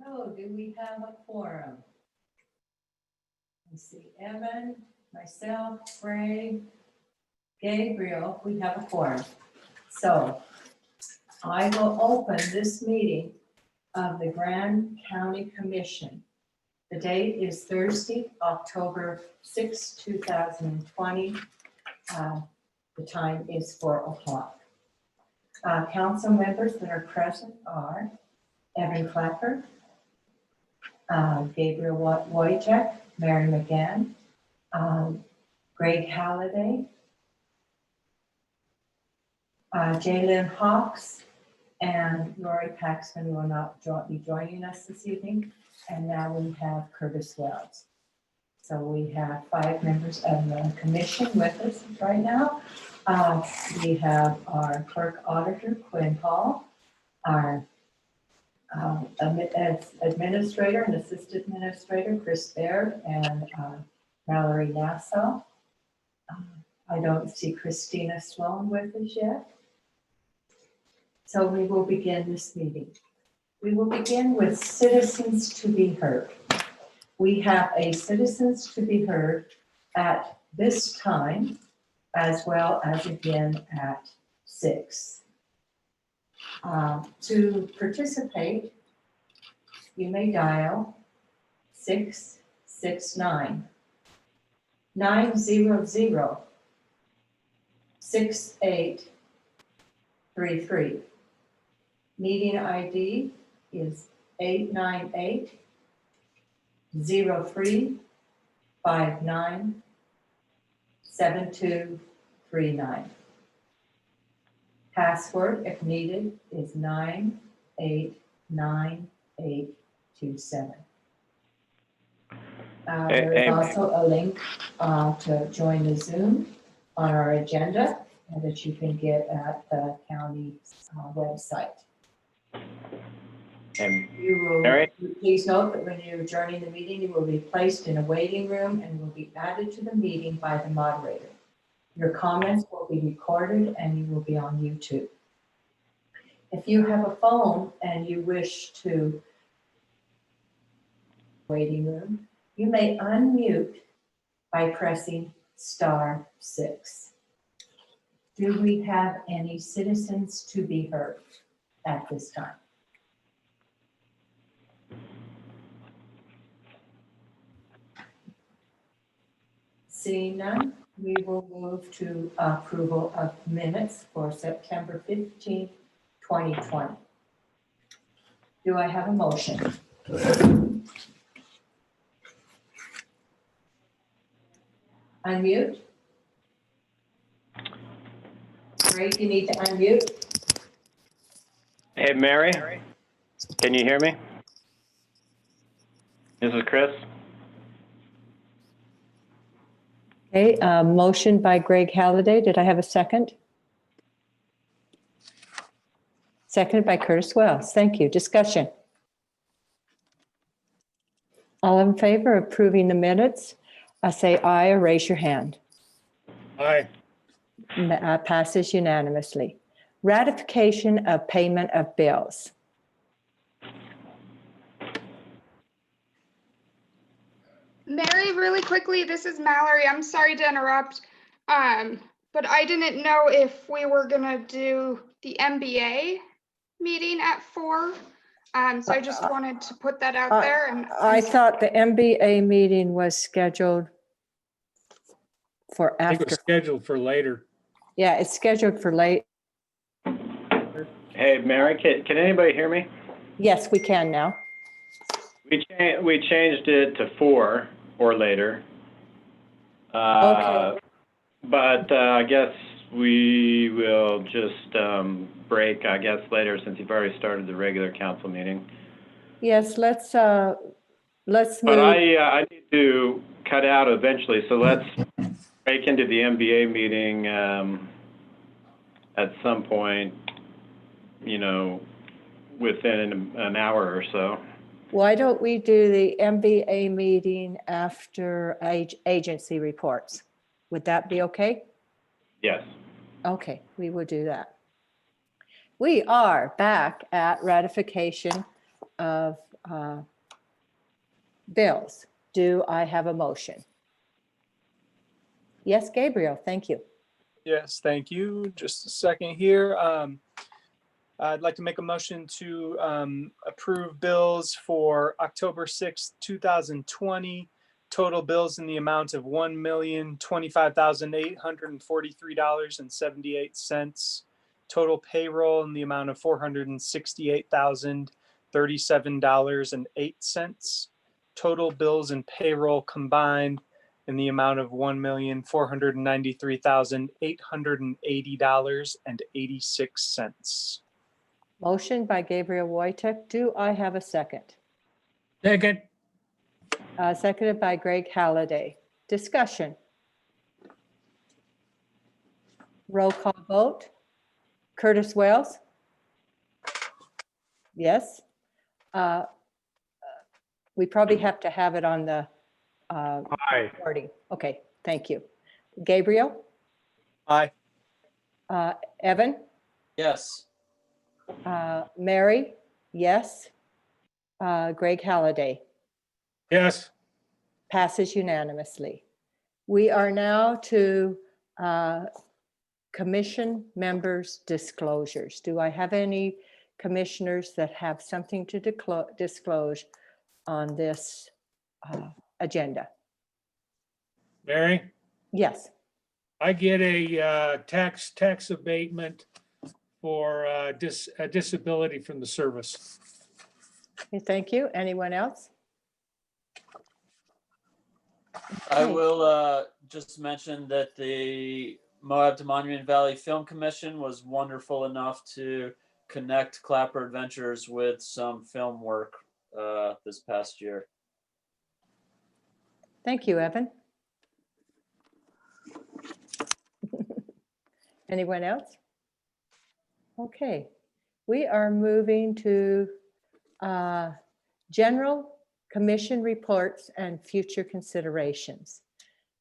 Hello, do we have a quorum? Let's see, Evan, myself, Greg, Gabriel, we have a quorum. So I will open this meeting of the Grand County Commission. The date is Thursday, October 6, 2020. The time is 4 o'clock. Council members that are present are Evan Clapper, Gabriel Wojcik, Mary McGann, Greg Halliday, Jalen Hawks, and Lori Paxman will not be joining us this evening. And now we have Curtis Wells. So we have 5 members of the commission with us right now. We have our clerk auditor, Quinn Hall, our administrator and assistant administrator, Chris Baird, and Mallory Nassau. I don't see Christina Sloan with us yet. So we will begin this meeting. We will begin with citizens to be heard. We have a citizens to be heard at this time, as well as again at 6. To participate, you may dial 669-900-6833. Meeting ID is 898-0359-7239. Password, if needed, is 989827. There is also a link to join the Zoom on our agenda that you can get at the county website. You will, please note that when you're joining the meeting, you will be placed in a waiting room and will be added to the meeting by the moderator. Your comments will be recorded and you will be on YouTube. If you have a phone and you wish to waiting room, you may unmute by pressing *6. Do we have any citizens to be heard at this time? Seeing none, we will move to approval of minutes for September 15th, 2020. Do I have a motion? Unmute. Great, you need to unmute. Hey, Mary, can you hear me? This is Chris. Okay, motion by Greg Halliday. Did I have a second? Seconded by Curtis Wells. Thank you. Discussion. All in favor of approving the minutes, say aye or raise your hand. Aye. Passes unanimously. Ratification of payment of bills. Mary, really quickly, this is Mallory. I'm sorry to interrupt, but I didn't know if we were gonna do the MBA meeting at 4. So I just wanted to put that out there. And I thought the MBA meeting was scheduled for I think it was after. scheduled for later. Yeah, it's scheduled for late. Hey, Mary, can anybody hear me? Yes, we can now. We changed it to 4 or later. Okay. But I guess we will just break, I guess, later since you've already started the regular council meeting. Yes, let's move. But I need to cut out eventually, so let's break into the MBA meeting at some point, you know, within an hour or so. Why don't we do the MBA meeting after agency reports? Would that be okay? Yes. Okay, we will do that. We are back at ratification of bills. Do I have a motion? Yes, Gabriel, thank you. Yes, thank you. Just a second here. I'd like to make a motion to approve bills for October 6th, 2020. Total bills in the amount of $1,025,843.78. Total payroll in the amount of $468,037.08. Total bills and payroll combined in the amount of $1,493,880.86. Motion by Gabriel Wojtek. Do I have a second? Second. Seconded by Greg Halliday. Discussion. Roll call vote. Curtis Wells? Yes. We probably have to have it on the Aye. recording. Okay, thank you. Gabriel? Aye. Evan? Yes. Mary? Yes. Greg Halliday? Yes. Passes unanimously. We are now to commission members' disclosures. Do I have any commissioners that have something to disclose on this agenda? Mary, Yes. I get a tax abatement for a disability from the service. Okay, thank you. Anyone else? I Okay. will just mention that the Moab to Monument Valley Film Commission was wonderful enough to connect Clapper Adventures with some film work this past year. Thank you, Evan. Anyone else? Okay, we are moving to general commission reports and future considerations.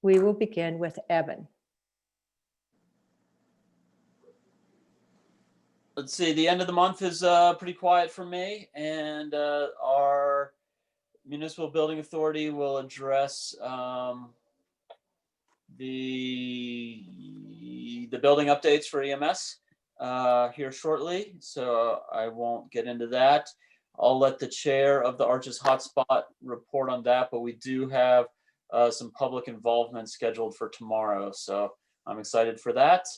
We will begin with Evan. Let's see, the end of the month is pretty quiet for me, and our municipal building authority will address the building updates for EMS here shortly, so I won't get into that. I'll let the chair of the Arches Hotspot report on that, but we do have some public involvement scheduled for tomorrow, so I'm excited for that.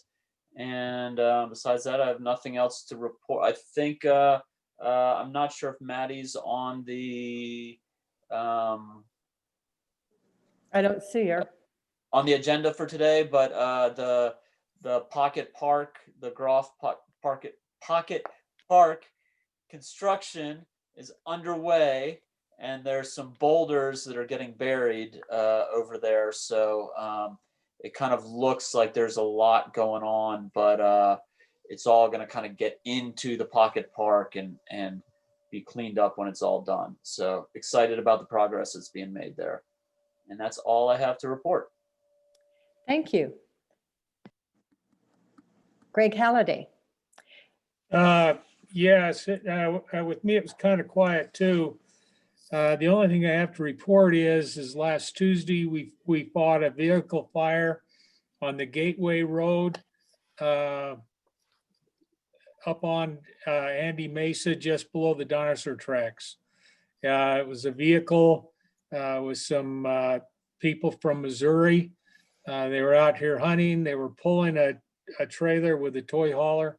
And besides that, I have nothing else to report. I think I'm not sure if Maddie's on the I don't see her. on the agenda for today, but the Pocket Park, the Groff Pocket Park construction is underway, and there's some boulders that are getting buried over there. So it kind of looks like there's a lot going on, but it's all going to kind of get into the Pocket Park and be cleaned up when it's all done. So excited about the progress that's being made there. And that's all I have to report. Thank you. Greg Halliday. Yes, with me, it was kind of quiet too. The only thing I have to report is last Tuesday, we fought a vehicle fire on the Gateway Road up on Andy Mesa, just below the dinosaur tracks. It was a vehicle with some people from Missouri. They were out here hunting. They were pulling a trailer with a toy hauler.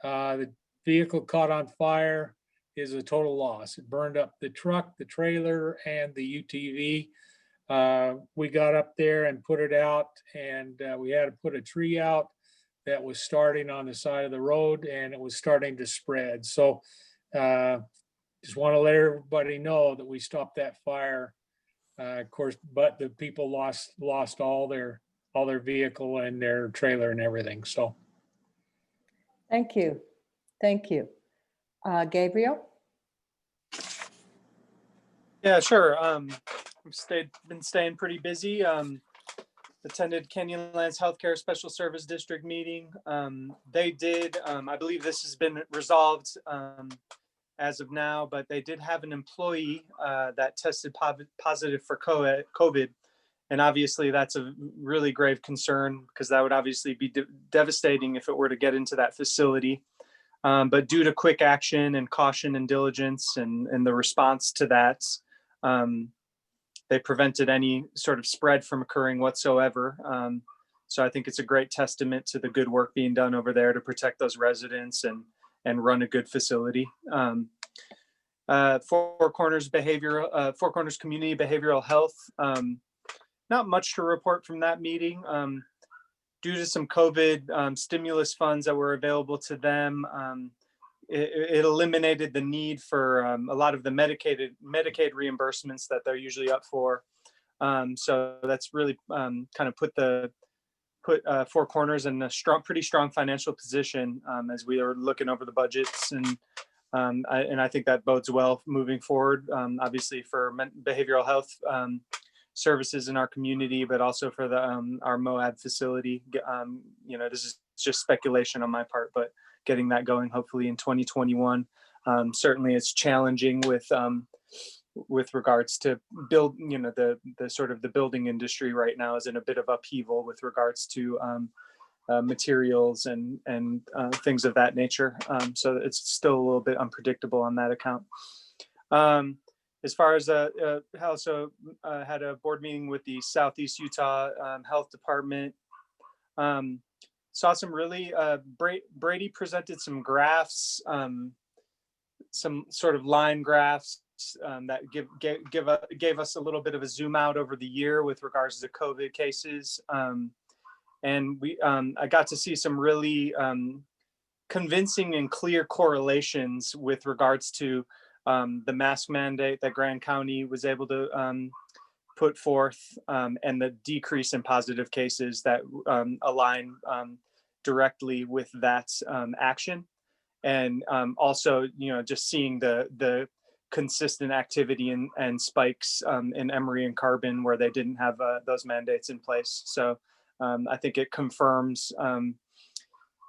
The vehicle caught on fire. Is a total loss. It burned up the truck, the trailer, and the UTV. We got up there and put it out, and we had to put a tree out that was starting on the side of the road, and it was starting to spread. So just want to let everybody know that we stopped that fire. Of course, but the people lost all their vehicle and their trailer and everything. So Thank you. Thank you. Gabriel? Yeah, sure. Been staying pretty busy. Attended Canyonlands Healthcare Special Service District meeting. They did, I believe this has been resolved as of now, but they did have an employee that tested positive for COVID. And obviously that's a really grave concern, because that would obviously be devastating if it were to get into that facility. But due to quick action and caution and diligence and the response to that, they prevented any sort of spread from occurring whatsoever. So I think it's a great testament to the good work being done over there to protect those residents and run a good facility. Four Corners Community Behavioral Health. Not much to report from that meeting. Due to some COVID stimulus funds that were available to them, it eliminated the need for a lot of the Medicaid reimbursements that they're usually up for. So that's really kind of put Four Corners in a pretty strong financial position as we are looking over the budgets, and I think that bodes well moving forward. Obviously for behavioral health services in our community, but also for our Moab facility. This is just speculation on my part, but getting that going hopefully in 2021. Certainly it's challenging with regards to build, the sort of the building industry right now is in a bit of upheaval with regards to materials and things of that nature. So it's still a little bit unpredictable on that account. As far as I also had a board meeting with the Southeast Utah Health Department. Saw some really, Brady presented some graphs, some sort of line graphs that gave us a little bit of a zoom out over the year with regards to COVID cases. And I got to see some really convincing and clear correlations with regards to the mask mandate that Grand County was able to put forth, and the decrease in positive cases that align directly with that action. And also, just seeing the consistent activity and spikes in Emory and Carbon where they didn't have those mandates in place. So I think it confirms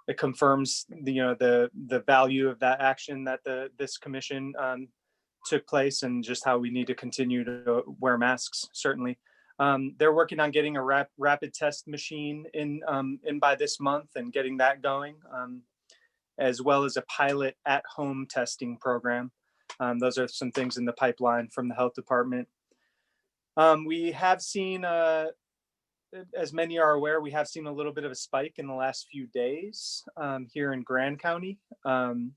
the value of that action that this commission took place, and just how we need to continue to wear masks. Certainly, they're working on getting a rapid test machine in by this month and getting that going, as well as a pilot at-home testing program. Those are some things in the pipeline from the health department. We have seen, as many are aware, we have seen a little bit of a spike in the last few days here in Grand County. And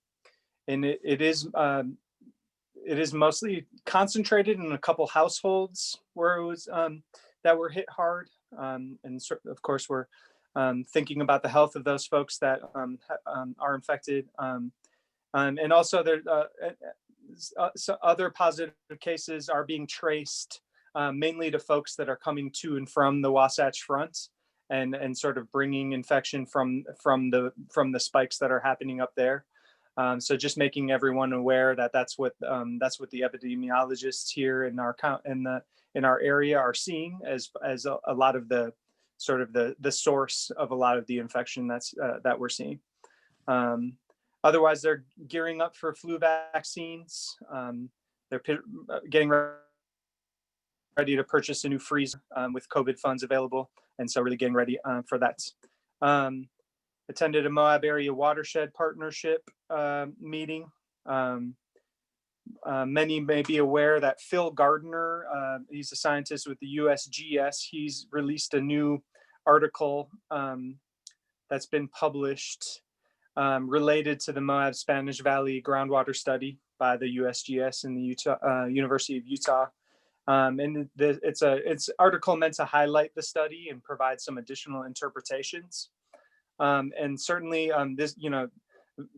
it is mostly concentrated in a couple households where it was that were hit hard. And of course, we're thinking about the health of those folks that are infected. And also there, so other positive cases are being traced mainly to folks that are coming to and from the Wasatch Front, and sort of bringing infection from the spikes that are happening up there. So just making everyone aware that that's what the epidemiologists here in our area are seeing as a lot of the sort of the source of a lot of the infection that we're seeing. Otherwise, they're gearing up for flu vaccines. They're getting ready to purchase a new freezer with COVID funds available. And so really getting ready for that. Attended a Moab Area Watershed Partnership meeting. Many may be aware that Phil Gardner, he's a scientist with the USGS. He's released a new article that's been published related to the Moab Spanish Valley groundwater study by the USGS and the University of Utah. And it's an article meant to highlight the study and provide some additional interpretations. And certainly this,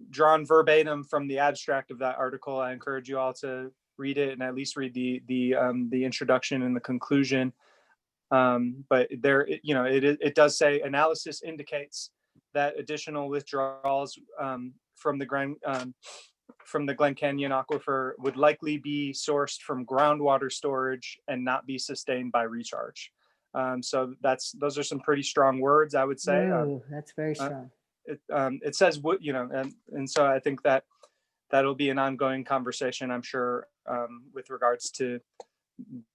drawn verbatim from the abstract of that article, I encourage you all to read it and at least read the introduction and the conclusion. But there, it does say analysis indicates that additional withdrawals from the Glen Canyon aquifer would likely be sourced from groundwater storage and not be sustained by recharge. So those are some pretty strong words, I would say. Ooh, that's very strong. It says what, and so I think that that'll be an ongoing conversation, I'm sure, with regards to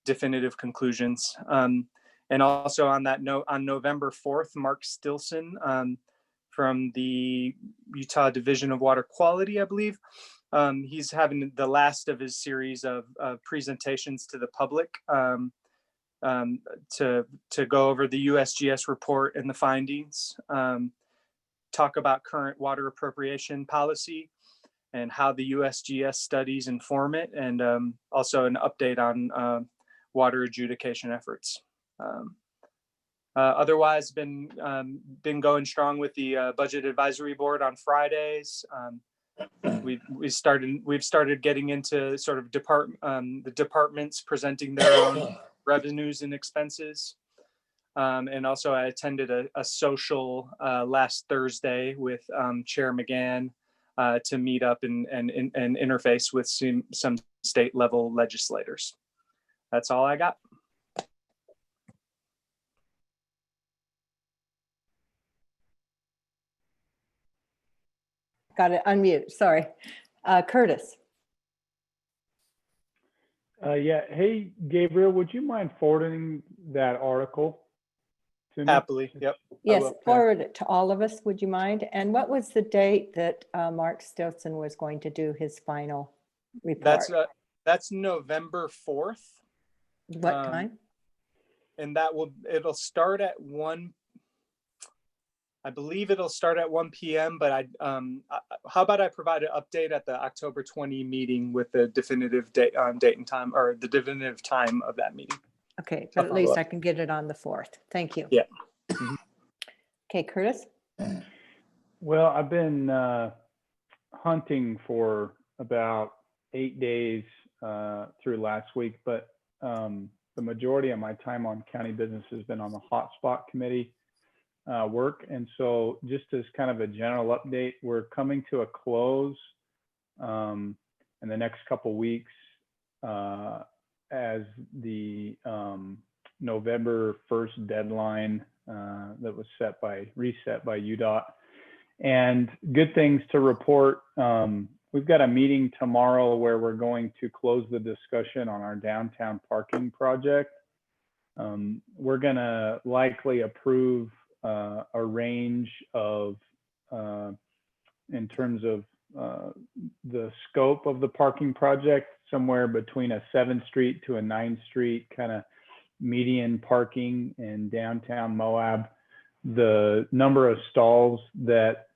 definitive conclusions. And also on that note, on November 4th, Mark Stilson from the Utah Division of Water Quality, I believe, he's having the last of his series of presentations to the public to go over the USGS report and the findings, talk about current water appropriation policy and how the USGS studies inform it, and also an update on water adjudication efforts. Otherwise, been going strong with the budget advisory board on Fridays. We've started getting into sort of the departments presenting their own revenues and expenses. And also I attended a social last Thursday with Chair McGann to meet up and interface with some state level legislators. That's all I got. Got it, unmute, sorry. Curtis. Yeah. Hey, Gabriel, would you mind forwarding that article to me? Happily, yep. Yes, will. forward it to all of us, would you mind? And what was the date that Mark Stilson was going to do his final report? That's November 4th. What time? And it'll start at 1. I believe it'll start at 1 p.m. But how about I provide an update at the October 20 meeting with the definitive date and time, or the definitive time of that meeting. Okay, but at least I can get it on the 4th. Thank you. Yeah. Okay, Curtis? Well, I've been hunting for about 8 days through last week, but the majority of my time on county business has been on the hotspot committee work. And so just as kind of a general update, we're coming to a close in the next couple weeks as the November 1st deadline that was reset by UDOT. And good things to report. We've got a meeting tomorrow where we're going to close the discussion on our downtown parking project. We're gonna likely approve a range of, in terms of the scope of the parking project, somewhere between a 7th Street to a 9th Street kind of median parking in downtown Moab. The number of stalls that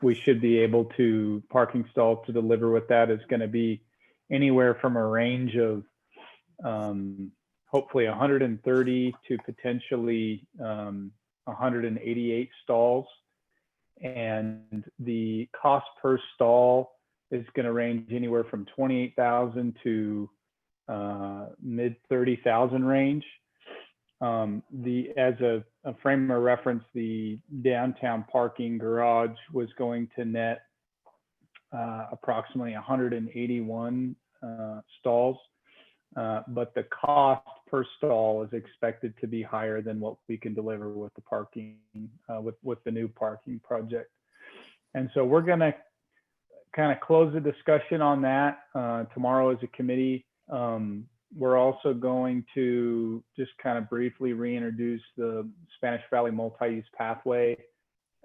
we should be able to, parking stalls to deliver with that, is going to be anywhere from a range of hopefully 130 to potentially 188 stalls. And the cost per stall is going to range anywhere from $28,000 to mid $30,000 range. As a frame of reference, the downtown parking garage was going to net approximately 181 stalls, but the cost per stall is expected to be higher than what we can deliver with the parking, with the new parking project. And so we're going to kind of close the discussion on that tomorrow as a committee. We're also going to just kind of briefly reintroduce the Spanish Valley multi-use pathway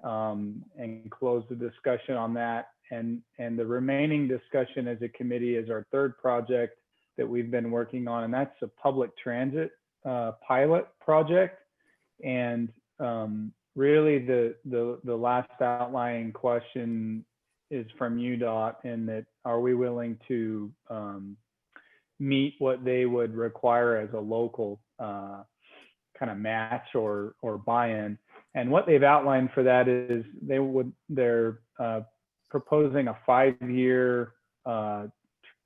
and close the discussion on that. And the remaining discussion as a committee is our third project that we've been working on, and that's a public transit pilot project. And really the last outlying question is from UDOT, in that, are we willing to meet what they would require as a local kind of match or buy-in? And what they've outlined for that is they're proposing a 5-year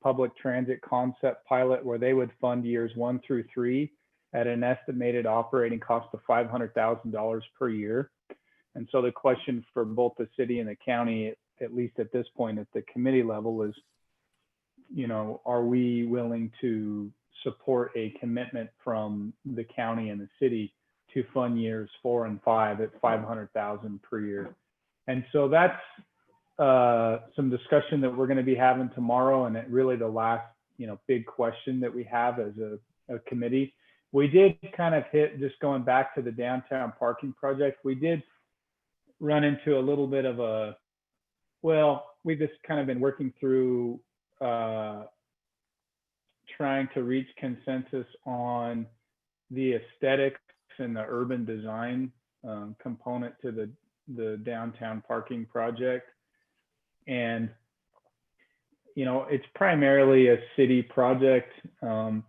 public transit concept pilot where they would fund years 1 through 3 at an estimated operating cost of $500,000 per year. And so the question for both the city and the county, at least at this point at the committee level, is, you know, are we willing to support a commitment from the county and the city to fund years 4 and 5 at $500,000 per year? And so that's some discussion that we're going to be having tomorrow, and really the last, big question that we have as a committee. We did kind of hit, just going back to the downtown parking project, we did run into a little bit of a, well, we've just kind of been working through trying to reach consensus on the aesthetics and the urban design component to the downtown parking project. And, it's primarily a city project. And,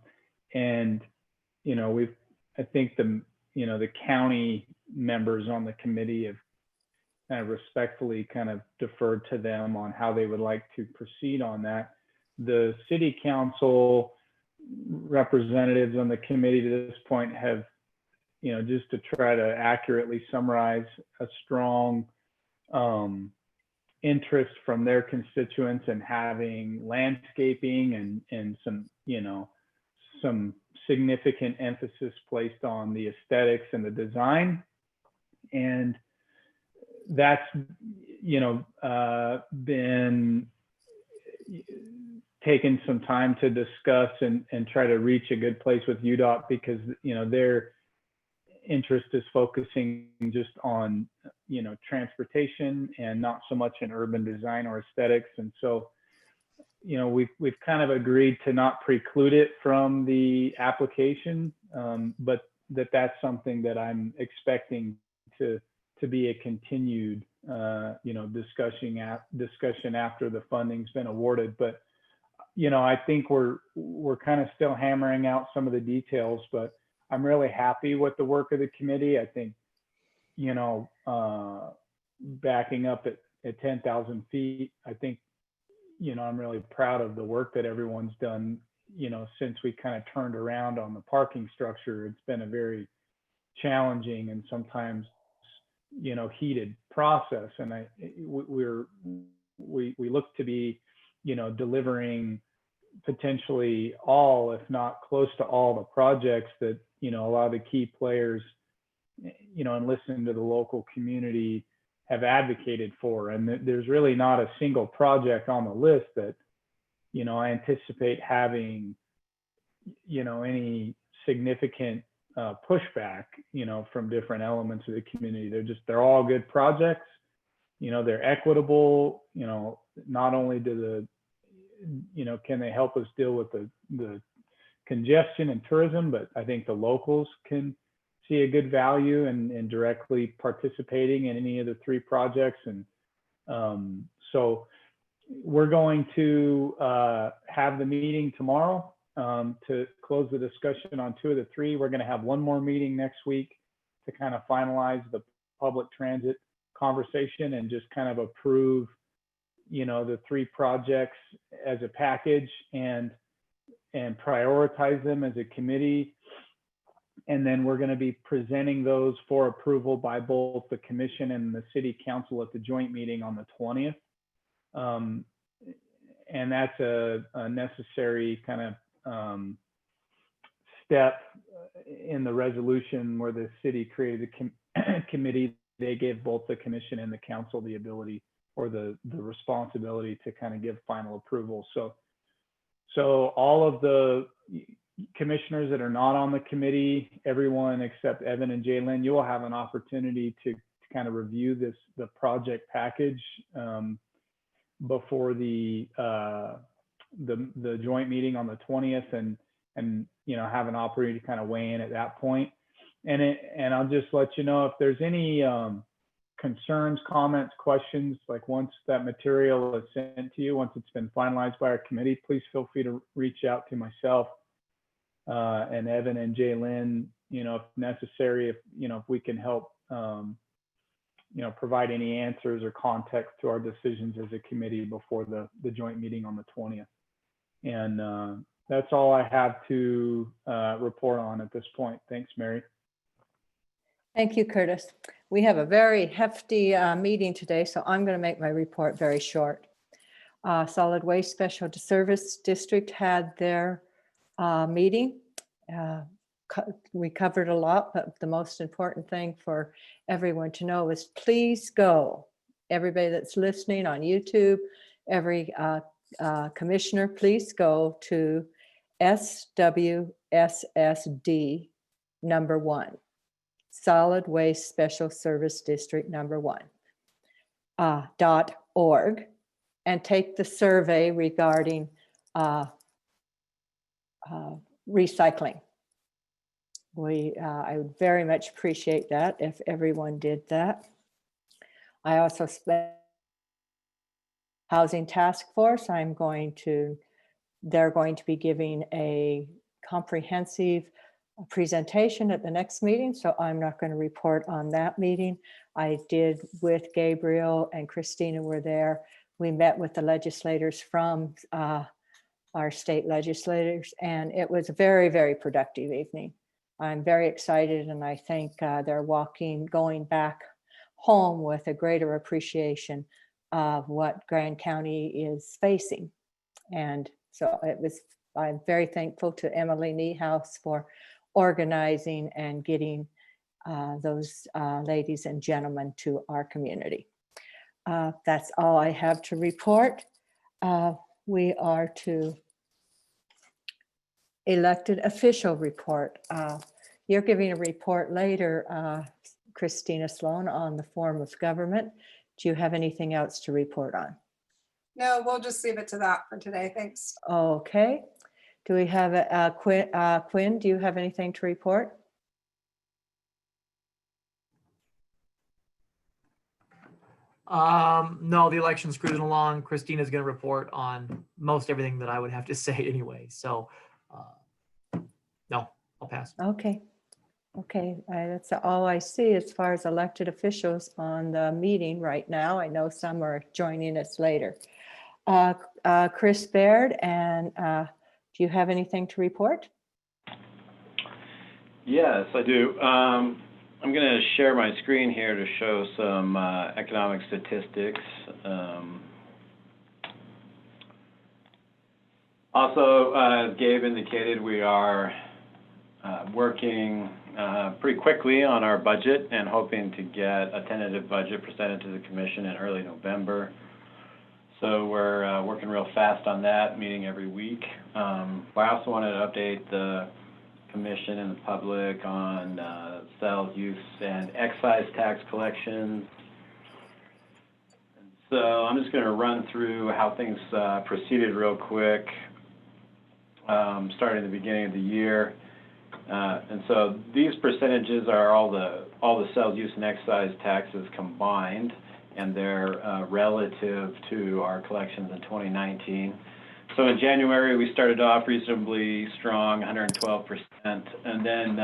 I think the county members on the committee have kind of respectfully kind of deferred to them on how they would like to proceed on that. The city council representatives on the committee to this point have, just to try to accurately summarize, a strong interest from their constituents in having landscaping and some, some significant emphasis placed on the aesthetics and the design. And that's, been taken some time to discuss and try to reach a good place with UDOT, because, their interest is focusing just on, transportation and not so much in urban design or aesthetics. And so, we've kind of agreed to not preclude it from the application, but that's something that I'm expecting to be a continued, discussion after the funding's been awarded. But, I think we're kind of still hammering out some of the details, but I'm really happy with the work of the committee. I think, backing up at 10,000 feet, I think, I'm really proud of the work that everyone's done, since we kind of turned around on the parking structure. It's been a very challenging and sometimes, heated process. And we look to be, delivering potentially all, if not close to all, the projects that, a lot of the key players, and listening to the local community, have advocated for. And there's really not a single project on the list that, I anticipate having, any significant pushback, from different elements of the community. They're all good projects. They're equitable. Not only do can they help us deal with the congestion and tourism, but I think the locals can see a good value in directly participating in any of the three projects. And so we're going to have the meeting tomorrow to close the discussion on 2 of the 3. We're going to have one more meeting next week to kind of finalize the public transit conversation and just kind of approve, the 3 projects as a package and prioritize them as a committee. And then we're going to be presenting those for approval by both the commission and the city council at the joint meeting on the 20th. And that's a necessary kind of step in the resolution where the city created a committee. They gave both the commission and the council the ability or the responsibility to kind of give final approval. So all of the commissioners that are not on the committee, everyone except Evan and Jalen, you will have an opportunity to kind of review the project package before the joint meeting on the 20th, and have an opportunity to kind of weigh in at that point. And I'll just let you know if there's any concerns, comments, questions, like once that material is sent to you, once it's been finalized by our committee, please feel free to reach out to myself and Evan and Jalen, if necessary, if we can help, provide any answers or context to our decisions as a committee before the joint meeting on the 20th. And that's all I have to report on at this point. Thanks, Mary. Thank you, Curtis. We have a very hefty meeting today, so I'm going to make my report very short. Solid Waste Special Service District had their meeting. We covered a lot, but the most important thing for everyone to know is please go everybody that's listening on YouTube, every commissioner, please go to SWSSD #1, Solid Waste Special Service District #1, .org, and take the survey regarding recycling. I would very much appreciate that if everyone did that. I also spent Housing Task Force. They're going to be giving a comprehensive presentation at the next meeting, so I'm not going to report on that meeting. I did with Gabriel and Christina were there. We met with the legislators from our state legislators, and it was a very, very productive evening. I'm very excited, and I think they're going back home with a greater appreciation of what Grand County is facing. And so I'm very thankful to Emily Niehaus for organizing and getting those ladies and gentlemen to our community. That's all I have to report. We are to elected official report. You're giving a report later, Christina Sloan, on the form of government. Do you have anything else to report on? No, we'll just leave it to that for today. Thanks. Okay. Do we have Quinn, do you have anything to report? No, the election's cruising along. Christina's going to report on most everything that I would have to say anyway. So, no, I'll pass. Okay. Okay, that's all I see as far as elected officials on the meeting right now. I know some are joining us later. Chris Baird, and do you have anything to report? Yes, I do. I'm going to share my screen here to show some economic statistics. Also, as Gabe indicated, we are working pretty quickly on our budget and hoping to get a tentative budget presented to the commission in early November. So we're working real fast on that, meeting every week. I also wanted to update the commission and the public on sales, use, and excise tax collections. And so I'm just going to run through how things proceeded real quick, starting at the beginning of the year. And so these percentages are all the sales, use, and excise taxes combined, and they're relative to our collections in 2019. So in January, we started off reasonably strong, 112%, and then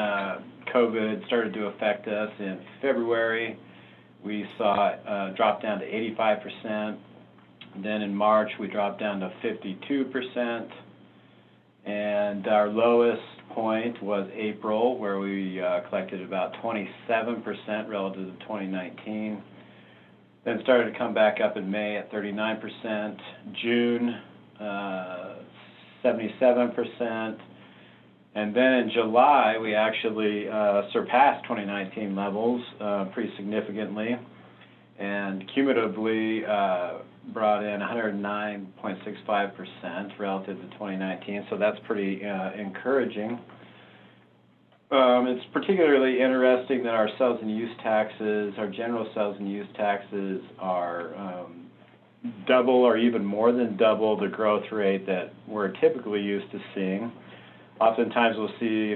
COVID started to affect us in February. We saw it drop down to 85%. Then in March, we dropped down to 52%. And our lowest point was April, where we collected about 27% relative to 2019. Then started to come back up in May at 39%, June 77%, and then in July we actually surpassed 2019 levels pretty significantly, and cumulatively brought in 109.65% relative to 2019, so that's pretty encouraging. It's particularly interesting that our sales and use taxes, our general sales and use taxes are double or even more than double the growth rate that we're typically used to seeing. Oftentimes we'll see,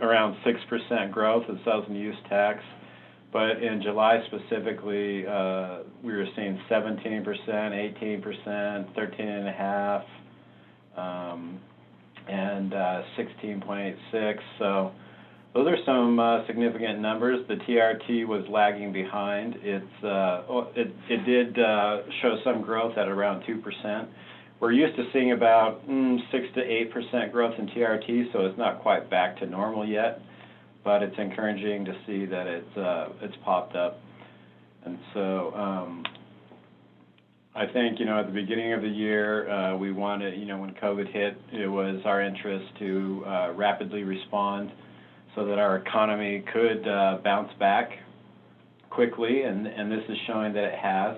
around 6% growth in sales and use tax, but in July specifically, we were seeing 17%, 18%, 13.5%, and 16.86. So those are some significant numbers. The TRT was lagging behind. It did show some growth at around 2%. We're used to seeing about 6 to 8% growth in TRT, so it's not quite back to normal yet, but it's encouraging to see that it's popped up. And so I think, at the beginning of the year, we wanted, when COVID hit, it was our interest to rapidly respond so that our economy could bounce back quickly, and this is showing that it has.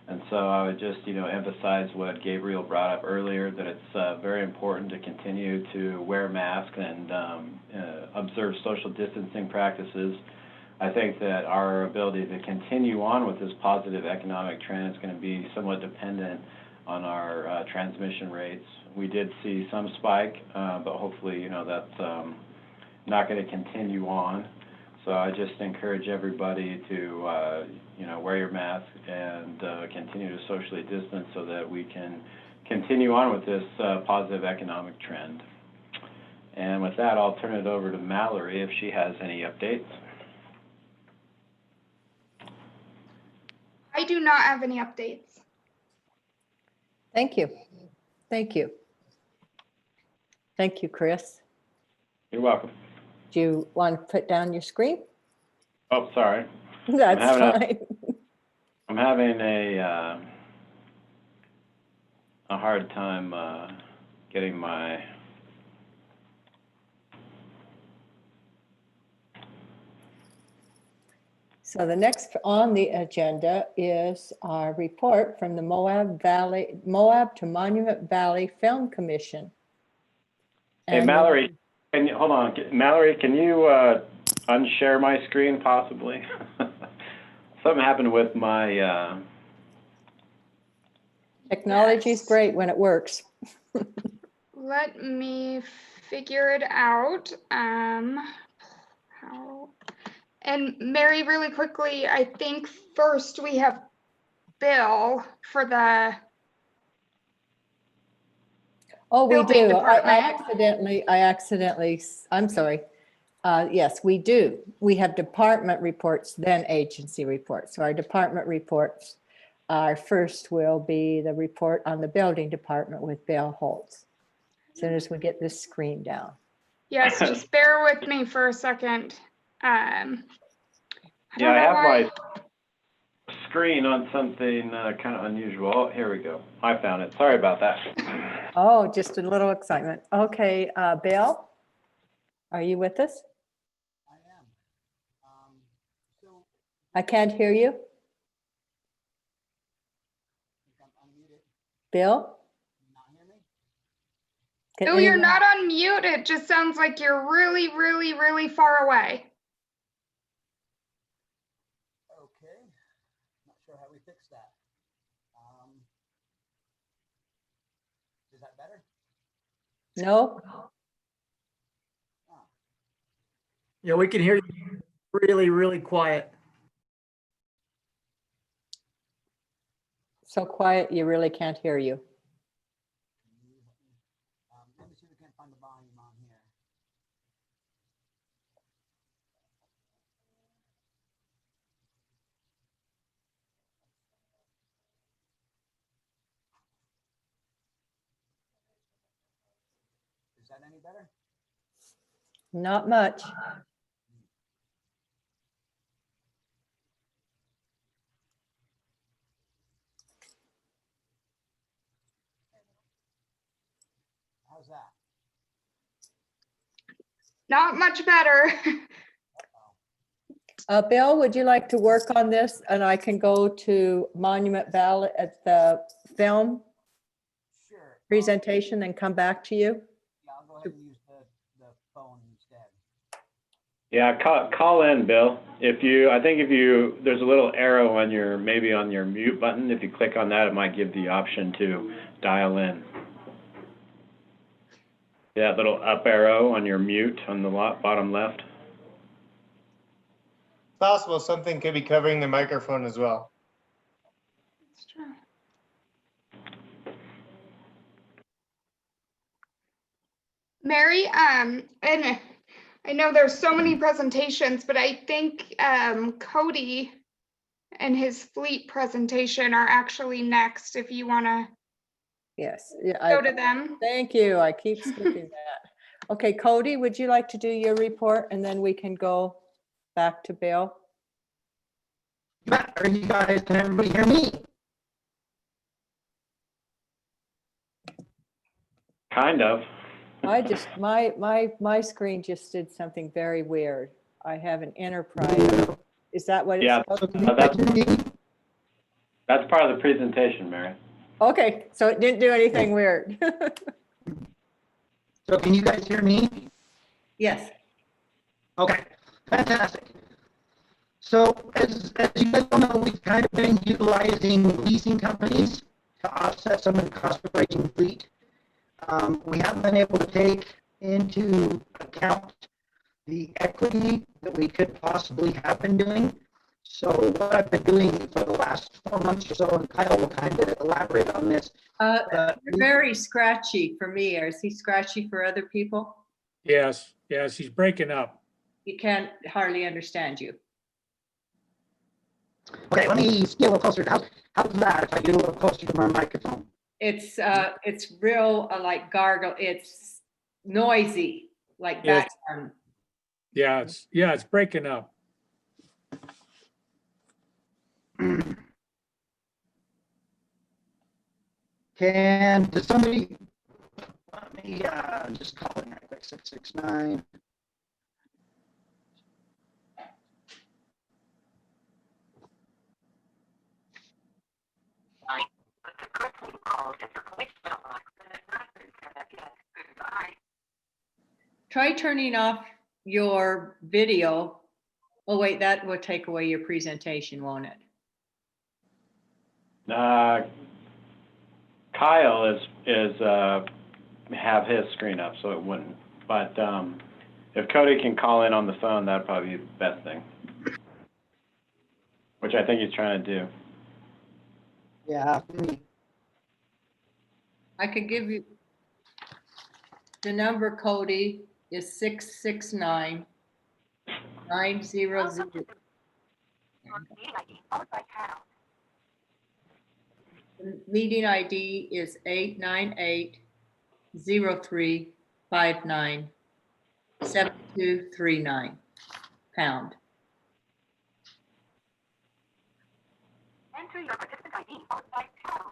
And so I would just, emphasize what Gabriel brought up earlier, that it's very important to continue to wear masks and observe social distancing practices. I think that our ability to continue on with this positive economic trend is going to be somewhat dependent on our transmission rates. We did see some spike, but hopefully, that's not going to continue on. So I just encourage everybody to, wear your mask and continue to socially distance so that we can continue on with this positive economic trend. And with that, I'll turn it over to Mallory if she has any updates. I do not have any updates. Thank you. Thank you. Thank you, Chris. You're welcome. Do you want to put down your screen? Oh, sorry. That's fine. I'm having a hard time getting my So the next on the agenda is our report from the Moab to Monument Valley Film Commission. Hey, And Mallory, hold on. Mallory, can you unshare my screen possibly? Something happened with my... Technology's great when it works. Let me figure it out. How? And Mary, really quickly, I think first we have Bill for the Oh, we building do. I department. accidentally, I'm sorry. Yes, we do. We have department reports, then agency reports. So our department reports, our first will be the report on the building department with Bill Holtz. As soon as we get this screen down. Yes, just bear with me for a second. I have my screen on something kind of unusual. Oh, here we go. I found it. Sorry about that. Oh, just a little excitement. Okay, Bill, are you with us? I am. So I can't hear you. I'm unmuted. Bill? Can you not hear me? Can No, you're anyone- not on mute. It just sounds like you're really, really, really far away. Okay. Not sure how we fix that. Is that better? No? Yeah, we can hear you really, really quiet. So quiet, you really can't hear you. Let me see if we can find the volume on here. Is that any better? Not much. How's that? Not much better. Bill, would you like to work on this and I can go to Monument Valley at the film Sure. presentation and come back to you? Yeah, I'll go ahead and use the phone instead. Yeah, call in, Bill. There's a little arrow on your mute button. If you click on that, it might give the option to dial in. Yeah, little up arrow on your mute on the bottom left. Possible something could be covering the microphone as well. That's true. Mary, and I know there's so many presentations, but I think Cody and his fleet presentation are actually next if you want to Yes. Yeah, go to them. thank you. I keep skipping that. Okay, Cody, would you like to do your report and then we can go back to Bill? Are you guys, can everybody hear me? Kind of. I just, my screen just did something very weird. I have an enterprise Is that what it's Yeah, supposed to be? that's part of the presentation, Mary. Okay, so it didn't do anything weird. So can you guys hear me? Yes. Okay, fantastic. So as you guys all know, we've kind of been utilizing leasing companies to offset some of the cost of raising fleet. We haven't been able to take into account the equity that we could possibly have been doing. So what I've been doing for the last 4 months or so, and Kyle will kind of elaborate on this. You're very scratchy for me. Is he scratchy for other people? Yes, yes, he's breaking up. You can't hardly understand you. Okay, let me get a little closer. How's that if I get a little closer to my microphone? It's real like gargle. It's noisy, like Yes. background. Yeah, it's breaking up. Does somebody, let me just call it right quick, 669. Try turning off your video. Oh wait, that will take away your presentation, won't it? Kyle is have his screen up, so it wouldn't. But if Cody can call in on the phone, that'd probably be the best thing. Which I think he's trying to do. Yeah. I could give you the number, Cody, is 669 900. The meeting ID is 898-0359-7239 pound. Enter your participant ID followed by pound.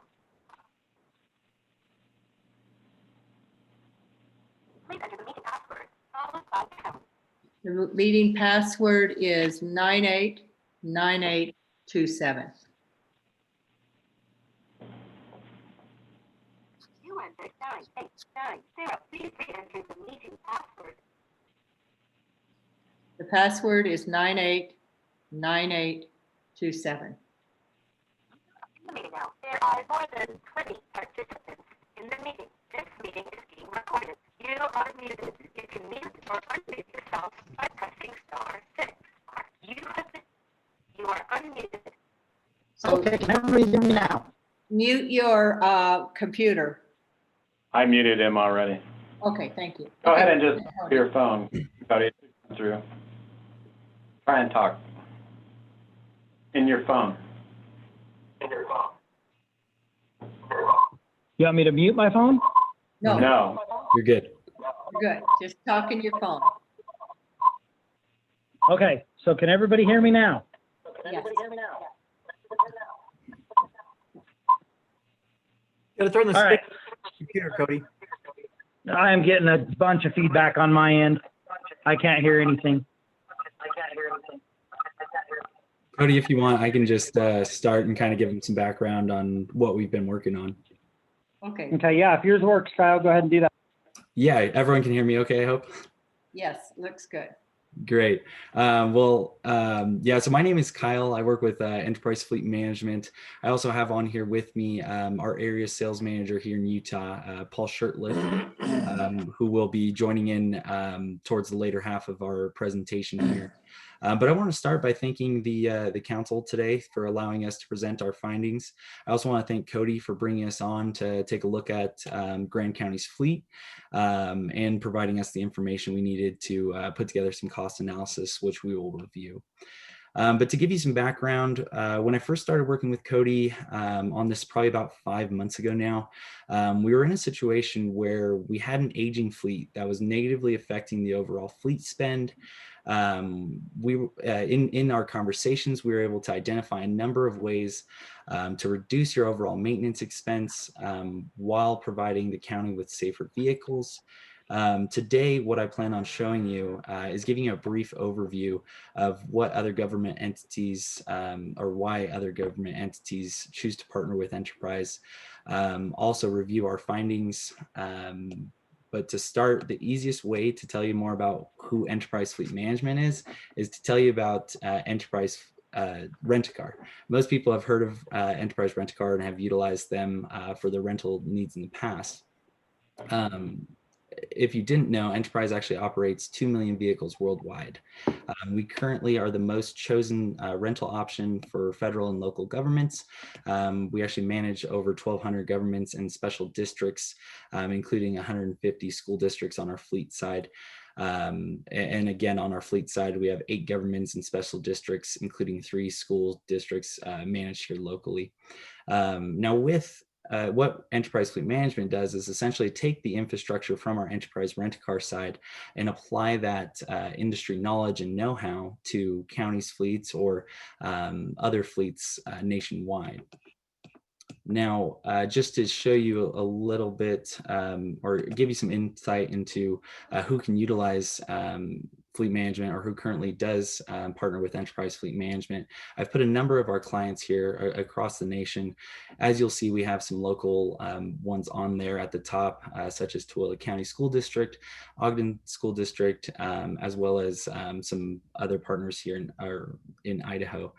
Please enter the meeting password followed by pound. The meeting password is 989827. You entered 9890. Please re-enter the meeting password. The password is 989827. In the meeting now, there are more than 20 participants in the meeting. This meeting is being recorded. You are muted. You can mute or unmute yourself by pressing *6. You are unmuted. So Okay, can everybody hear me now? mute your computer. I muted him already. Okay, thank you. Go Okay. ahead and just put your phone, Cody, through. Try and talk. In your phone. You want me to mute my phone? No, No. You're good. you're good. Just talk in your phone. Okay, so can everybody hear me now? Yes. Gotta turn the All right. computer, Cody. I am getting a bunch of feedback on my end. I can't hear anything. Cody, if you want, I can just start and kind of give them some background on what we've been working on. Okay. Okay, yeah, if yours works, Kyle, go ahead and do that. Yeah, everyone can hear me okay, I hope? Yes, looks good. Great. Yeah, so my name is Kyle. I work with Enterprise Fleet Management. I also have on here with me our area sales manager here in Utah, Paul Shirtliff, who will be joining in towards the later half of our presentation here. But I want to start by thanking the council today for allowing us to present our findings. I also want to thank Cody for bringing us on to take a look at Grand County's fleet and providing us the information we needed to put together some cost analysis, which we will review. But to give you some background, when I first started working with Cody on this probably about 5 months ago now, we were in a situation where we had an aging fleet that was negatively affecting the overall fleet spend. In our conversations, we were able to identify a number of ways to reduce your overall maintenance expense while providing the county with safer vehicles. Today, what I plan on showing you is giving you a brief overview of what other government entities or why other government entities choose to partner with Enterprise. Also review our findings. But to start, the easiest way to tell you more about who Enterprise Fleet Management is to tell you about Enterprise Rent-A-Car. Most people have heard of Enterprise Rent-A-Car and have utilized them for their rental needs in the past. If you didn't know, Enterprise actually operates 2 million vehicles worldwide. We currently are the most chosen rental option for federal and local governments. We actually manage over 1,200 governments and special districts, including 150 school districts on our fleet side. And again, on our fleet side, we have 8 governments and special districts, including 3 school districts managed here locally. Now with what Enterprise Fleet Management does is essentially take the infrastructure from our Enterprise Rent-A-Car side and apply that industry knowledge and know-how to counties' fleets or other fleets nationwide. Now, just to show you a little bit or give you some insight into who can utilize fleet management or who currently does partner with Enterprise Fleet Management, I've put a number of our clients here across the nation. As you'll see, we have some local ones on there at the top, such as Tooele County School District, Ogden School District, as well as some other partners here in Idaho.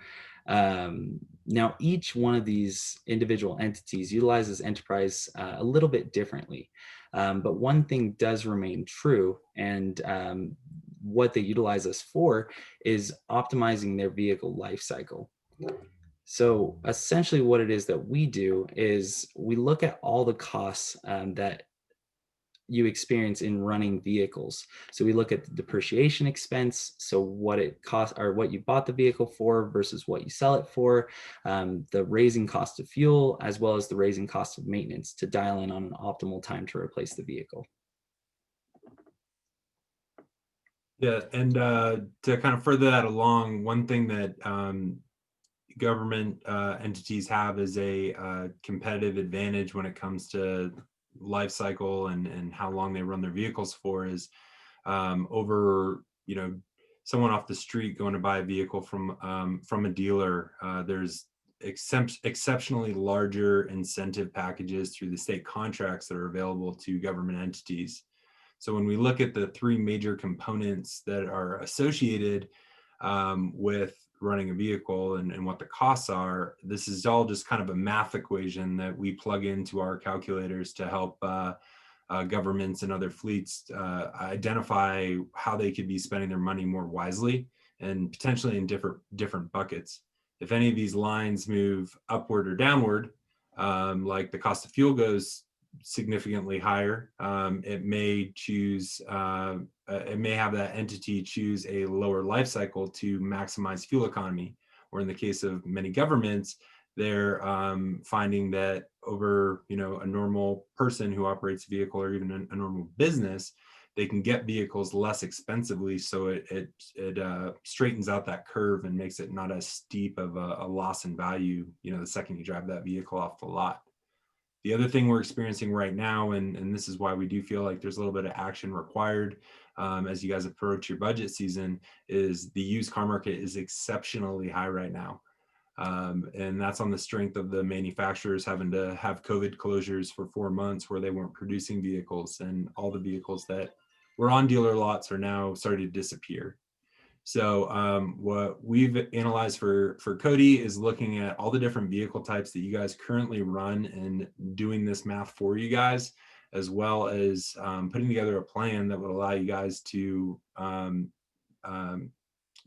Now, each one of these individual entities utilizes Enterprise a little bit differently, but one thing does remain true, and what they utilize us for is optimizing their vehicle life cycle. So essentially what it is that we do is we look at all the costs that you experience in running vehicles. So we look at the depreciation expense, so what it costs or what you bought the vehicle for versus what you sell it for, the raising cost of fuel, as well as the raising cost of maintenance to dial in on an optimal time to replace the vehicle. Yeah, and to kind of further that along, one thing that government entities have is a competitive advantage when it comes to life cycle and how long they run their vehicles for is over, someone off the street going to buy a vehicle from a dealer. There's exceptionally larger incentive packages through the state contracts that are available to government entities. So when we look at the 3 major components that are associated with running a vehicle and what the costs are, this is all just kind of a math equation that we plug into our calculators to help governments and other fleets identify how they could be spending their money more wisely and potentially in different buckets. If any of these lines move upward or downward, like the cost of fuel goes significantly higher, it may have that entity choose a lower life cycle to maximize fuel economy. Or in the case of many governments, they're finding that over a normal person who operates a vehicle or even a normal business, they can get vehicles less expensively, so it straightens out that curve and makes it not as steep of a loss in value the second you drive that vehicle off the lot. The other thing we're experiencing right now, and this is why we do feel like there's a little bit of action required as you guys approach your budget season, is the used car market is exceptionally high right now. And that's on the strength of the manufacturers having to have COVID closures for 4 months where they weren't producing vehicles, and all the vehicles that were on dealer lots are now starting to disappear. So what we've analyzed for Cody is looking at all the different vehicle types that you guys currently run and doing this math for you guys, as well as putting together a plan that would allow you guys to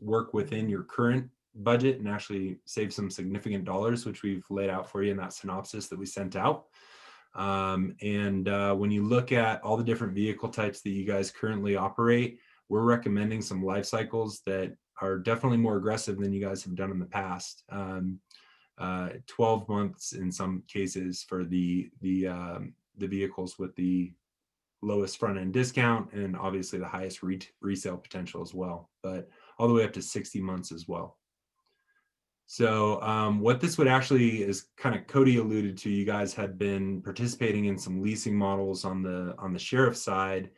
work within your current budget and actually save some significant dollars, which we've laid out for you in that synopsis that we sent out. When you look at all the different vehicle types that you guys currently operate, we're recommending some life cycles that are definitely more aggressive than you guys have done in the past. 12 months in some cases for the vehicles with the lowest front end discount and obviously the highest resale potential as well, but all the way up to 60 months as well. So what this would actually is kind of Cody alluded to, you guys had been participating in some leasing models on the sheriff side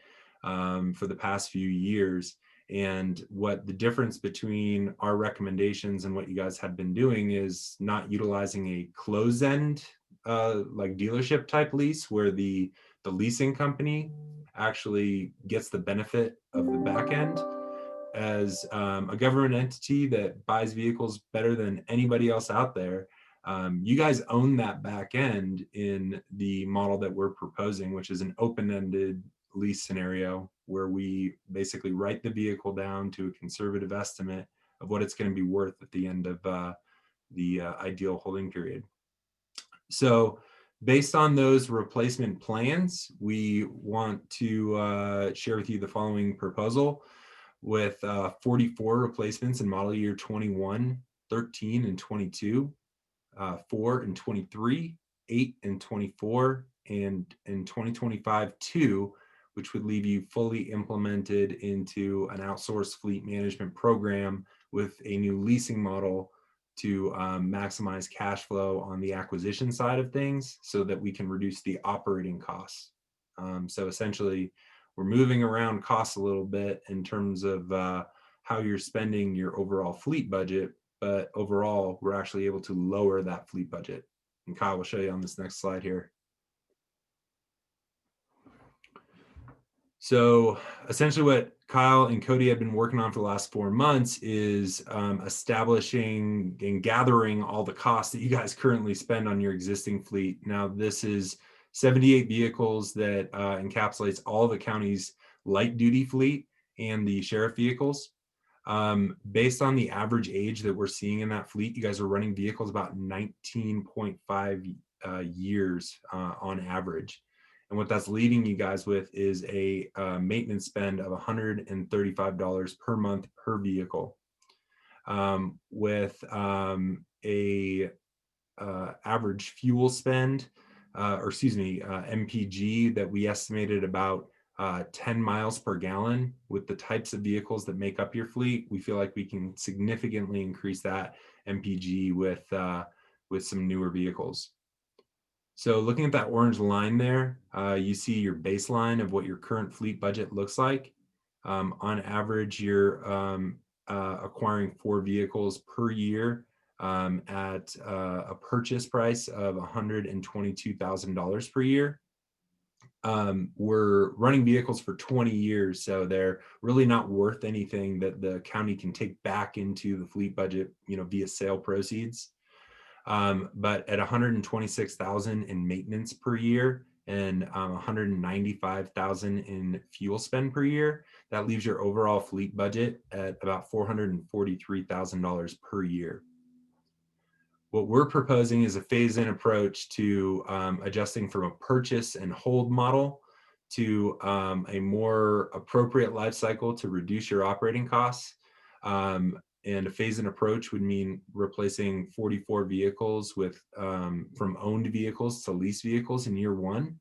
for the past few years. And what the difference between our recommendations and what you guys had been doing is not utilizing a close-end like dealership type lease where the leasing company actually gets the benefit of the back end. As a government entity that buys vehicles better than anybody else out there, you guys own that back end in the model that we're proposing, which is an open-ended lease scenario where we basically write the vehicle down to a conservative estimate of what it's going to be worth at the end of the ideal holding period. So based on those replacement plans, we want to share with you the following proposal with 44 replacements in model year 21, 13, and 22, 4 and 23, 8 and 24, and in 2025, 2, which would leave you fully implemented into an outsourced fleet management program with a new leasing model to maximize cash flow on the acquisition side of things so that we can reduce the operating costs. So essentially, we're moving around costs a little bit in terms of how you're spending your overall fleet budget, but overall, we're actually able to lower that fleet budget. And Kyle will show you on this next slide here. So essentially what Kyle and Cody have been working on for the last 4 months is establishing and gathering all the costs that you guys currently spend on your existing fleet. Now, this is 78 vehicles that encapsulates all the county's light duty fleet and the sheriff vehicles. Based on the average age that we're seeing in that fleet, you guys are running vehicles about 19.5 years on average. And what that's leaving you guys with is a maintenance spend of $135 per month per vehicle, with a average fuel spend, MPG that we estimated about 10 miles per gallon. With the types of vehicles that make up your fleet, we feel like we can significantly increase that MPG with some newer vehicles. So looking at that orange line there, you see your baseline of what your current fleet budget looks like. On average, you're acquiring 4 vehicles per year at a purchase price of $122,000 per year. We're running vehicles for 20 years, so they're really not worth anything that the county can take back into the fleet budget, via sale proceeds. But at $126,000 in maintenance per year and $195,000 in fuel spend per year, that leaves your overall fleet budget at about $443,000 per year. What we're proposing is a phase-in approach to adjusting from a purchase and hold model to a more appropriate life cycle to reduce your operating costs. And a phase-in approach would mean replacing 44 vehicles with from owned vehicles to leased vehicles in year 1,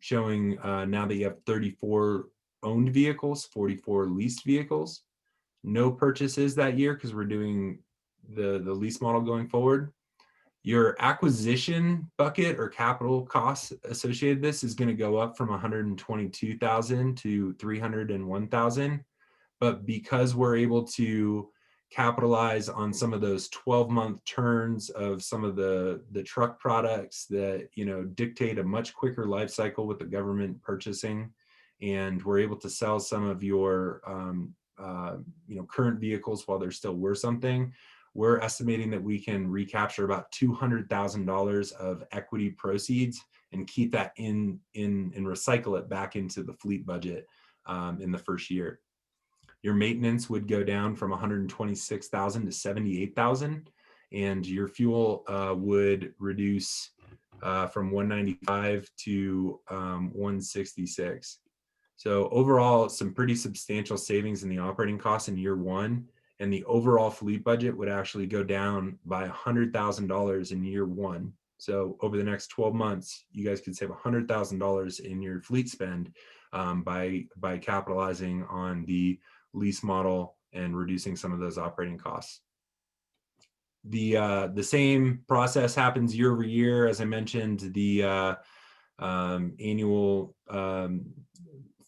showing now that you have 34 owned vehicles, 44 leased vehicles. No purchases that year because we're doing the lease model going forward. Your acquisition bucket or capital costs associated with this is going to go up from $122,000 to $301,000. But because we're able to capitalize on some of those 12-month turns of some of the truck products that dictate a much quicker life cycle with the government purchasing, and we're able to sell some of your current vehicles while they're still worth something, we're estimating that we can recapture about $200,000 of equity proceeds and keep that in and recycle it back into the fleet budget in the first year. Your maintenance would go down from $126,000 to $78,000, and your fuel would reduce from $195 to $166. So overall, some pretty substantial savings in the operating costs in year 1, and the overall fleet budget would actually go down by $100,000 in year 1. So over the next 12 months, you guys could save $100,000 in your fleet spend by capitalizing on the lease model and reducing some of those operating costs. The same process happens year over year. As I mentioned, the annual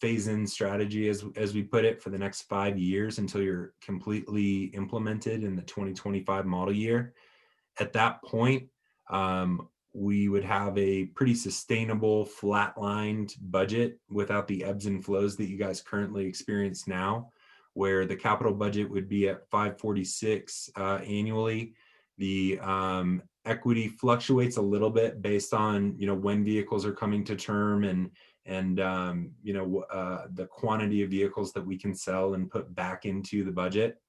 phase-in strategy, as we put it, for the next 5 years until you're completely implemented in the 2025 model year. At that point, we would have a pretty sustainable, flatlined budget without the ebbs and flows that you guys currently experience now, where the capital budget would be at 546 annually. The equity fluctuates a little bit based on, you know, when vehicles are coming to term and you know, the quantity of vehicles that we can sell and put back into the budget.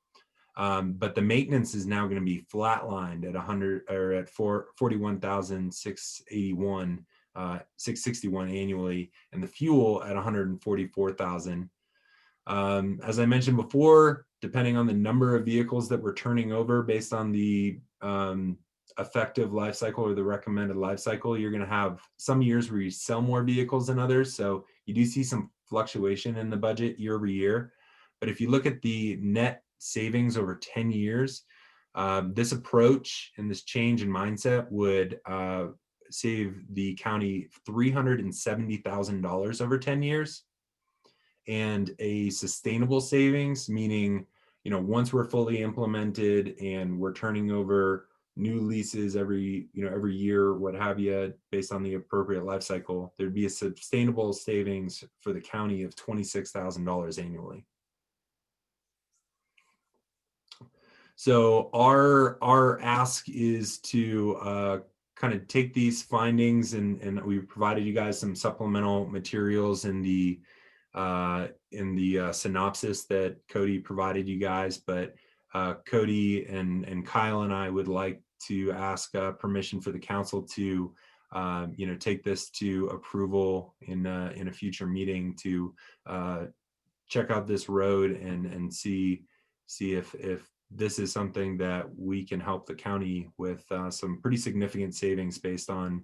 But the maintenance is now going to be flatlined at 100 or at 41,661 661 annually, and the fuel at 144,000. As I mentioned before, depending on the number of vehicles that we're turning over based on the effective life cycle or the recommended life cycle, you're going to have some years where you sell more vehicles than others. So you do see some fluctuation in the budget year over year. But if you look at the net savings over 10 years, this approach and this change in mindset would save the county $370,000 over 10 years. And a sustainable savings, meaning, you know, once we're fully implemented and we're turning over new leases every year, what have you, based on the appropriate life cycle, there'd be a sustainable savings for the county of $26,000 annually. So our ask is to kind of take these findings, and we've provided you guys some supplemental materials in the synopsis that Cody provided you guys, but Cody and Kyle and I would like to ask permission for the council to you know, take this to approval in a future meeting to check out this road and see if this is something that we can help the county with some pretty significant savings based on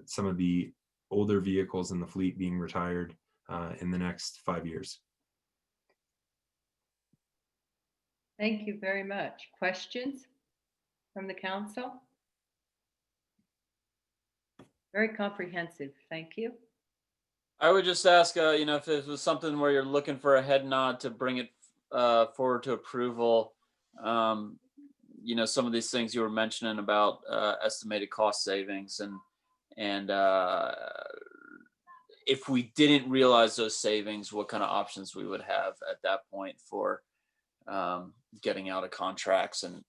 some of the older vehicles in the fleet being retired in the next 5 years. Thank you very much. Questions from the council? Very comprehensive. Thank you. I would just ask, you know, if it was something where you're looking for a head nod to bring it forward to approval. You know, some of these things you were mentioning about estimated cost savings, and if we didn't realize those savings, what kind of options we would have at that point for getting out of contracts and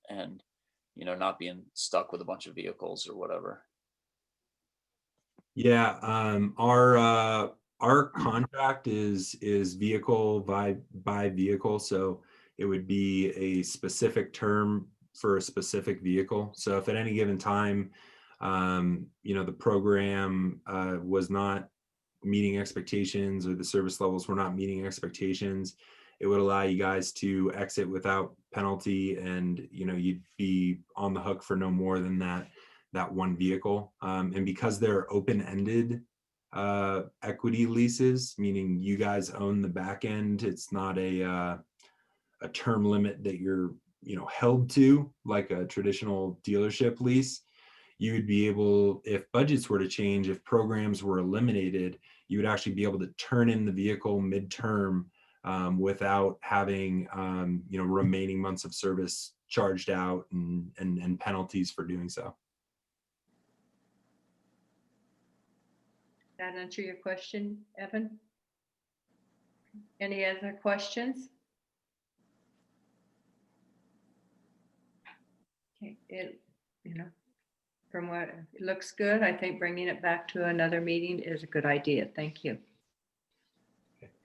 you know, not being stuck with a bunch of vehicles or whatever. Yeah, our contract is vehicle by vehicle, so it would be a specific term for a specific vehicle. So if at any given time, you know, the program was not meeting expectations or the service levels were not meeting expectations, it would allow you guys to exit without penalty, and you know, you'd be on the hook for no more than that one vehicle. And because they're open-ended equity leases, meaning you guys own the back end, it's not a term limit that you're, you know, held to like a traditional dealership lease. You would be able, if budgets were to change, if programs were eliminated, you would actually be able to turn in the vehicle midterm without having you know, remaining months of service charged out and penalties for doing so. That answer your question, Evan? Any other questions? Okay, you know, from what it looks good, I think bringing it back to another meeting is a good idea. Thank you.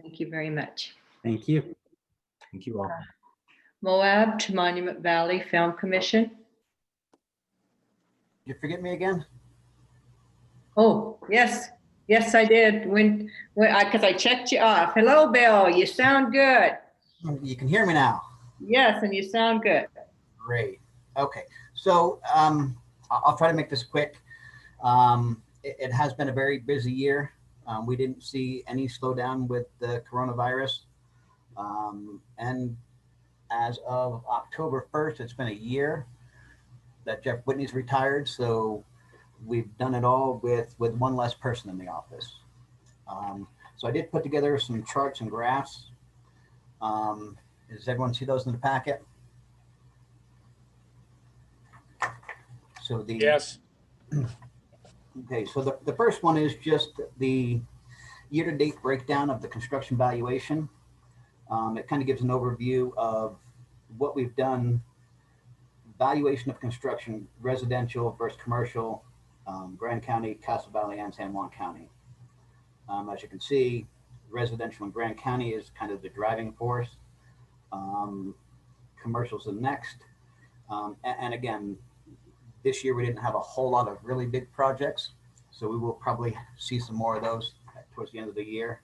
Thank you very much. Thank you. Thank you all. Moab to Monument Valley Film Commission. You forget me again? Oh, yes. Yes, I did. When because I checked you off. Hello, Bill. You sound good. You can hear me now. Yes, and you sound good. Great. Okay. So I'll try to make this quick. It has been a very busy year. We didn't see any slowdown with the coronavirus. And as of October 1st, it's been a year that Jeff Whitney's retired. So we've done it all with one less person in the office. So I did put together some charts and graphs. Does everyone see those in the packet? So the Yes. Okay, so the first one is just the year-to-date breakdown of the construction valuation. It kind of gives an overview of what we've done, valuation of construction, residential versus commercial, Grand County, Castle Valley, and San Juan County. As you can see, residential in Grand County is kind of the driving force. Commercial's the next. And again, this year we didn't have a whole lot of really big projects, so we will probably see some more of those towards the end of the year.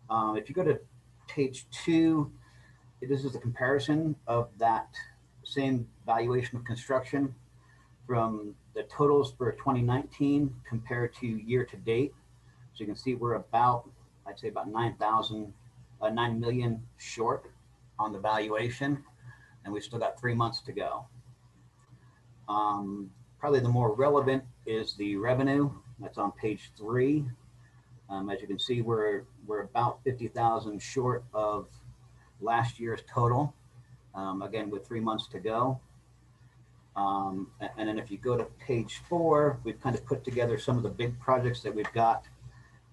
If you go to page 2, this is a comparison of that same valuation of construction from the totals for 2019 compared to year to date. So you can see we're about, I'd say about 9 million short on the valuation, and we've still got 3 months to go. Probably the more relevant is the revenue. That's on page 3. As you can see, we're about 50,000 short of last year's total. Again, with 3 months to go. And then if you go to page 4, we've kind of put together some of the big projects that we've got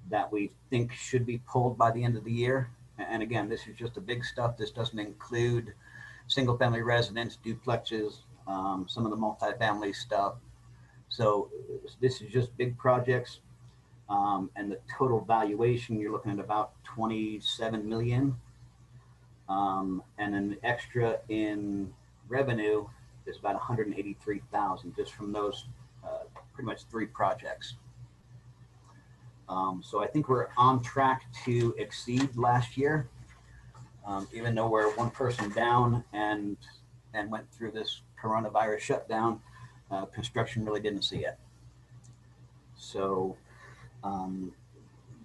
that we think should be pulled by the end of the year. And again, this is just the big stuff. This doesn't include single family residence, duplexes, some of the multifamily stuff. So this is just big projects. And the total valuation, you're looking at about 27 million. And then the extra in revenue is about 183,000 just from those pretty much 3 projects. So I think we're on track to exceed last year, even though we're 1 person down and went through this coronavirus shutdown. Construction really didn't see it. So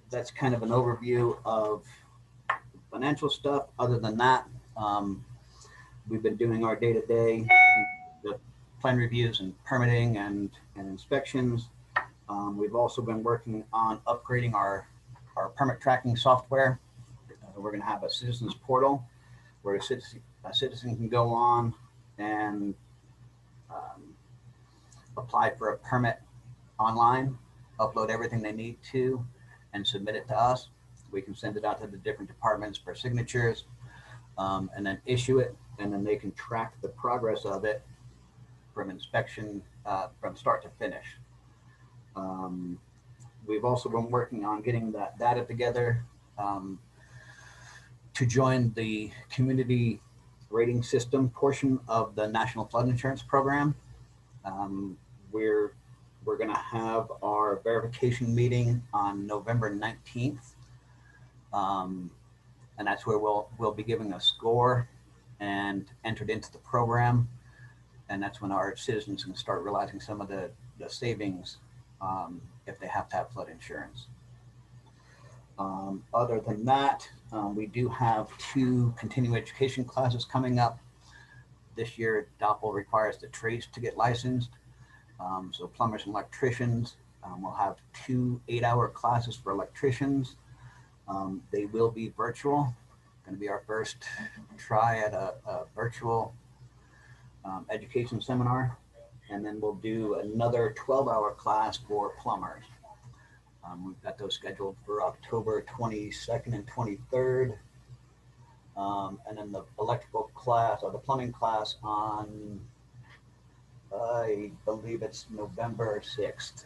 that's kind of an overview of financial stuff. Other than that, we've been doing our day-to-day the plan reviews and permitting and inspections. We've also been working on upgrading our permit tracking software. We're going to have a citizens portal where a citizen can go on and apply for a permit online, upload everything they need to, and submit it to us. We can send it out to the different departments for signatures, and then issue it, and then they can track the progress of it from inspection, from start to finish. We've also been working on getting that data together to join the community rating system portion of the National Flood Insurance Program. We're going to have our verification meeting on November 19th. And that's where we'll be giving a score and entered into the program. And that's when our citizens can start realizing some of the savings if they have to have flood insurance. Other than that, we do have 2 continuing education classes coming up. This year, DOPL requires the trades to get licensed. So plumbers and electricians, we'll have 2 8-hour classes for electricians. They will be virtual. Going to be our first try at a virtual education seminar. And then we'll do another 12-hour class for plumbers. We've got those scheduled for October 22nd and 23rd. And then the electrical class or the plumbing class on, I believe it's November 6th.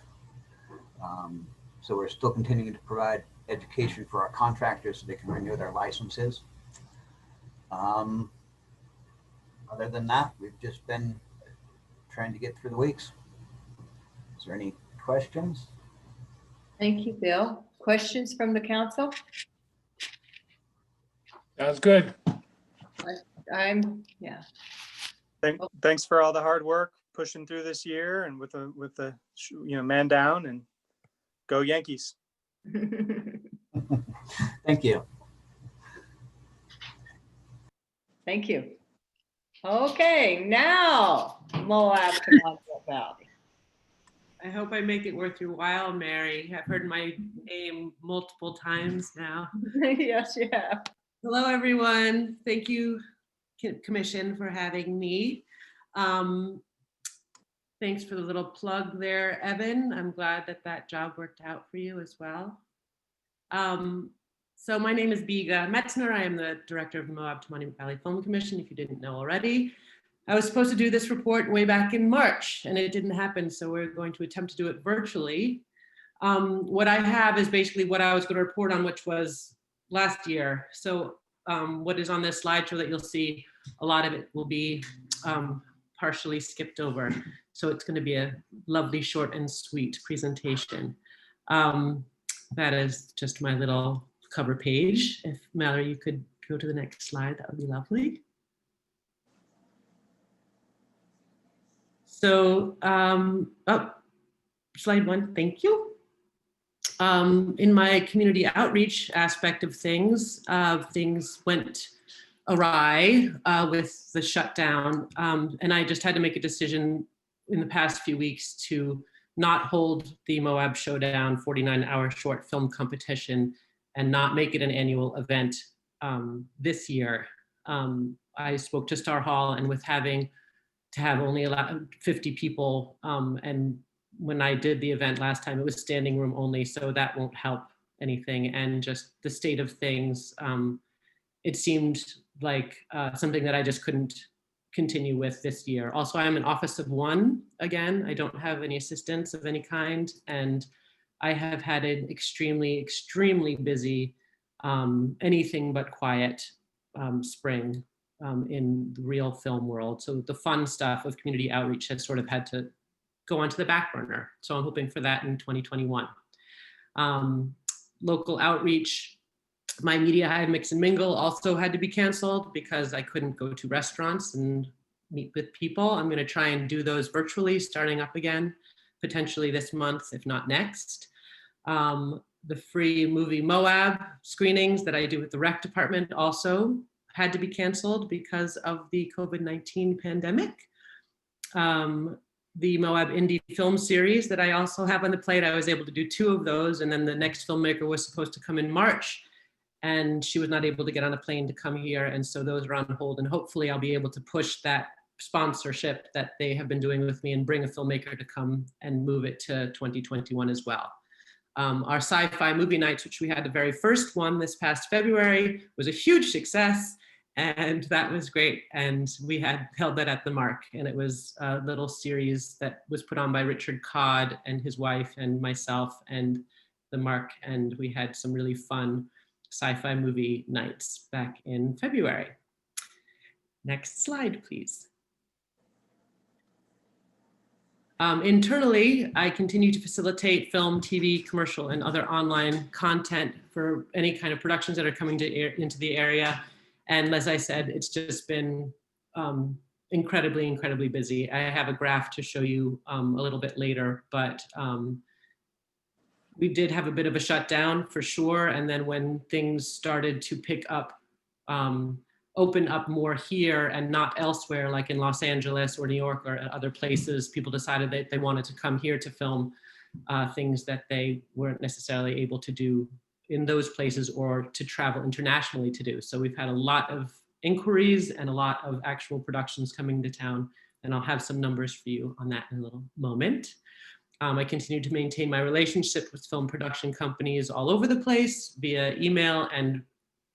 So we're still continuing to provide education for our contractors so they can renew their licenses. Other than that, we've just been trying to get through the weeks. Is there any questions? Thank you, Bill. Questions from the council? Sounds good. Yeah. Thanks for all the hard work pushing through this year and with the man down, and go Yankees. Thank you. Thank you. Okay, now Moab to Montville Valley. I hope I make it worth your while, Mary. I've heard my name multiple times now. Yes, you have. Hello, everyone. Thank you, Commission, for having me. Thanks for the little plug there, Evan. I'm glad that that job worked out for you as well. So my name is Biga Metzner. I am the director of the Moab to Monument Valley Film Commission, if you didn't know already. I was supposed to do this report way back in March, and it didn't happen, so we're going to attempt to do it virtually. What I have is basically what I was going to report on, which was last year. So what is on this slide show that you'll see, a lot of it will be partially skipped over. So it's going to be a lovely, short and sweet presentation. That is just my little cover page. If Mallory, you could go to the next slide, that would be lovely. So, slide 1, thank you. In my community outreach aspect of things, things went awry with the shutdown. And I just had to make a decision in the past few weeks to not hold the Moab Showdown 49-hour short film competition and not make it an annual event this year. I spoke to Star Hall, and with having to have only 50 people, and when I did the event last time, it was standing room only, so that won't help anything. And just the state of things, it seemed like something that I just couldn't continue with this year. Also, I'm an office of one again. I don't have any assistants of any kind, and I have had an extremely, extremely busy, anything but quiet spring in the real film world. So the fun stuff of community outreach has sort of had to go onto the back burner. So I'm hoping for that in 2021. Local outreach, my Media Hive Mix and Mingle also had to be canceled because I couldn't go to restaurants and meet with people. I'm going to try and do those virtually starting up again, potentially this month, if not next. The free movie Moab screenings that I do with the rec department also had to be canceled because of the COVID-19 pandemic. The Moab Indie Film Series that I also have on the plate, I was able to do 2 of those, and then the next filmmaker was supposed to come in March, and she was not able to get on a plane to come here, and so those are on hold, and hopefully I'll be able to push that sponsorship that they have been doing with me and bring a filmmaker to come and move it to 2021 as well. Our sci-fi movie nights, which we had the very first one this past February, was a huge success, and that was great. And we had held that at the Mark, and it was a little series that was put on by Richard Codd and his wife and myself and the Mark, and we had some really fun sci-fi movie nights back in February. Next slide, please. Internally, I continue to facilitate film, TV, commercial, and other online content for any kind of productions that are coming into the area. And as I said, it's just been incredibly, incredibly busy. I have a graph to show you a little bit later, but we did have a bit of a shutdown for sure. And then when things started to pick up, open up more here and not elsewhere, like in Los Angeles or New York or other places, people decided that they wanted to come here to film things that they weren't necessarily able to do in those places or to travel internationally to do. So we've had a lot of inquiries and a lot of actual productions coming to town, and I'll have some numbers for you on that in a little moment. I continue to maintain my relationship with film production companies all over the place via email and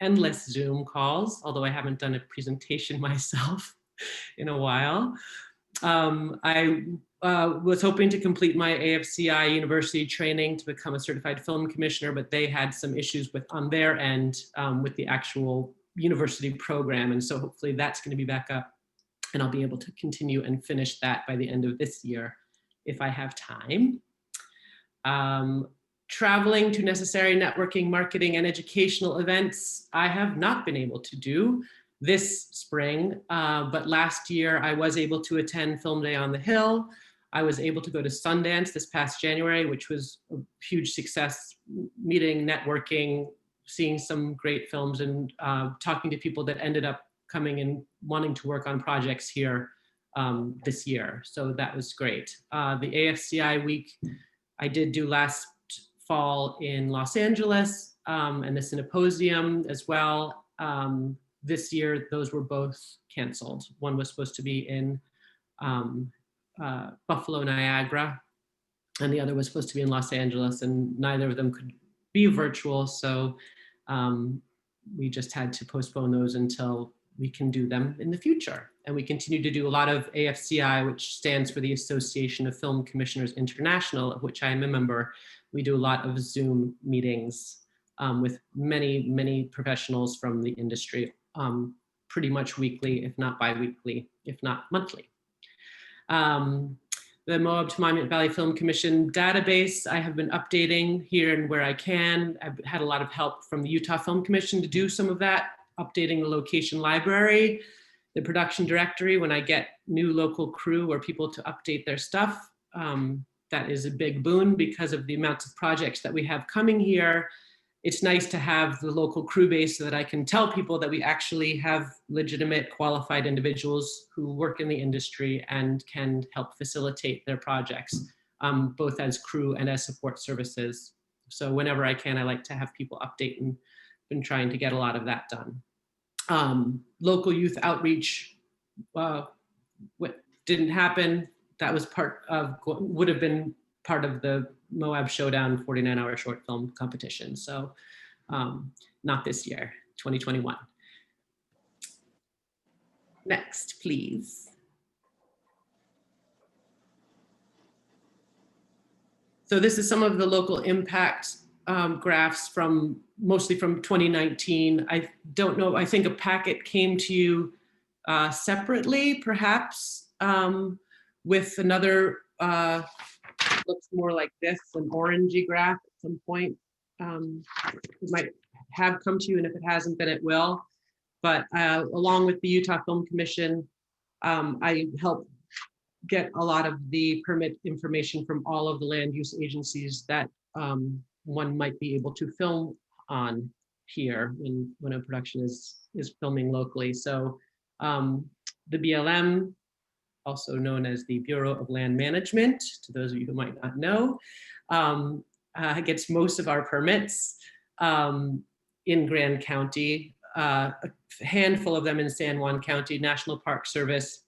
endless Zoom calls, although I haven't done a presentation myself in a while. I was hoping to complete my AFCI university training to become a certified film commissioner, but they had some issues on their end with the actual university program. And so hopefully that's going to be back up, and I'll be able to continue and finish that by the end of this year if I have time. Traveling to necessary networking, marketing, and educational events, I have not been able to do this spring, but last year I was able to attend Film Day on the Hill. I was able to go to Sundance this past January, which was a huge success, meeting, networking, seeing some great films, and talking to people that ended up coming and wanting to work on projects here this year. So that was great. The AFCI week I did do last fall in Los Angeles, and the Symposium as well. This year, those were both canceled. One was supposed to be in Buffalo, Niagara, and the other was supposed to be in Los Angeles, and neither of them could be virtual. So we just had to postpone those until we can do them in the future. And we continue to do a lot of AFCI, which stands for the Association of Film Commissioners International, of which I am a member. We do a lot of Zoom meetings with many, many professionals from the industry, pretty much weekly, if not bi-weekly, if not monthly. The Moab to Monument Valley Film Commission database I have been updating here and where I can. I've had a lot of help from the Utah Film Commission to do some of that, updating the location library, the production directory when I get new local crew or people to update their stuff. That is a big boon because of the amounts of projects that we have coming here. It's nice to have the local crew base so that I can tell people that we actually have legitimate qualified individuals who work in the industry and can help facilitate their projects, both as crew and as support services. So whenever I can, I like to have people update, and been trying to get a lot of that done. Local youth outreach didn't happen. That was would have been part of the Moab Showdown 49-hour short film competition. So not this year, 2021. Next, please. So this is some of the local impact graphs from mostly from 2019. I don't know, I think a packet came to you separately, perhaps, with another, looks more like this, an orangey graph at some point. It might have come to you, and if it hasn't, then it will. But along with the Utah Film Commission, I help get a lot of the permit information from all of the land use agencies that one might be able to film on here when a production is filming locally. So the BLM, also known as the Bureau of Land Management, to those of you who might not know, gets most of our permits in Grand County, a handful of them in San Juan County. National Park Service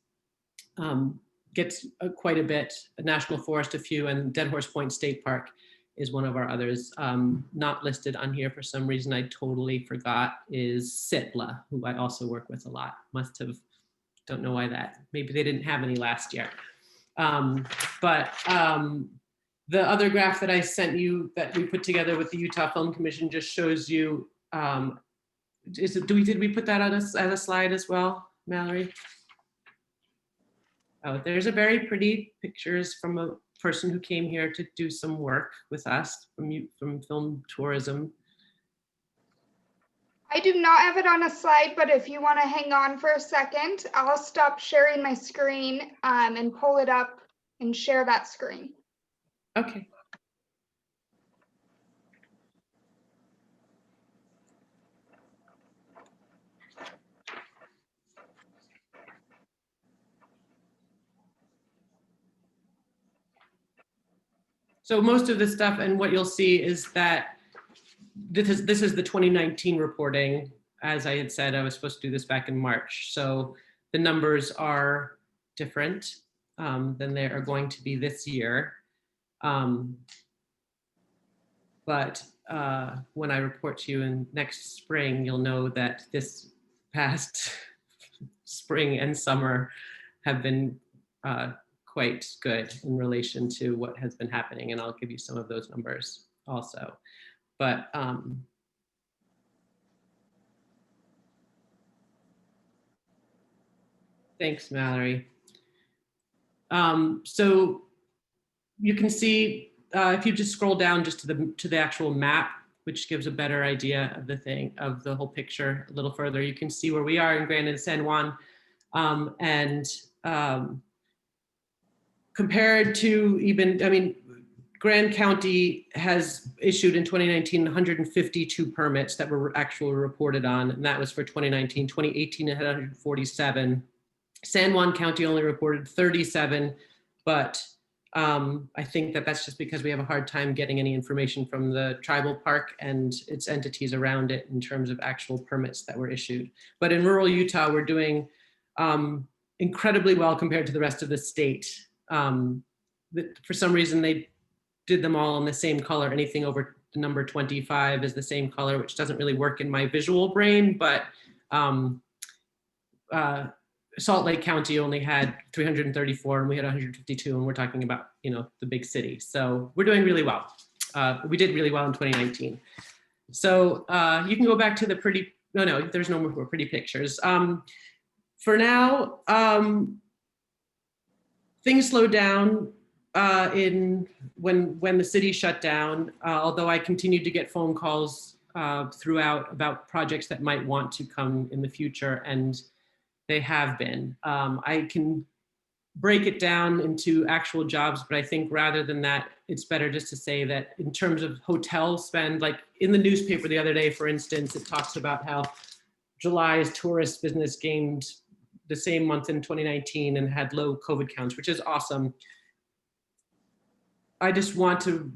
gets quite a bit, National Forest a few, and Dead Horse Point State Park is one of our others. Not listed on here for some reason, I totally forgot, is Sitla, who I also work with a lot. Must have, don't know why that, maybe they didn't have any last year. The other graph that I sent you that we put together with the Utah Film Commission just shows you, did we put that on as a slide as well, Mallory? Oh, there's a very pretty pictures from a person who came here to do some work with us from Film Tourism. I do not have it on a slide, but if you want to hang on for a second, I'll stop sharing my screen and pull it up and share that screen. Okay. So most of the stuff, and what you'll see is that this is the 2019 reporting. As I had said, I was supposed to do this back in March. So the numbers are different than they are going to be this year. But when I report to you in next spring, you'll know that this past spring and summer have been quite good in relation to what has been happening. And I'll give you some of those numbers also. But thanks, Mallory. So you can see, if you just scroll down just to the actual map, which gives a better idea of the whole picture a little further, you can see where we are in Grand and San Juan. Compared to even, I mean, Grand County has issued in 2019 152 permits that were actually reported on, and that was for 2019. 2018 it had 147, San Juan County only reported 37, but I think that that's just because we have a hard time getting any information from the tribal park and its entities around it in terms of actual permits that were issued. But in rural Utah, we're doing incredibly well compared to the rest of the state. For some reason, they did them all in the same color. Anything over the number 25 is the same color, which doesn't really work in my visual brain, but Salt Lake County only had 334 and we had 152, and we're talking about, you know, the big city. So we're doing really well. We did really well in 2019. So you can go back to the pretty, no, there's no more pretty pictures. For now, things slowed down when the city shut down, although I continued to get phone calls throughout about projects that might want to come in the future, and they have been. I can break it down into actual jobs, but I think rather than that, it's better just to say that in terms of hotel spend, like in the newspaper the other day, for instance, it talks about how July's tourist business gained the same month in 2019 and had low COVID counts, which is awesome. I just want to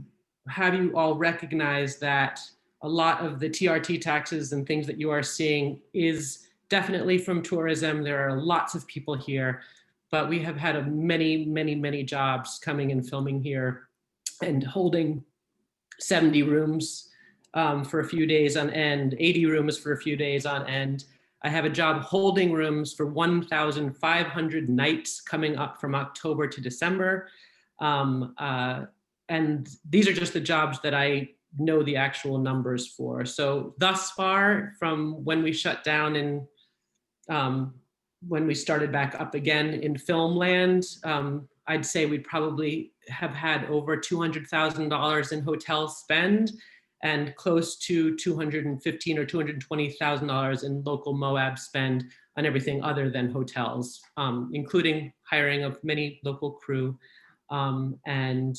have you all recognize that a lot of the TRT taxes and things that you are seeing is definitely from tourism. There are lots of people here, but we have had many jobs coming and filming here and holding 70 rooms for a few days on end, 80 rooms for a few days on end. I have a job holding rooms for 1,500 nights coming up from October to December. And these are just the jobs that I know the actual numbers for. So thus far, from when we shut down in when we started back up again in film land, I'd say we'd probably have had over $200,000 in hotel spend and close to $215,000 or $220,000 in local Moab spend on everything other than hotels, including hiring of many local crew and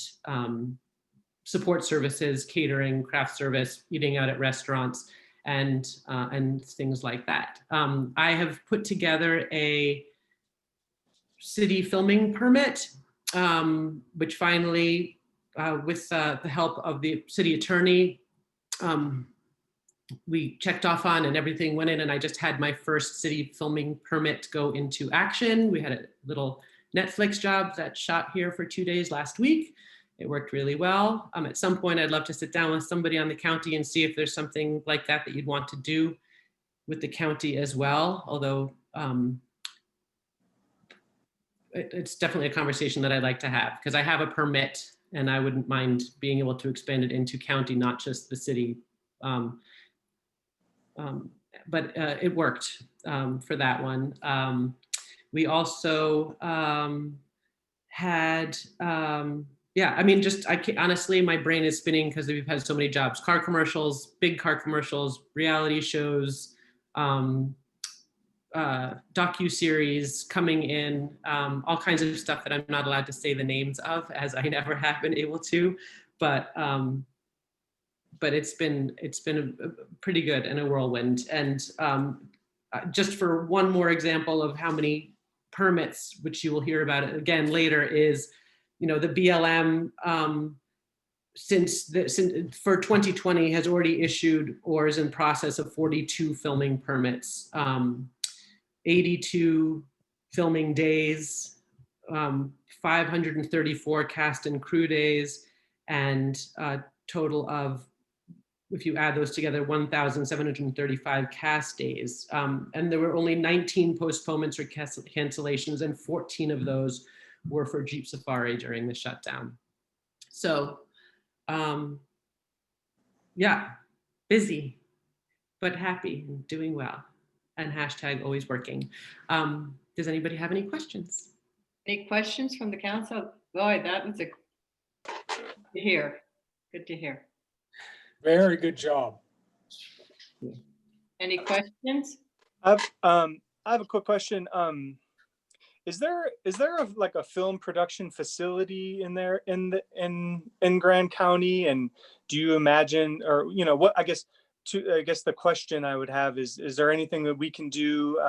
support services, catering, craft service, eating out at restaurants, and things like that. I have put together a city filming permit, which finally, with the help of the city attorney, we checked off on, and everything went in, and I just had my first city filming permit go into action. We had a little Netflix job that shot here for 2 days last week. It worked really well. At some point, I'd love to sit down with somebody on the county and see if there's something like that that you'd want to do with the county as well. Although it's definitely a conversation that I'd like to have, because I have a permit and I wouldn't mind being able to expand it into county, not just the city. But it worked for that one. We also had, yeah, I mein, just, honestly, my brain is spinning because we've had so many jobs, car commercials, big car commercials, reality shows, docu-series coming in, all kinds of stuff that I'm not allowed to say the names of, as I never have been able to, but it's been pretty good and a whirlwind. And just for one more example of how many permits, which you will hear about it again later, is, you know, the BLM since for 2020 has already issued or is in process of 42 filming permits, 82 filming days, 534 cast and crew days, and a total of, if you add those together, 1,735 cast days. And there were only 19 postponements or cancellations, and 14 of those were for Jeep Safari during the shutdown. So yeah, busy, but happy and doing well. And hashtag always working. Does anybody have any questions? Any questions from the council? Boy, that was good to hear. Good to hear. Very good job. Any questions? I have a quick question. Is there like a film production facility in there in Grand County? And do you imagine, or you know, what I guess the question I would have is there anything that we can do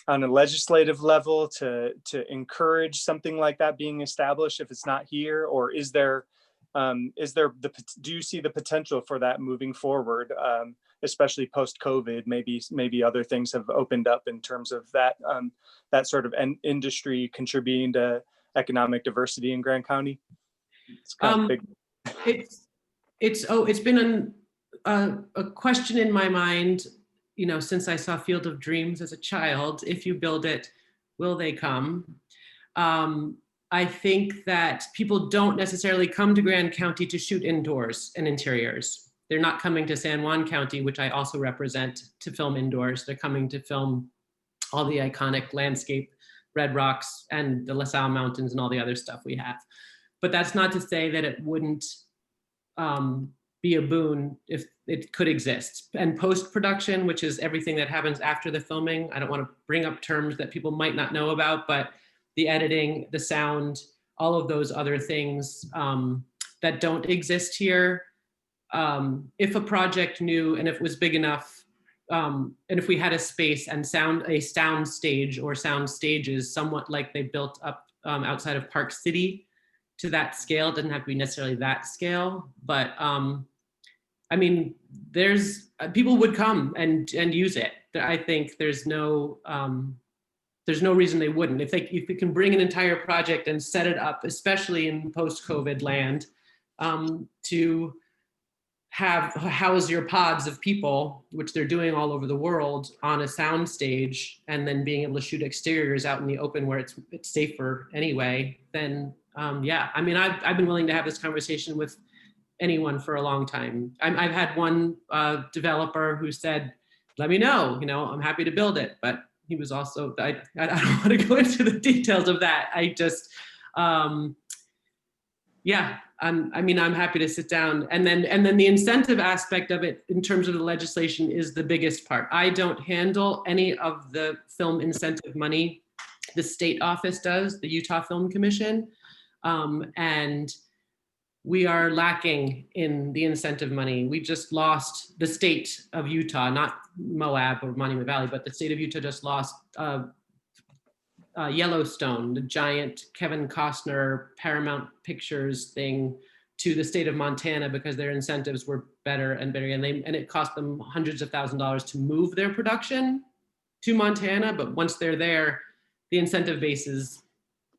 on a legislative level to encourage something like that being established if it's not here? Or is there do you see the potential for that moving forward, especially post-COVID? Maybe other things have opened up in terms of that that sort of industry contributing to economic diversity in Grand County. It's kind of big. It's been a question in my mind, since I saw Field of Dreams as a child. If you build it, will they come? I think that people don't necessarily come to Grand County to shoot indoors and interiors. They're not coming to San Juan County, which I also represent, to film indoors. They're coming to film all the iconic landscape, Red Rocks and the LaSalle Mountains and all the other stuff we have. But that's not to say that it wouldn't be a boon if it could exist. And post-production, which is everything that happens after the filming, I don't want to bring up terms that people might not know about, but the editing, the sound, all of those other things that don't exist here. If a project knew, and if it was big enough, and if we had a space and a sound stage or sound stages, somewhat like they built up outside of Park City to that scale, it doesn't have to be necessarily that scale, but I mean, people would come and use it. I think there's no reason they wouldn't. If we can bring an entire project and set it up, especially in post-COVID land, to house your pods of people, which they're doing all over the world, on a sound stage, and then being able to shoot exteriors out in the open where it's safer anyway, then yeah. I mean, I've been willing to have this conversation with anyone for a long time. I've had one developer who said, let me know, I'm happy to build it. But he was also, I don't want to go into the details of that. I just, yeah, I'm happy to sit down. And then the incentive aspect of it in terms of the legislation is the biggest part. I don't handle any of the film incentive money. The state office does, the Utah Film Commission. And we are lacking in the incentive money. We just lost, the state of Utah, not Moab or Monument Valley, but the state of Utah just lost Yellowstone, the giant Kevin Costner Paramount Pictures thing, to the state of Montana because their incentives were better and better. And it cost them hundreds of thousands of dollars to move their production to Montana. But once they're there, the incentive base is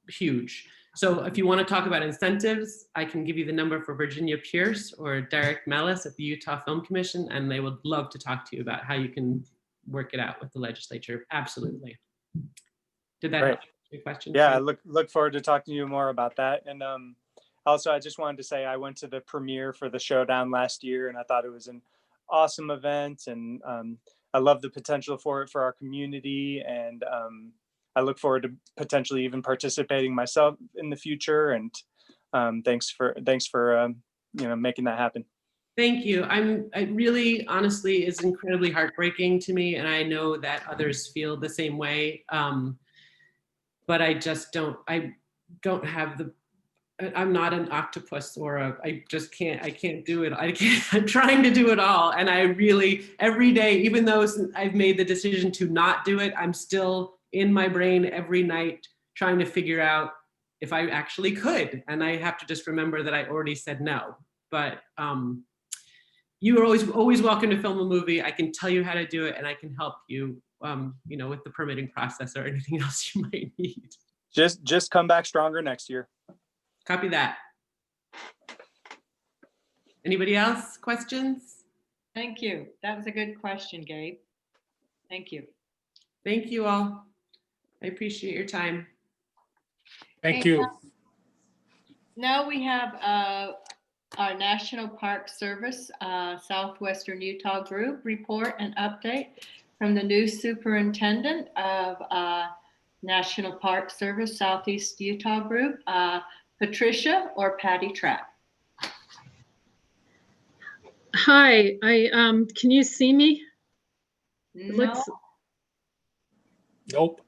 huge. So if you want to talk about incentives, I can give you the number for Virginia Pierce or Derek Mellis at the Utah Film Commission, and they would love to talk to you about how you can work it out with the legislature. Absolutely. Did that answer your question? Yeah, I look forward to talking to you more about that. And also, I just wanted to say I went to the premiere for the Showdown last year, and I thought it was an awesome event, and I love the potential for it for our community, and I look forward to potentially even participating myself in the future. And thanks for making that happen. Thank you. I really, honestly, is incredibly heartbreaking to me, and I know that others feel the same way. But I just don't. I don't have the. I'm not an octopus I just can't. I can't do it. I'm trying to do it all, and I really every day, even though I've made the decision to not do it, I'm still in my brain every night trying to figure out if I actually could. And I have to just remember that I already said no. But you are always welcome to film a movie. I can tell you how to do it, and I can help you, with the permitting process or anything else you might need. Just come back stronger next year. Copy that. Anybody else? Questions? Thank you. That was a good question, Gabe. Thank you. Thank you all. I appreciate your time. Thank you. Now we have our National Park Service Southwestern Utah Group report and update from the new superintendent of National Park Service Southeast Utah Group, Patricia or Patty Trapp. Hi, can you see me? No. Nope.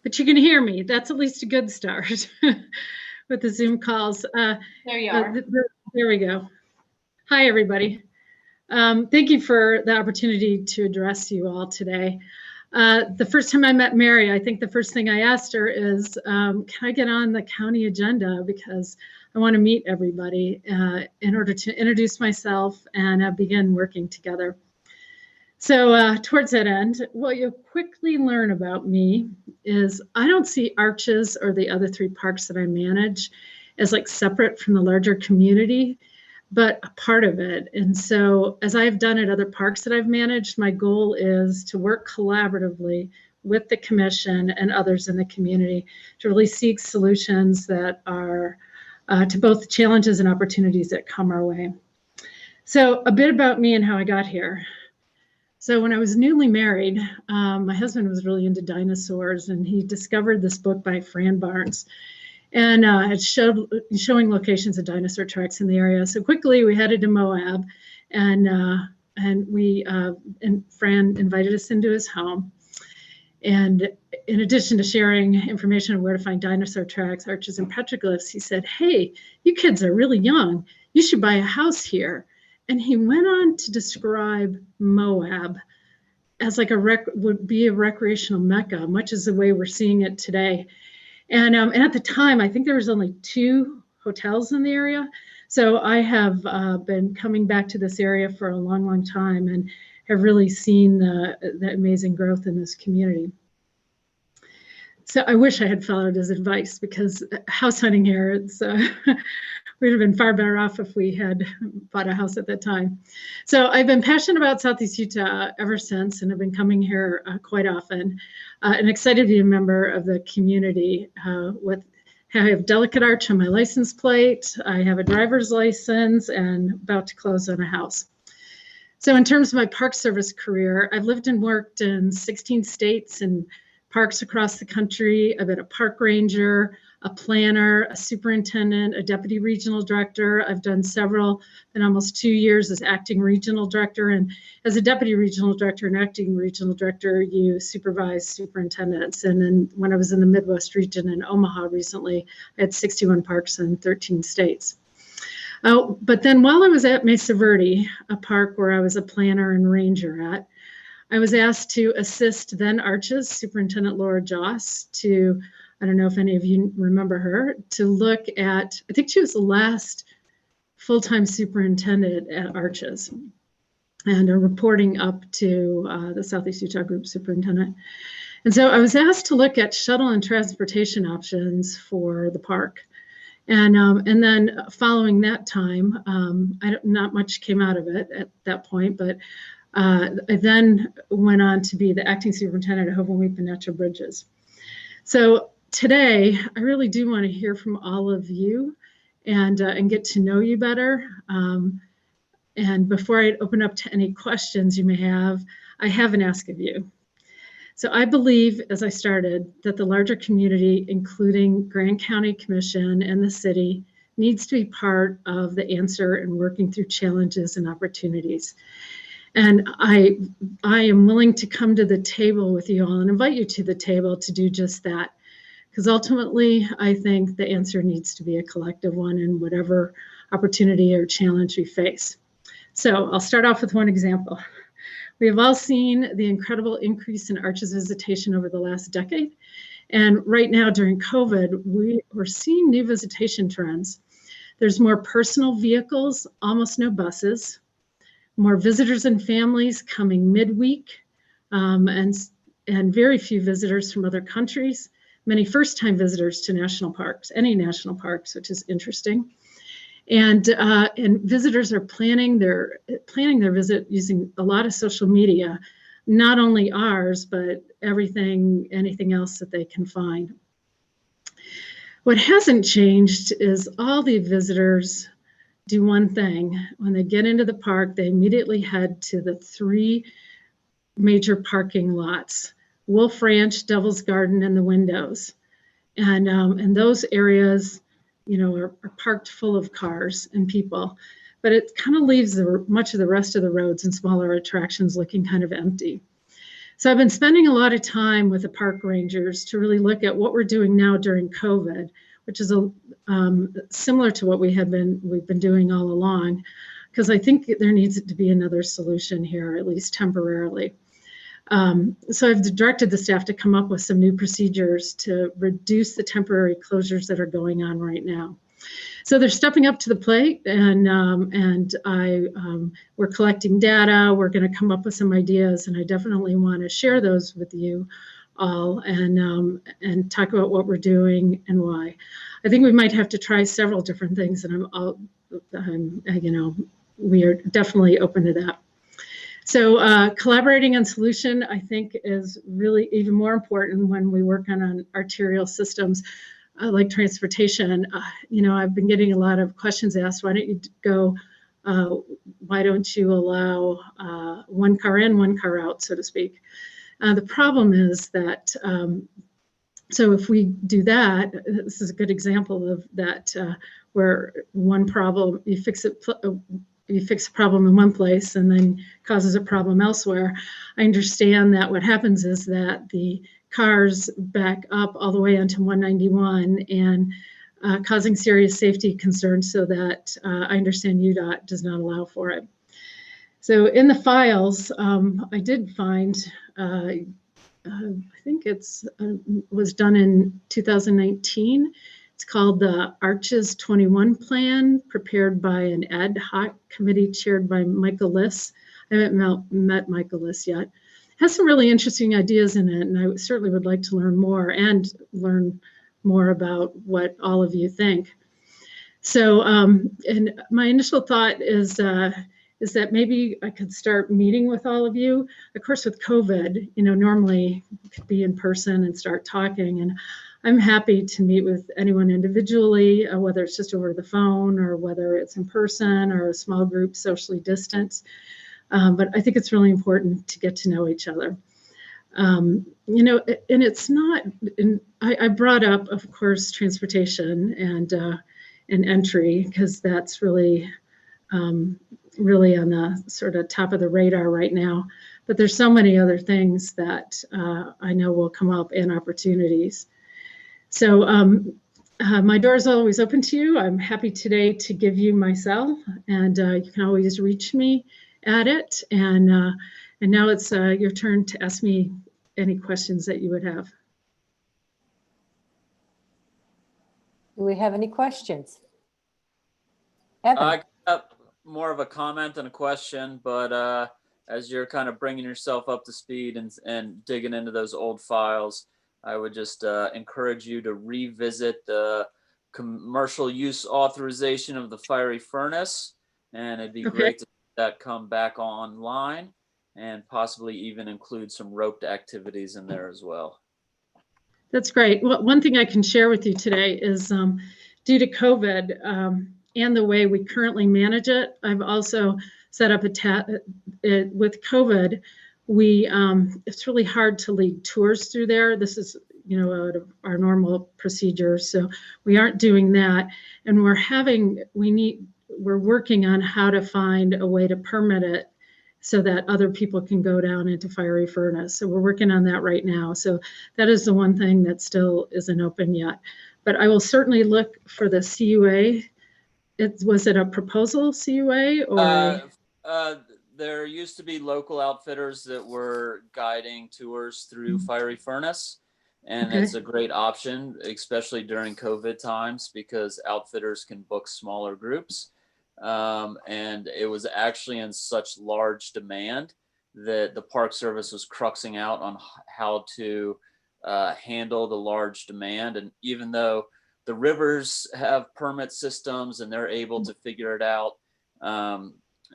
But you can hear me. That's at least a good start with the Zoom calls. There you are. There we go. Hi, everybody. Thank you for the opportunity to address you all today. The first time I met Mary, I think the first thing I asked her is, can I get on the county agenda? Because I want to meet everybody in order to introduce myself and begin working together. So towards that end, what you'll quickly learn about me is I don't see Arches or the other 3 parks that I manage as like separate from the larger community, but a part of it. And so as I've done at other parks that I've managed, my goal is to work collaboratively with the commission and others in the community to really seek solutions that are to both challenges and opportunities that come our way. So a bit about me and how I got here. So when I was newly married, my husband was really into dinosaurs, and he discovered this book by Fran Barnes. And it showing locations of dinosaur tracks in the area. So quickly we headed to Moab, and Fran invited us into his home. And in addition to sharing information on where to find dinosaur tracks, arches, and petroglyphs, he said, "Hey, you kids are really young. You should buy a house here." And he went on to describe Moab as like would be a recreational mecca, much as the way we're seeing it today. And at the time, I think there was only 2 hotels in the area. So I have been coming back to this area for a long, long time and have really seen the amazing growth in this community. So I wish I had followed his advice, because house hunting here, it's we'd have been far better off if we had bought a house at that time. So I've been passionate about Southeast Utah ever since, and I've been coming here quite often, and excited to be a member of the community. I have Delicate Arch on my license plate. I have a driver's license and about to close on a house. So in terms of my Park Service career, I've lived and worked in 16 states and parks across the country. I've been a park ranger, a planner, a superintendent, a deputy regional director. I've done several, in almost 2 years as acting regional director. And as a deputy regional director and acting regional director, you supervise superintendents. And then when I was in the Midwest region in Omaha recently, I had 61 parks in 13 states. But then while I was at Mesa Verde, a park where I was a planner and ranger at, I was asked to assist then Arches Superintendent Laura Joss to, I don't know if any of you remember her, to look at, I think she was the last full-time superintendent at Arches, and reporting up to the Southeast Utah Group Superintendent. And so I was asked to look at shuttle and transportation options for the park. And then following that time, not much came out of it at that point, but I then went on to be the acting superintendent at Hoboken and Natural Bridges. So today, I really do want to hear from all of you and get to know you better. And before I open up to any questions you may have, I have an ask of you. So I believe, as I started, that the larger community, including Grand County Commission and the city, needs to be part of the answer in working through challenges and opportunities. And I am willing to come to the table with you all and invite you to the table to do just that. Because ultimately, I think the answer needs to be a collective one in whatever opportunity or challenge we face. So I'll start off with one example. We have all seen the incredible increase in Arches visitation over the last decade. And right now during COVID, we're seeing new visitation trends. There's more personal vehicles, almost no buses, more visitors and families coming midweek, and very few visitors from other countries, many first-time visitors to national parks, any national parks, which is interesting. And visitors are planning their visit using a lot of social media, not only ours, but anything else that they can find. What hasn't changed is all the visitors do one thing. When they get into the park, they immediately head to the 3 major parking lots: Wolf Ranch, Devil's Garden, and the Windows. And those areas, are parked full of cars and people, but it kind of leaves much of the rest of the roads and smaller attractions looking kind of empty. So I've been spending a lot of time with the park rangers to really look at what we're doing now during COVID, which is similar to what we've been doing all along, because I think there needs to be another solution here, at least temporarily. So I've directed the staff to come up with some new procedures to reduce the temporary closures that are going on right now. So they're stepping up to the plate, and we're collecting data. We're going to come up with some ideas, and I definitely want to share those with you all and talk about what we're doing and why. I think we might have to try several different things, and we are definitely open to that. So collaborating on solution, I think, is really even more important when we work on arterial systems like transportation. I've been getting a lot of questions asked, why don't you allow one car in, one car out, so to speak. The problem is that, so if we do that, this is a good example of that, where one problem, you fix a problem in one place and then causes a problem elsewhere. I understand that what happens is that the cars back up all the way onto 191 and causing serious safety concerns, so that I understand UDOT does not allow for it. So in the files, I did find, I think it's was done in 2019. It's called the Arches 21 Plan, prepared by an ad hoc committee chaired by Michael Liss. I haven't met Michael Liss yet. It has some really interesting ideas in it, and I certainly would like to learn more about what all of you think. So, and my initial thought is that maybe I could start meeting with all of you. Of course, with COVID, normally you could be in person and start talking, and I'm happy to meet with anyone individually, whether it's just over the phone or whether it's in person or a small group socially distanced. But I think it's really important to get to know each other. And it's not, I brought up, of course, transportation and entry, because that's really on the sort of top of the radar right now. But there's so many other things that I know will come up, and opportunities. So my door is always open to you. I'm happy today to give you my cell, and you can always reach me at it. And now it's your turn to ask me any questions that you would have. Do we have any questions? Evan. I got more of a comment than a question, but as you're kind of bringing yourself up to speed and digging into those old files, I would just encourage you to revisit the commercial use authorization of the fiery furnace, and it'd be great to see that come back online, and possibly even include some roped activities in there as well. That's great. Well, one thing I can share with you today is due to COVID and the way we currently manage it, I've also set up with COVID. It's really hard to lead tours through there. This is, out of our normal procedures. So we aren't doing that. And we're working on how to find a way to permit it so that other people can go down into fiery furnace. So we're working on that right now. So that is the one thing that still isn't open yet. But I will certainly look for the CUA. Was it a proposal CUA or? There used to be local outfitters that were guiding tours through fiery furnace, and it's a great option, especially during COVID times, because outfitters can book smaller groups. And it was actually in such large demand that the Park Service was cruxing out on how to handle the large demand. And even though the rivers have permit systems and they're able to figure it out,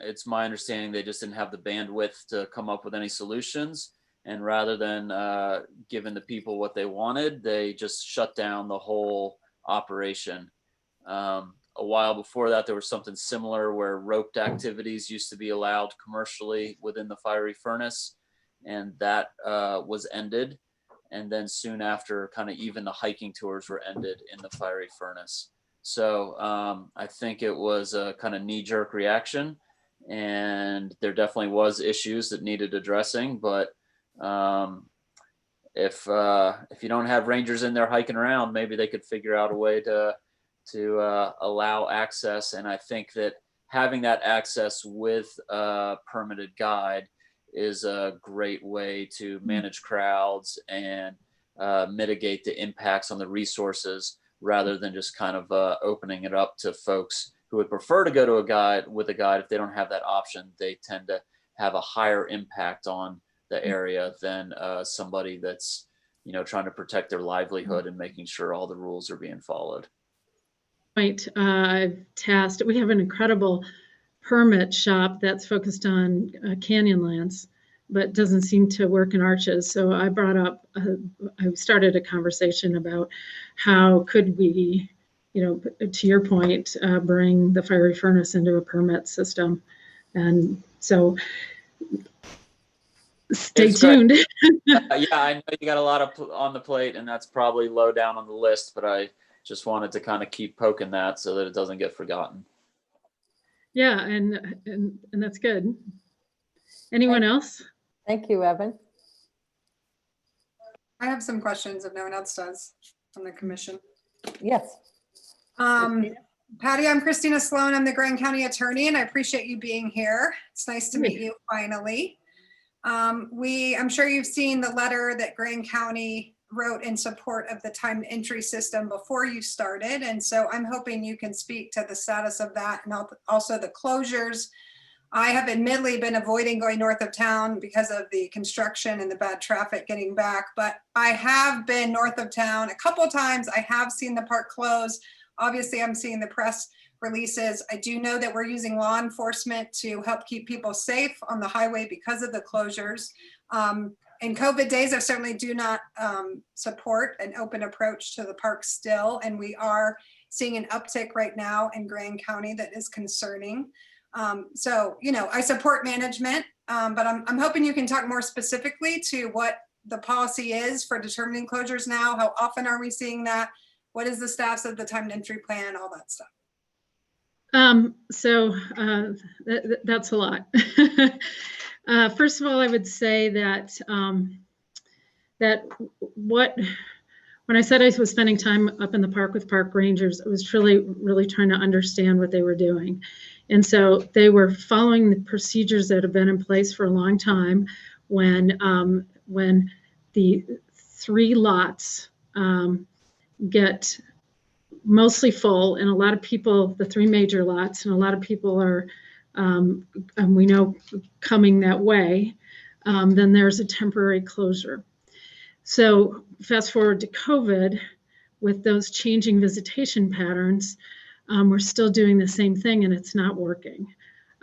it's my understanding they just didn't have the bandwidth to come up with any solutions. And rather than giving the people what they wanted, they just shut down the whole operation. A while before that, there was something similar where roped activities used to be allowed commercially within the fiery furnace, and that was ended. And then soon after, kind of even the hiking tours were ended in the fiery furnace. So I think it was a kind of knee-jerk reaction, and there definitely was issues that needed addressing. But if you don't have rangers in there hiking around, maybe they could figure out a way to allow access. And I think that having that access with a permitted guide is a great way to manage crowds and mitigate the impacts on the resources, rather than just kind of opening it up to folks who would prefer to go to a guide with a guide. If they don't have that option, they tend to have a higher impact on the area than somebody that's, you know, trying to protect their livelihood and making sure all the rules are being followed. Right. I've tasked, we have an incredible permit shop that's focused on Canyonlands, but doesn't seem to work in Arches. So I brought up, I started a conversation about how could we, you know, to your point, bring the fiery furnace into a permit system. And so stay tuned. Yeah, I know you got a lot on the plate, and that's probably low down on the list, but I just wanted to kind of keep poking that so that it doesn't get forgotten. Yeah, and that's good. Anyone else? Thank you, Evan. I have some questions if no one else does from the commission. Yes. Patty, I'm Christina Sloan. I'm the Grand County Attorney, and I appreciate you being here. It's nice to meet you finally. I'm sure you've seen the letter that Grand County wrote in support of the timed entry system before you started. And so I'm hoping you can speak to the status of that and also the closures. I have admittedly been avoiding going north of town because of the construction and the bad traffic getting back, but I have been north of town a couple of times. I have seen the park close. Obviously, I'm seeing the press releases. I do know that we're using law enforcement to help keep people safe on the highway because of the closures. In COVID days, I certainly do not support an open approach to the park still, and we are seeing an uptick right now in Grand County that is concerning. So, you know, I support management, but I'm hoping you can talk more specifically to what the policy is for determining closures now. How often are we seeing that? What is the status of the timed entry plan, all that stuff? That's a lot. First of all, I would say that when I said I was spending time up in the park with park rangers, I was really trying to understand what they were doing. And so they were following the procedures that have been in place for a long time when the 3 lots get mostly full, and a lot of people, the 3 major lots, and a lot of people are, and we know, coming that way, then there's a temporary closure. So fast forward to COVID, with those changing visitation patterns, we're still doing the same thing, and it's not working.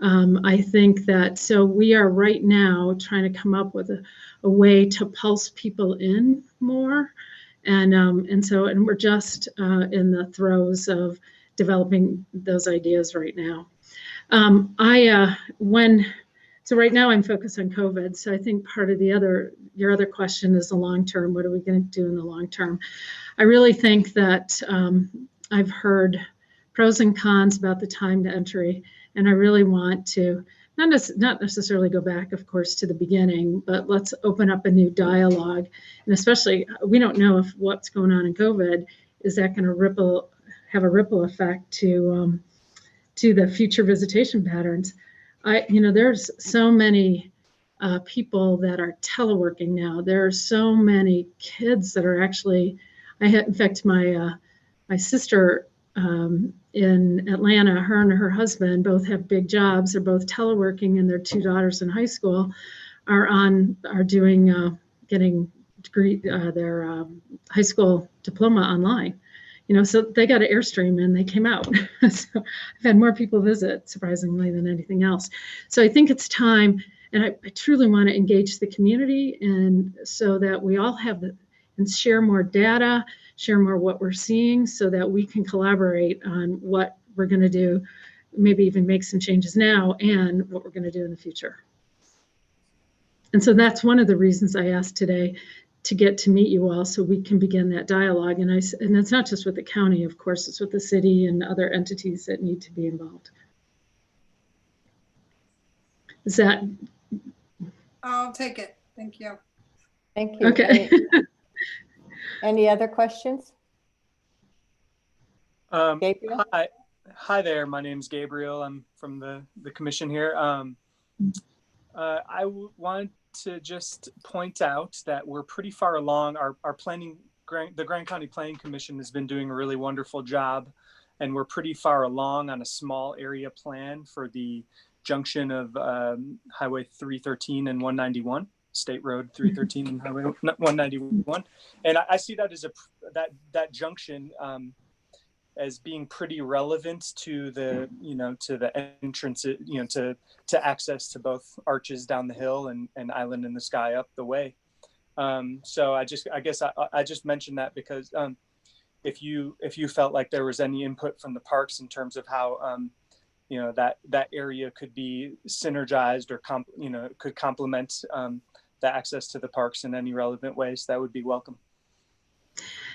I think that, so we are right now trying to come up with a way to pulse people in more. And we're just in the throes of developing those ideas right now. So right now I'm focused on COVID. So I think part of your other question is the long term. What are we going to do in the long term? I really think that I've heard pros and cons about the timed entry, and I really want to not necessarily go back, of course, to the beginning, but let's open up a new dialogue. And especially, we don't know if what's going on in COVID, is that going to have a ripple effect to the future visitation patterns. There's so many people that are teleworking now. There are so many kids that are actually, in fact, my sister in Atlanta, her and her husband both have big jobs. They're both teleworking, and their 2 daughters in high school are doing getting their high school diploma online. So they got an Airstream and they came out. So I've had more people visit, surprisingly, than anything else. So I think it's time, and I truly want to engage the community, and so that we all have and share more data, share more what we're seeing, so that we can collaborate on what we're going to do, maybe even make some changes now, and what we're going to do in the future. And so that's one of the reasons I asked today to get to meet you all, so we can begin that dialogue. And it's not just with the county, of course, it's with the city and other entities that need to be involved. Is that? I'll take it. Thank you. Thank you. Okay. Any other questions? Gabriel? Hi there. My name's Gabriel. I'm from the commission here. Want to just point out that we're pretty far along. Our planning, the Grand County Planning Commission has been doing a really wonderful job, and we're pretty far along on a small area plan for the junction of Highway 313 and 191, State Road 313 and Highway 191. And I see that as that junction as being pretty relevant to the, to the entrance, to access to both arches down the hill and Island in the Sky up the way. So I guess I just mentioned that because if you felt like there was any input from the parks in terms of how that area could be synergized or could complement the access to the parks in any relevant ways, that would be welcome.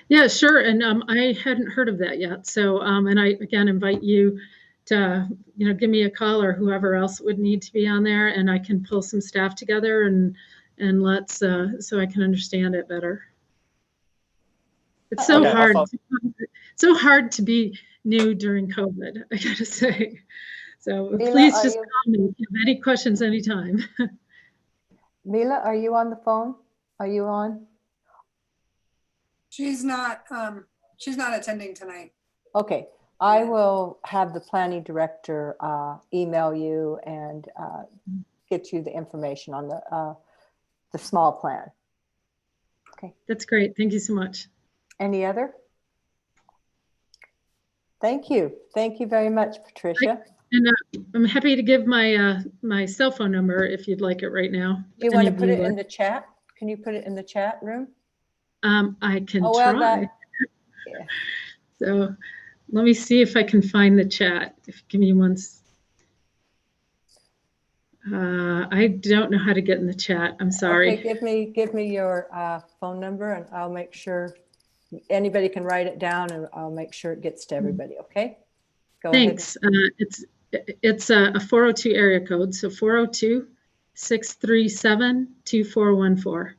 Yeah, sure. And I hadn't heard of that yet. So, and I, again, invite you to, give me a call or whoever else would need to be on there, and I can pull some staff together and let's, so I can understand it better. It's so hard. So hard to be new during COVID, I gotta say. So Mila, please just call me if you have any questions anytime. Mila, are you on the phone? Are you on? She's not attending tonight. Okay, I will have the planning director email you and get you the information on the small plan. Okay. That's great. Thank you so much. Any other? Thank you. Thank you very much, Patricia. And I'm happy to give my my cell phone number if you'd like it right now. Do you want to put it in the chat? Can you put it in the chat room? I can try. Yeah. So let me see if I can find the chat. Give me one. I don't know how to get in the chat. I'm sorry. Okay, give me your phone number and I'll make sure anybody can write it down and I'll make sure it gets to everybody. Okay. Go Thanks. ahead. It's a 402 area code. So 402-637-2414.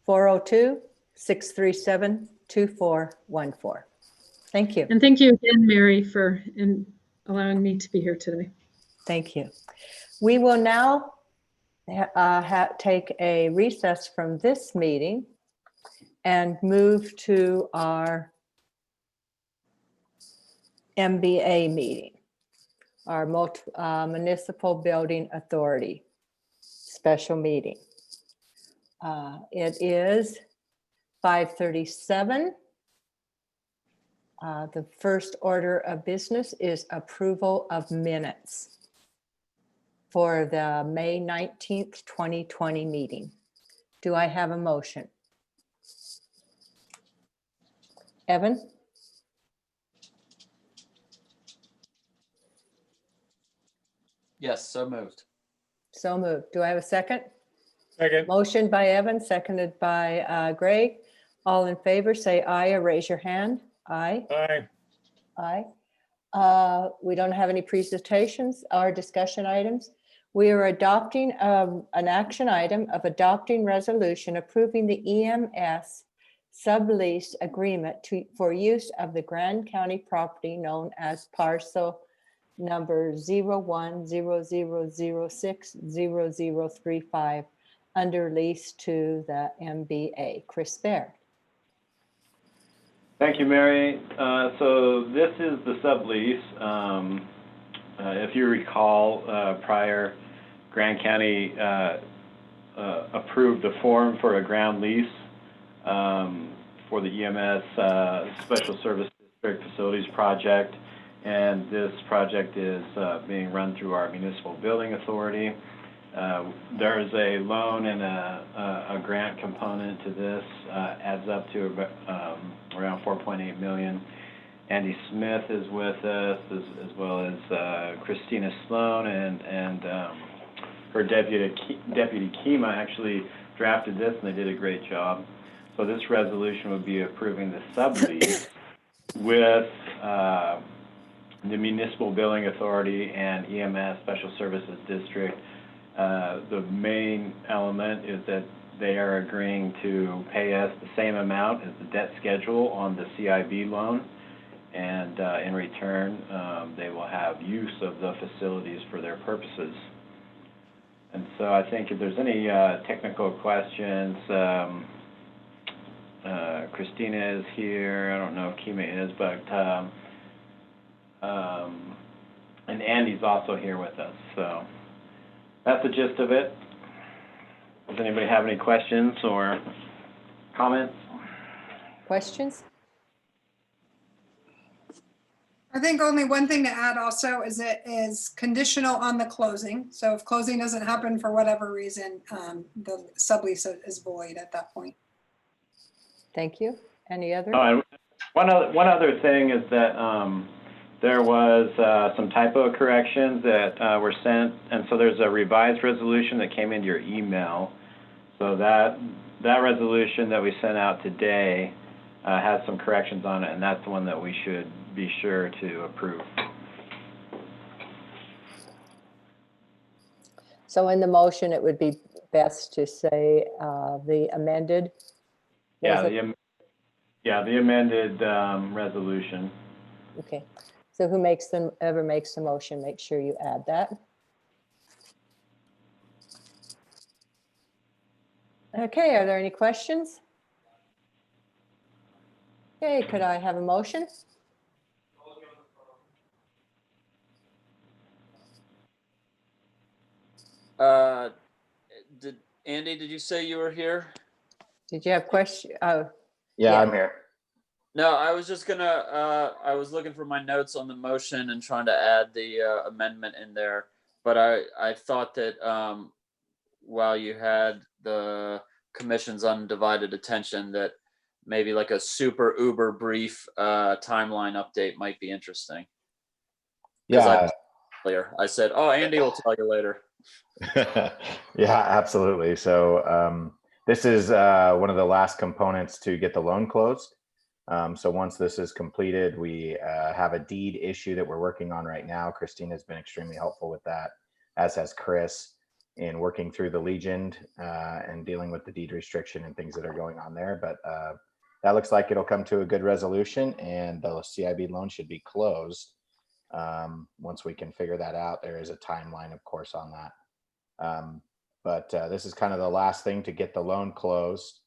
402-637-2414. Thank you. And thank you again, Mary, for allowing me to be here today. Thank you. We will now take a recess from this meeting and move to our MBA meeting, our Municipal Building Authority special meeting. It is 5:37. The first order of business is approval of minutes for the May 19th, 2020 meeting. Do I have a motion? Evan? Yes, so moved. So moved. Do I have a second? Second. Motion by Evan, seconded by Greg. All in favor, say aye or raise your hand. Aye. Aye. Aye. We don't have any presentations or discussion items. We are adopting an action item of adopting resolution approving the EMS sublease agreement for use of the Grand County property known as parcel number 0100060035 under lease to the MBA. Chris Baird. Thank you, Mary. So this is the sublease. If you recall, prior Grand County approved the form for a ground lease for the EMS Special Service District Facilities Project. And this project is being run through our Municipal Building Authority. There is a loan and a grant component to this, adds up to around $4.8 million. Andy Smith is with us, as well as Christina Sloan and her deputy Kima actually drafted this, and they did a great job. So this resolution would be approving the sublease with the Municipal Building Authority and EMS Special Services District. The main element is that they are agreeing to pay us the same amount as the debt schedule on the CIB loan, and in return, they will have use of the facilities for their purposes. And so I think if there's any technical questions, Christina is here. I don't know if Kima is, but and Andy's also here with us. So that's the gist of it. Does anybody have any questions or comments? Questions? I think only one thing to add also is it is conditional on the closing. So if closing doesn't happen for whatever reason, the sublease is void at that point. Thank you. Any other? And one other thing is that there was some typo corrections that were sent, and so there's a revised resolution that came into your email. So that resolution that we sent out today has some corrections on it, and that's the one that we should be sure to approve. So in the motion, it would be best to say the amended. Yeah, the amended resolution. Okay. So who ever makes the motion, make sure you add that. Okay, are there any questions? Okay, could I have a motion? Andy, did you say you were here? Did you have question? Oh, yeah, I'm here. No, I was just gonna, I was looking for my notes on the motion and trying to add the amendment in there. But I thought that while you had the commission's undivided attention, that maybe like a super uber brief timeline update might be interesting. Yeah. I said, oh, Andy will tell you later. Yeah, absolutely. So this is one of the last components to get the loan closed. So once this is completed, we have a deed issue that we're working on right now. Christina has been extremely helpful with that, as has Chris, in working through the Legion and dealing with the deed restriction and things that are going on there. But that looks like it'll come to a good resolution, and the CIB loan should be closed. Once we can figure that out, there is a timeline, of course, on that. But this is kind of the last thing to get the loan closed.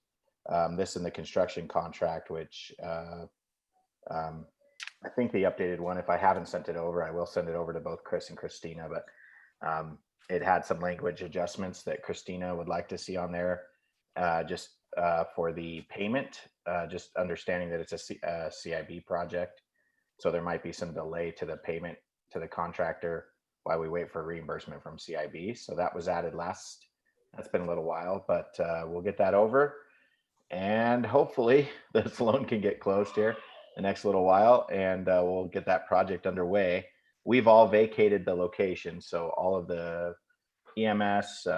This and the construction contract, which I think the updated one, if I haven't sent it over, I will send it over to both Chris and Christina, but it had some language adjustments that Christina would like to see on there, just for the payment, just understanding that it's a CIB project. So there might be some delay to the payment to the contractor while we wait for reimbursement from CIB. So that was added last. That's been a little while, but we'll get that over. And hopefully this loan can get closed here the next little while, and we'll get that project underway. We've all vacated the location. So all of the EMS,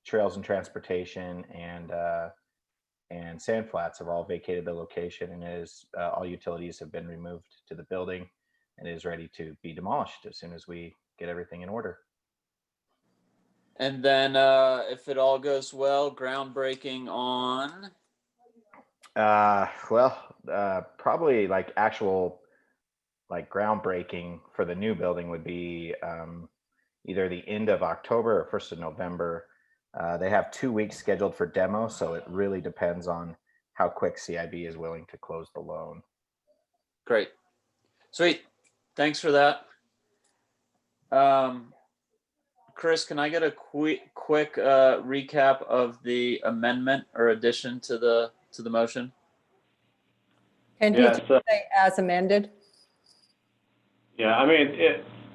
Trails and Transportation, and Sand Flats have all vacated the location, and all utilities have been removed to the building and is ready to be demolished as soon as we get everything in order. And then if it all goes well, groundbreaking on? Probably like actual groundbreaking for the new building would be either the end of October or 1st of November. They have 2 weeks scheduled for demo, so it really depends on how quick CIB is willing to close the loan. Great. Sweet. Thanks for that. Chris, can I get a quick recap of the amendment or addition to the motion? And did you say as amended? Yeah, I mean,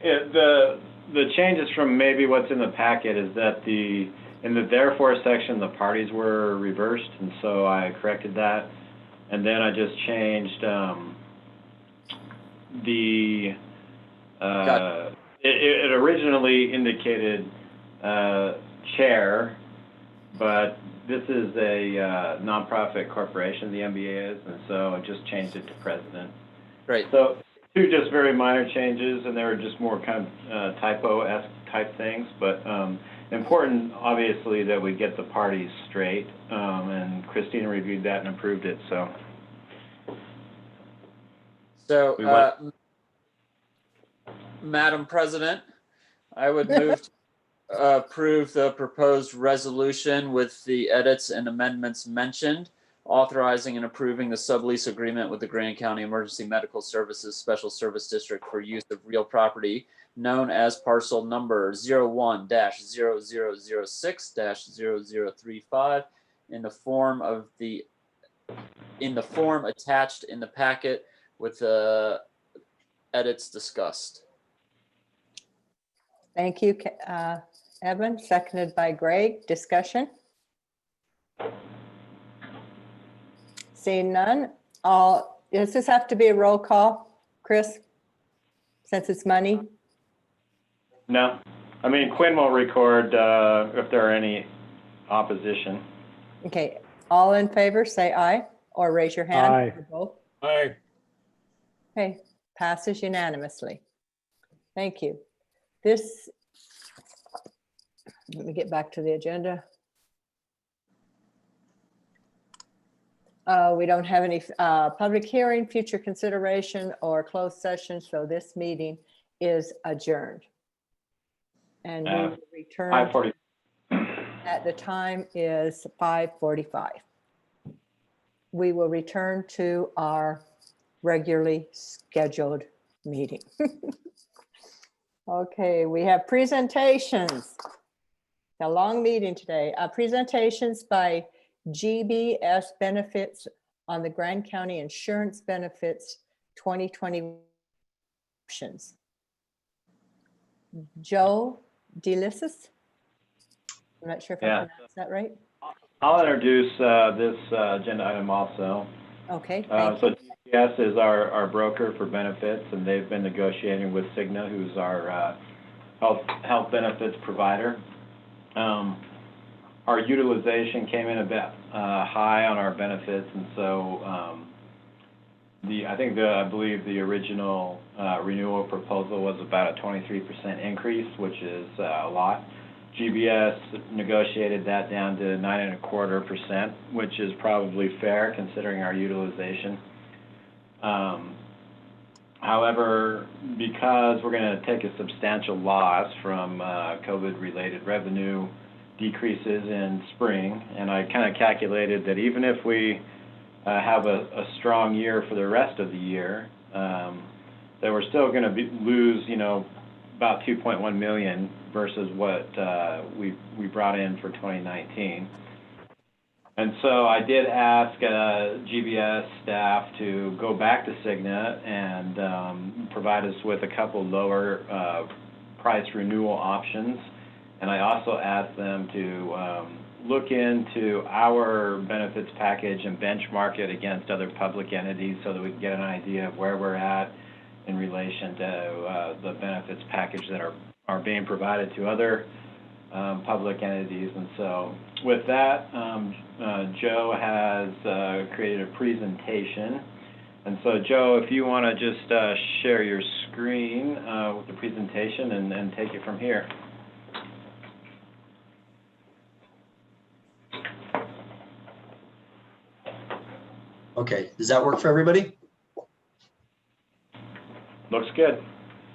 the changes from maybe what's in the packet is that in the therefore section, the parties were reversed, and so I corrected that. And then I just changed it originally indicated chair, but this is a nonprofit corporation, the MBA is, and so I just changed it to president. Right. So two just very minor changes, and they were just more kind of typo-esque type things, but important, obviously, that we get the parties straight, and Christina reviewed that and approved it, so. So, We want- Madam President, I would move to approve the proposed resolution with the edits and amendments mentioned, authorizing and approving the sublease agreement with the Grand County Emergency Medical Services Special Service District for use of real property known as parcel number 01-0006-0035 in the form attached in the packet with the edits discussed. Thank you, Evan, seconded by Greg. Discussion? Seeing none, does this have to be a roll call, Chris? Since it's money? No, I mean, Quinn will record if there are any opposition. Okay, all in favor, say aye, or raise your hand. Aye. or both. Aye. Okay, passes unanimously. Thank you. This, let me get back to the agenda. We don't have any public hearing, future consideration, or closed session, so this meeting is adjourned. And we will return 5:40. at the time is 5:45. We will return to our regularly scheduled meeting. Okay, we have presentations. A long meeting today. Presentations by GBS Benefits on the Grand County Insurance Benefits 2020 options. Joe DeLissis? I'm not sure if I pronounced that right. I'll introduce this agenda item also. Okay, thank So you. GBS is our broker for benefits, and they've been negotiating with Cigna, who's our health benefits provider. Our utilization came in a bit high on our benefits, and so I believe the original renewal proposal was about a 23% increase, which is a lot. GBS negotiated that down to 9.25%, which is probably fair considering our utilization. However, because we're going to take a substantial loss from COVID-related revenue decreases in spring, and I kind of calculated that even if we have a strong year for the rest of the year, that we're still going to lose, about 2.1 million versus what we brought in for 2019. And so I did ask GBS staff to go back to Cigna and provide us with a couple lower price renewal options. And I also asked them to look into our benefits package and benchmark it against other public entities so that we can get an idea of where we're at in relation to the benefits package that are being provided to other public entities. And so with that, Joe has created a presentation. And so Joe, if you want to just share your screen with the presentation and take it from here. Okay, does that work for everybody? Looks good.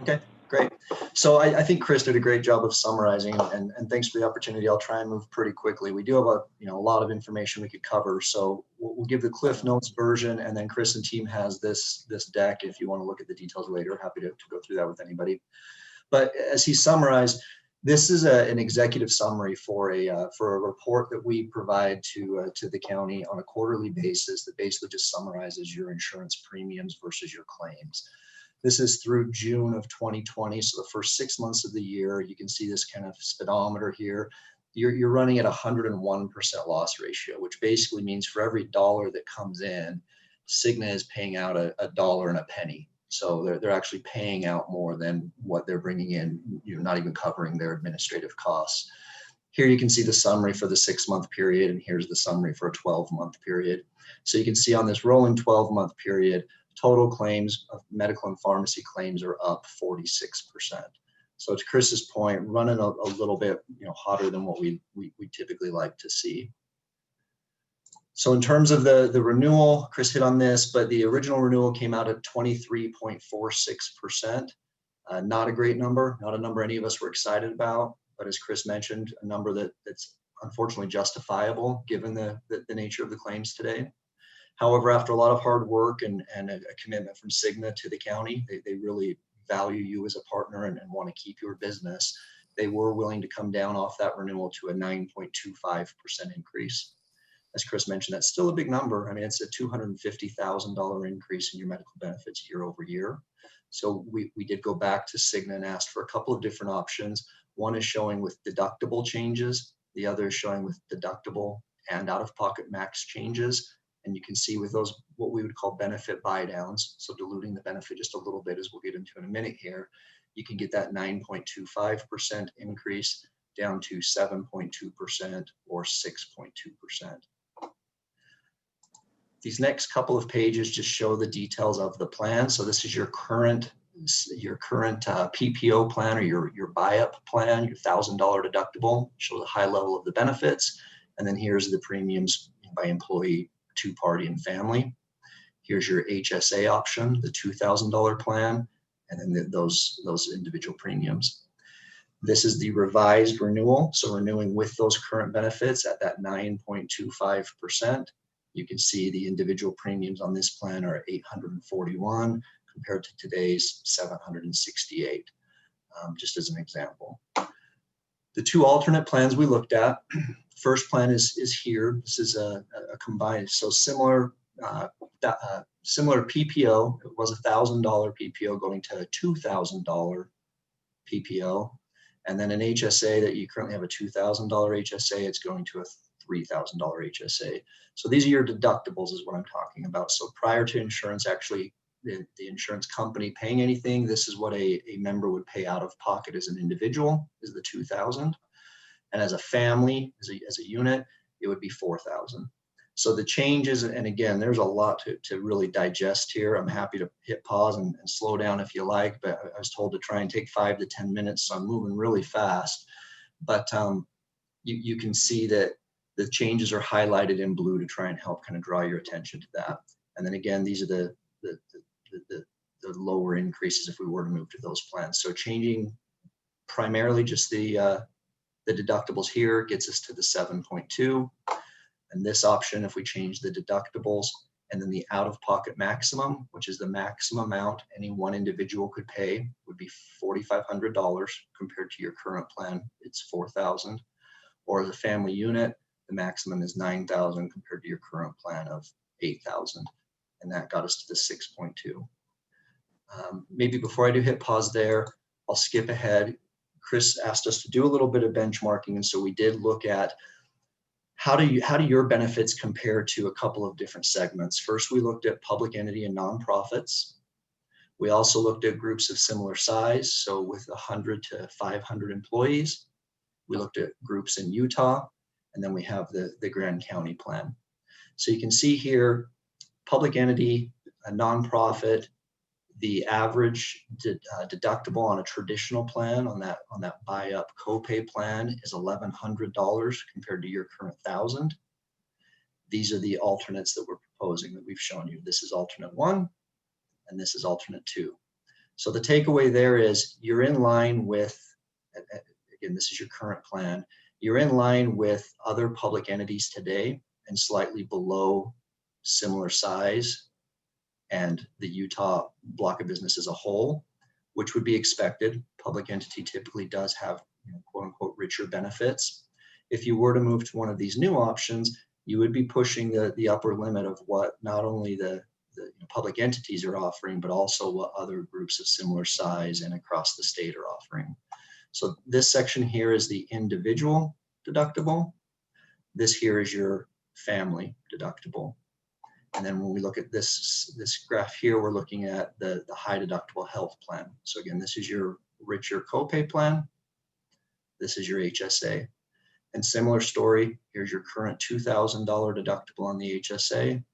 Okay, great. So I think Chris did a great job of summarizing, and thanks for the opportunity. I'll try and move pretty quickly. We do have a lot of information we could cover, so we'll give the Cliff Notes version, and then Chris and team has this deck. If you want to look at the details later, happy to go through that with anybody. But as he summarized, this is an executive summary for a report that we provide to the county on a quarterly basis that basically just summarizes your insurance premiums versus your claims. This is through June of 2020, so the first 6 months of the year. You can see this kind of speedometer here. You're running at 101% loss ratio, which basically means for every dollar that comes in, Cigna is paying out a dollar and a penny. So they're actually paying out more than what they're bringing in, not even covering their administrative costs. Here you can see the summary for the 6-month period, and here's the summary for a 12-month period. So you can see on this rolling 12-month period, total claims of medical and pharmacy claims are up 46%. So to Chris's point, running a little bit hotter than what we typically like to see. So in terms of the renewal, Chris hit on this, but the original renewal came out at 23.46%. Not a great number, not a number any of us were excited about, but as Chris mentioned, a number that's unfortunately justifiable given the nature of the claims today. However, after a lot of hard work and a commitment from Cigna to the county, they really value you as a partner and want to keep your business. They were willing to come down off that renewal to a 9.25% increase. As Chris mentioned, that's still a big number. I mean, it's a $250,000 increase in your medical benefits year over year. So we did go back to Cigna and asked for a couple of different options. One is showing with deductible changes. The other is showing with deductible and out-of-pocket max changes. And you can see with those, what we would call benefit buy downs. So diluting the benefit just a little bit, as we'll get into in a minute here, you can get that 9.25% increase down to 7.2% or 6.2%. These next couple of pages just show the details of the plan. So this is your current PPO plan or your buy-up plan, your $1,000 deductible, shows a high level of the benefits. And then here's the premiums by employee, two-party, and family. Here's your HSA option, the $2,000 plan, and then those individual premiums. This is the revised renewal. So renewing with those current benefits at that 9.25%. You can see the individual premiums on this plan are $841 compared to today's $768, just as an example. The two alternate plans we looked at, first plan is here. This is a combined, so similar PPO. It was $1,000 PPO going to a $2,000 PPO. And then an HSA that you currently have a $2,000 HSA, it's going to a $3,000 HSA. So these are your deductibles is what I'm talking about. So prior to insurance, actually the insurance company paying anything, this is what a member would pay out of pocket as an individual, is the $2,000. And as a family, as a unit, it would be $4,000. So the changes, and again, there's a lot to really digest here. I'm happy to hit pause and slow down if you like, but I was told to try and take 5 to 10 minutes, so I'm moving really fast. But you can see that the changes are highlighted in blue to try and help kind of draw your attention to that. And then again, these are the lower increases if we were to move to those plans. So changing primarily just the deductibles here gets us to the 7.2. And this option, if we change the deductibles and then the out-of-pocket maximum, which is the maximum amount any one individual could pay, would be $4,500 compared to your current plan, it's $4,000. Or as a family unit, the maximum is $9,000 compared to your current plan of $8,000. And that got us to the 6.2. Maybe before I do hit pause there, I'll skip ahead. Chris asked us to do a little bit of benchmarking. And so we did look at how do your benefits compare to a couple of different segments. First, we looked at public entity and nonprofits. We also looked at groups of similar size. So with 100 to 500 employees, we looked at groups in Utah, and then we have the Grand County plan. So you can see here, public entity, a nonprofit, the average deductible on a traditional plan on that buy-up copay plan is $1,100 compared to your current $1,000. These are the alternates that we're proposing that we've shown you. This is alternate 1, and this is alternate 2. So the takeaway there is you're in line with, again, this is your current plan. You're in line with other public entities today and slightly below similar size and the Utah block of business as a whole, which would be expected. Public entity typically does have, quote unquote, richer benefits. If you were to move to one of these new options, you would be pushing the upper limit of what not only the public entities are offering, but also what other groups of similar size and across the state are offering. So this section here is the individual deductible. This here is your family deductible. And then when we look at this graph here, we're looking at the high deductible health plan. So again, this is your richer copay plan. This is your HSA. And similar story, here's your current $2,000 deductible on the HSA.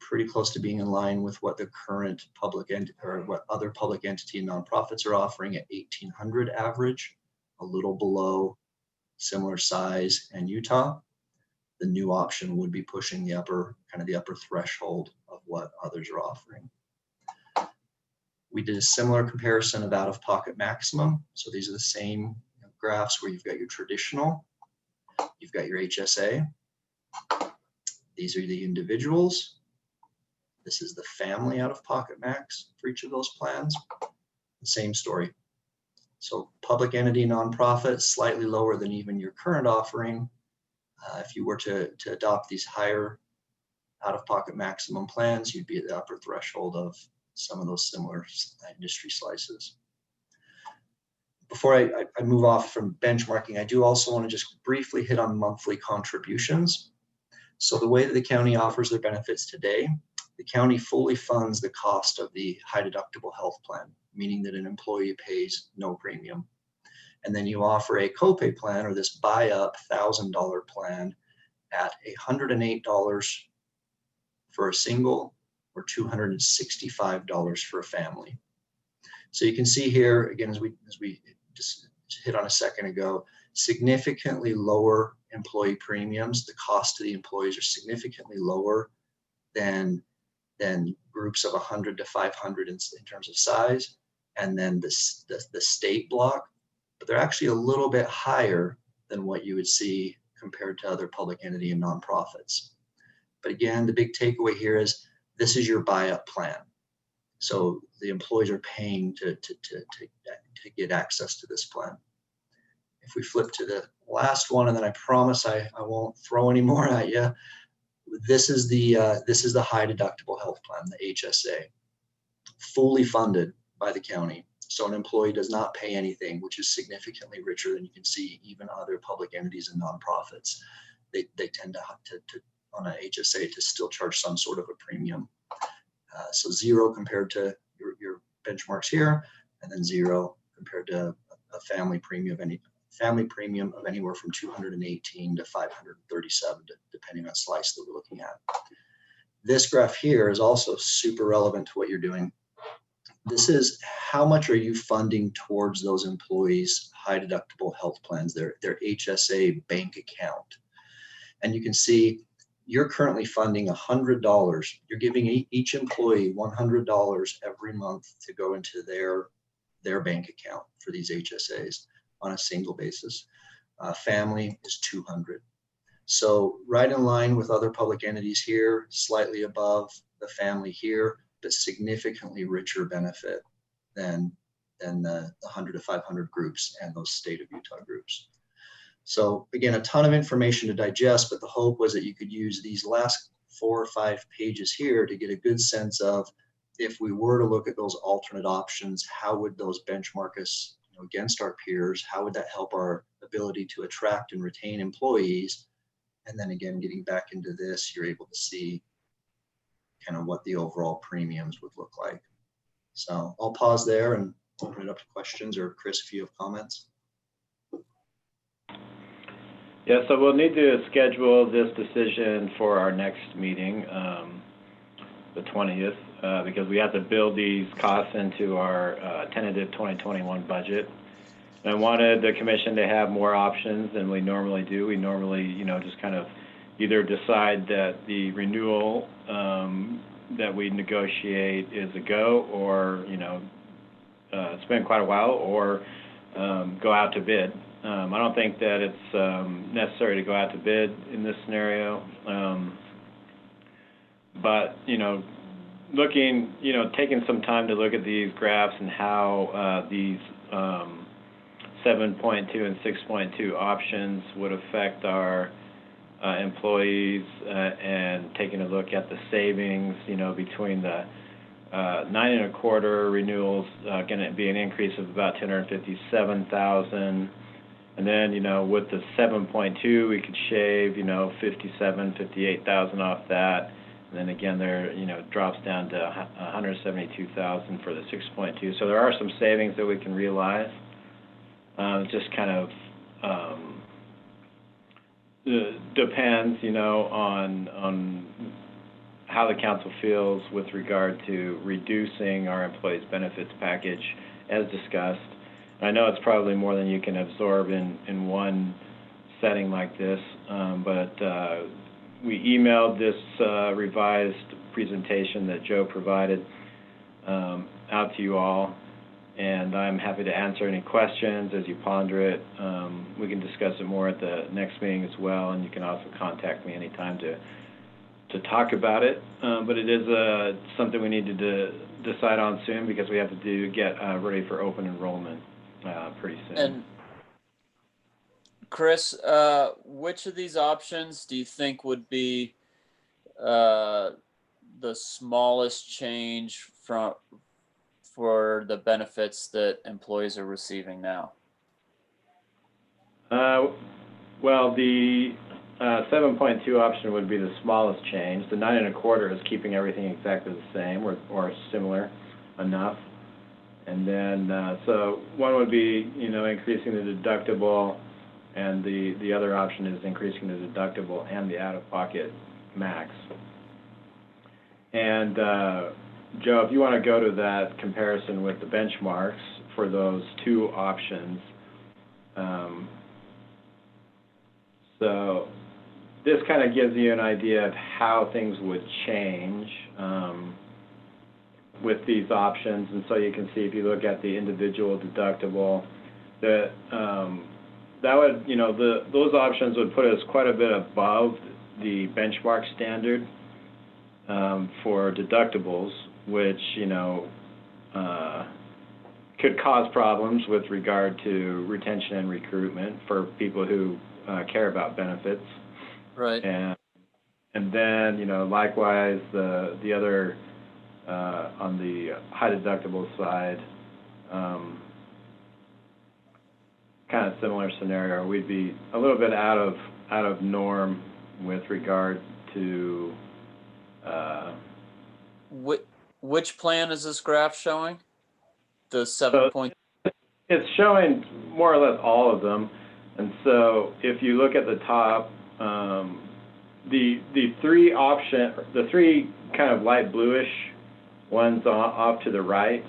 Pretty close to being in line with what the current public entity or what other public entity and nonprofits are offering at $1,800 average, a little below similar size and Utah. the new option would be pushing the upper threshold of what others are offering. We did a similar comparison of out-of-pocket maximum. So these are the same graphs where you've got your traditional, you've got your HSA. These are the individuals. This is the family out-of-pocket max for each of those plans. The same story. So public entity nonprofit, slightly lower than even your current offering. If you were to adopt these higher out-of-pocket maximum plans, you'd be at the upper threshold of some of those similar industry slices. Before I move off from benchmarking, I do also want to just briefly hit on monthly contributions. So the way that the county offers their benefits today, the county fully funds the cost of the high deductible health plan, meaning that an employee pays no premium. And then you offer a copay plan, or this buy up $1,000 plan at $108 for a single or $265 for a family. So you can see here, again, as we just hit on a second ago, significantly lower employee premiums. The cost to the employees are significantly lower than groups of 100 to 500 in terms of size, and then the state block, but they're actually a little bit higher than what you would see compared to other public entity and nonprofits. But again, the big takeaway here is this is your buy-up plan. So the employees are paying to get access to this plan. If we flip to the last one, and then I promise I won't throw any more at you. This is the high deductible health plan, the HSA, fully funded by the county. So an employee does not pay anything, which is significantly richer than you can see even other public entities and nonprofits. They tend to on a HSA to still charge some sort of a premium. So zero compared to your benchmarks here, and then zero compared to a family premium of anywhere from 218 to 537, depending on slice that we're looking at. This graph here is also super relevant to what you're doing. This is how much are you funding towards those employees' high deductible health plans, their HSA bank account. And you can see you're currently funding $100. You're giving each employee $100 every month to go into their bank account for these HSAs on a single basis. Family is $200. So right in line with other public entities here, slightly above the family here, but significantly richer benefit than the 100 to 500 groups and those state of Utah groups. So again, a ton of information to digest, but the hope was that you could use these last 4 or 5 pages here to get a good sense of, if we were to look at those alternate options, how would those benchmark us against our peers? How would that help our ability to attract and retain employees? And then again, getting back into this, you're able to see kind of what the overall premiums would look like. So I'll pause there and open it up to questions, or Chris, if you have comments. Yeah, so we'll need to schedule this decision for our next meeting, the 20th, because we have to build these costs into our tentative 2021 budget. And I wanted the commission to have more options than we normally do. We normally, just kind of either decide that the renewal that we negotiate is a go, or, it's been quite a while, or go out to bid. I don't think that it's necessary to go out to bid in this scenario. But, looking, taking some time to look at these graphs and how these 7.2 and 6.2 options would affect our employees, and taking a look at the savings, between the 9.25 renewals, going to be an increase of about $257,000. And then, with the 7.2, we could shave, $58,000 off that. And then again, there, drops down to $172,000 for the 6.2. So there are some savings that we can realize. It just kind of depends, on how the council feels with regard to reducing our employees' benefits package as discussed. I know it's probably more than you can absorb in one setting like this, but we emailed this revised presentation that Joe provided out to you all, and I'm happy to answer any questions as you ponder it. We can discuss it more at the next meeting as well, and you can also contact me anytime to talk about it. But it is something we need to decide on soon, because we have to get ready for open enrollment pretty soon. And Chris, which of these options do you think would be the smallest change for the benefits that employees are receiving now? Well, the 7.2 option would be the smallest change. The 9 1/4 is keeping everything exactly the same or similar enough. And then, so one would be, increasing the deductible, and the other option is increasing the deductible and the out-of-pocket max. And Joe, if you want to go to that comparison with the benchmarks for those two options. So this kind of gives you an idea of how things would change with these options. And so you can see, if you look at the individual deductible, that would, those options would put us quite a bit above the benchmark standard for deductibles, which, could cause problems with regard to retention and recruitment for people who care about benefits. Right. And then, likewise, the other on the high deductible side, kind of similar scenario. We'd be a little bit out of norm with regard to. Which plan is this graph showing? The 7 point. It's showing more or less all of them, and so if you look at the top, the three kind of light bluish ones off to the right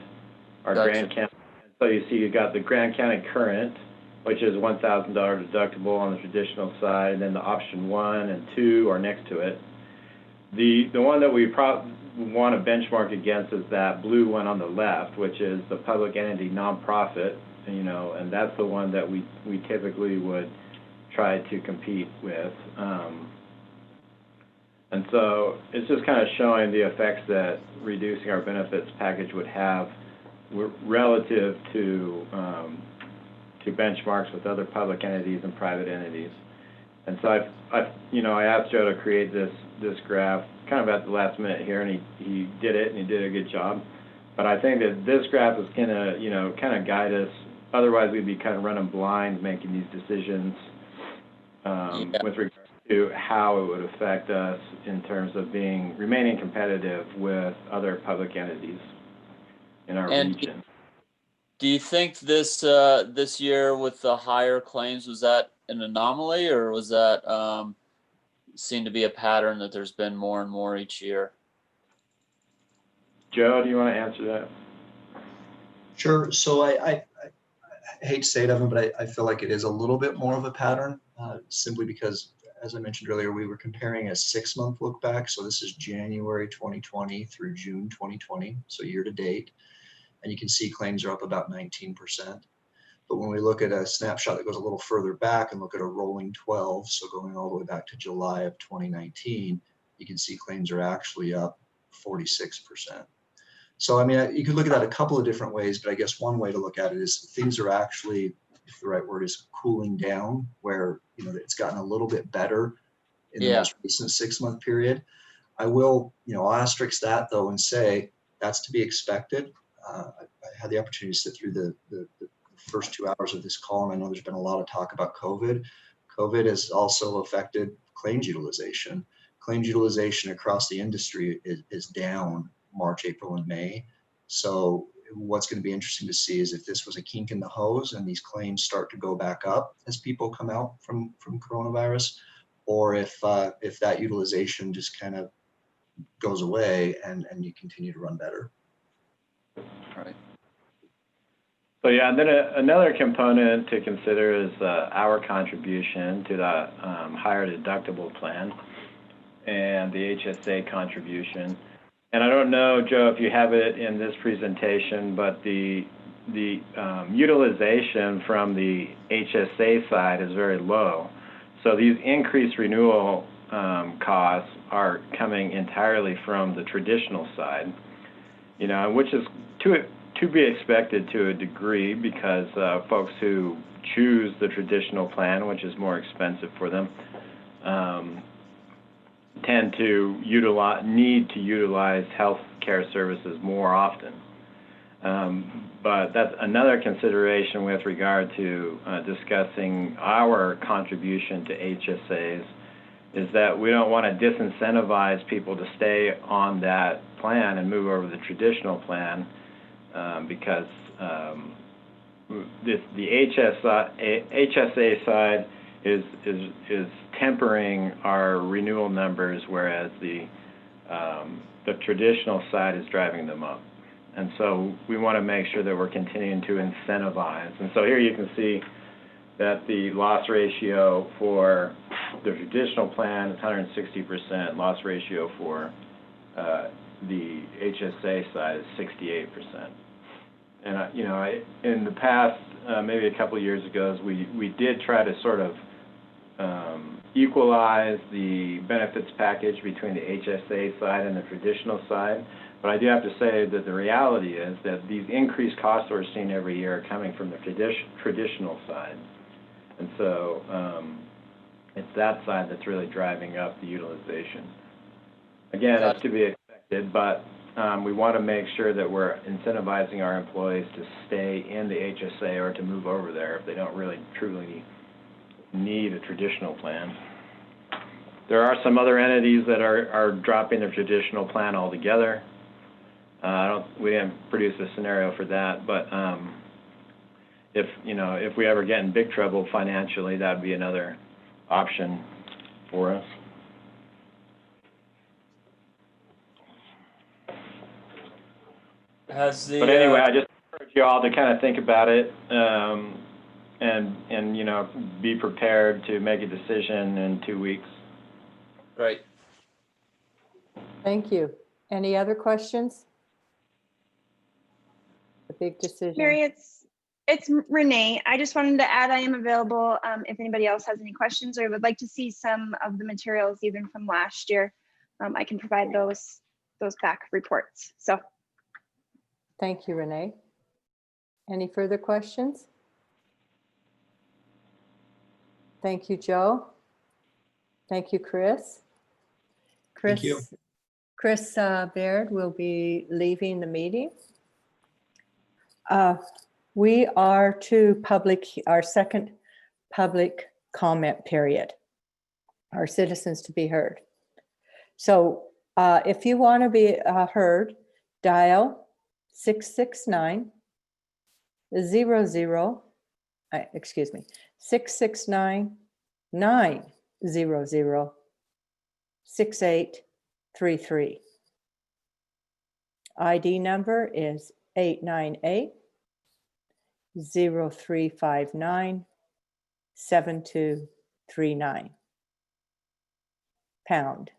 are Gotcha. Grand County. So you see, you got the Grand County Current, which is $1,000 deductible on the traditional side, and then the option 1 and 2 are next to it. The one that we want to benchmark against is that blue one on the left, which is the public entity nonprofit, and that's the one that we typically would try to compete with. And so it's just kind of showing the effects that reducing our benefits package would have relative to benchmarks with other public entities and private entities. And so I asked Joe to create this graph kind of at the last minute here, and he did it, and he did a good job. But I think that this graph is gonna, kind of guide us. Otherwise, we'd be kind of running blind making these decisions with regard to how it would affect us in terms of remaining competitive with other public entities in our region. Do you think this year with the higher claims, was that an anomaly, or was that seemed to be a pattern that there's been more and more each year? Joe, do you want to answer that? Sure. So I hate to say it, Evan, but I feel like it is a little bit more of a pattern, simply because, as I mentioned earlier, we were comparing a 6-month look back. So this is January 2020 through June 2020, so year to date. And you can see claims are up about 19%. But when we look at a snapshot that goes a little further back and look at a rolling 12, so going all the way back to July of 2019, you can see claims are actually up 46%. So, I mean, you could look at that a couple of different ways, but I guess one way to look at it is things are actually, if the right word is, cooling down, where, it's gotten a little bit better in the most recent 6-month period. I will, asterisk that though and say that's to be expected. I had the opportunity to sit through the first 2 hours of this call, and I know there's been a lot of talk about COVID. COVID has also affected claims utilization. Claims utilization across the industry is down March, April, and May. So what's going to be interesting to see is if this was a kink in the hose and these claims start to go back up as people come out from coronavirus, or if that utilization just kind of goes away and you continue to run better. Right. So yeah, and then another component to consider is our contribution to the higher deductible plan and the HSA contribution. And I don't know, Joe, if you have it in this presentation, but the utilization from the HSA side is very low. So these increased renewal costs are coming entirely from the traditional side, you know, which is to be expected to a degree because folks who choose the traditional plan, which is more expensive for them, tend to need to utilize health care services more often. But that's another consideration with regard to discussing our contribution to HSAs, is that we don't want to disincentivize people to stay on that plan and move over to the traditional plan because the HSA side is tempering our renewal numbers, whereas the traditional side is driving them up. And so we want to make sure that we're continuing to incentivize. And so here you can see that the loss ratio for the traditional plan is 160%, loss ratio for the HSA side is 68%. And you know, in the past, maybe a couple of years ago, we did try to sort of equalize the benefits package between the HSA side and the traditional side. But I do have to say that the reality is that these increased costs we're seeing every year are coming from the traditional side. And so it's that side that's really driving up the utilization. Again, that's to be expected, but we want to make sure that we're incentivizing our employees to stay in the HSA or to move over there if they don't really truly need a traditional plan. There are some other entities that are dropping their traditional plan altogether. We didn't produce a scenario for that, but if we ever get in big trouble financially, that would be another option for us. But anyway, I just encourage you all to kind of think about it and you know, be prepared to make a decision in 2 weeks. Right. Thank you. Any other questions? A big decision. Mary, it's Renee. I just wanted to add I am available if anybody else has any questions or would like to see some of the materials even from last year. I can provide those back reports. So Thank you, Renee. Any further questions? Thank you, Joe. Thank you, Chris. Thank you. Chris Baird will be leaving the meeting. We are to our second public comment period, our citizens to be heard. So if you want to be heard, dial 669 900 6833. ID number is 898-0359-7239. Pound.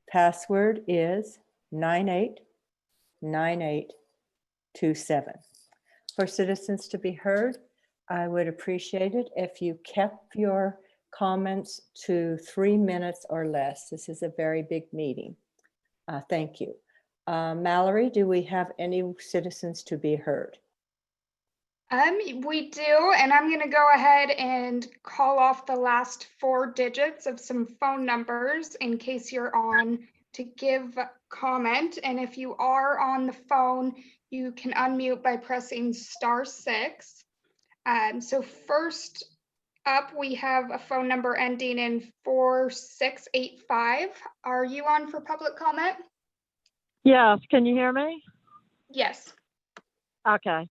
Password is 989827. For citizens to be heard, I would appreciate it if you kept your comments to 3 minutes or less. This is a very big meeting. Thank you. Mallory, do we have any citizens to be heard? We do, and I'm going to go ahead and call off the last 4 digits of some phone numbers in case you're on to give comment. And if you are on the phone, you can unmute by pressing *6. So first up, we have a phone number ending in 4685. Are you on for public comment? Yes, can you hear me? Yes. Okay.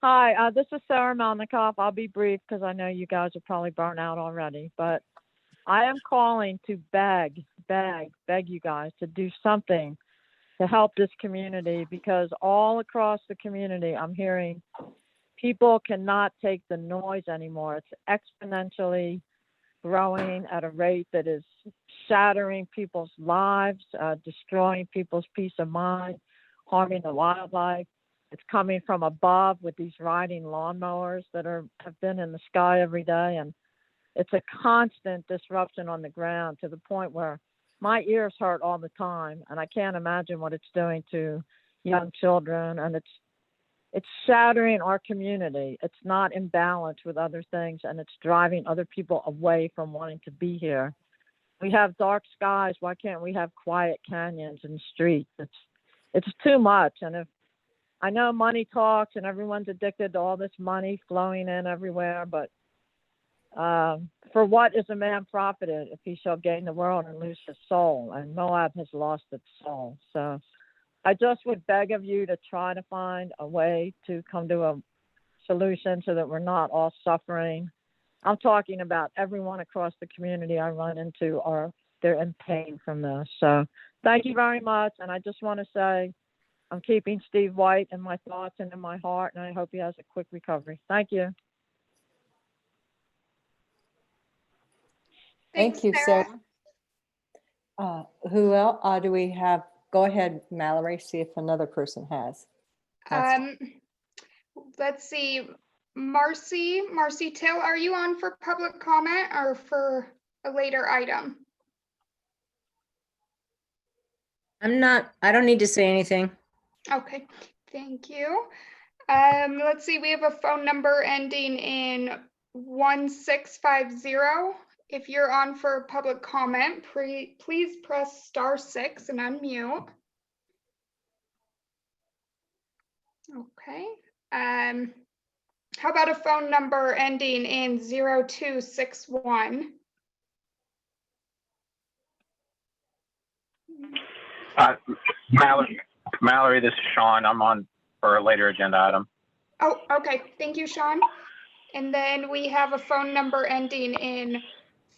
Hi, this is Sarah Malnikoff. I'll be brief because I know you guys are probably burnt out already, but I am calling to beg you guys to do something to help this community, because all across the community I'm hearing people cannot take the noise anymore. It's exponentially growing at a rate that is shattering people's lives, destroying people's peace of mind, harming the wildlife. It's coming from above with these riding lawnmowers that have been in the sky every day. And it's a constant disruption on the ground to the point where my ears hurt all the time. And I can't imagine what it's doing to young children. And it's shattering our community. It's not in balance with other things, and it's driving other people away from wanting to be here. We have dark skies. Why can't we have quiet canyons and streets? It's too much. And if I know money talks and everyone's addicted to all this money flowing in everywhere, but for what is a man profited if he shall gain the world and lose his soul? And Moab has lost its soul. So I just would beg of you to try to find a way to come to a solution so that we're not all suffering. I'm talking about everyone across the community I run into they're in pain from this. So thank you very much. And I just want to say I'm keeping Steve White in my thoughts and in my heart, and I hope he has a quick recovery. Thank you. Thank you, Sarah. Who else do we have? Go ahead, Mallory, see if another person has. Let's see. Marcy Till, are you on for public comment or for a later item? I'm not, I don't need to say anything. Okay, thank you. Let's see, we have a phone number ending in 1650. If you're on for public comment, please press *6 and unmute. Okay. How about a phone number ending in 0261? Mallory, this is Sean. I'm on for a later agenda item. Oh, okay. Thank you, Sean. And then we have a phone number ending in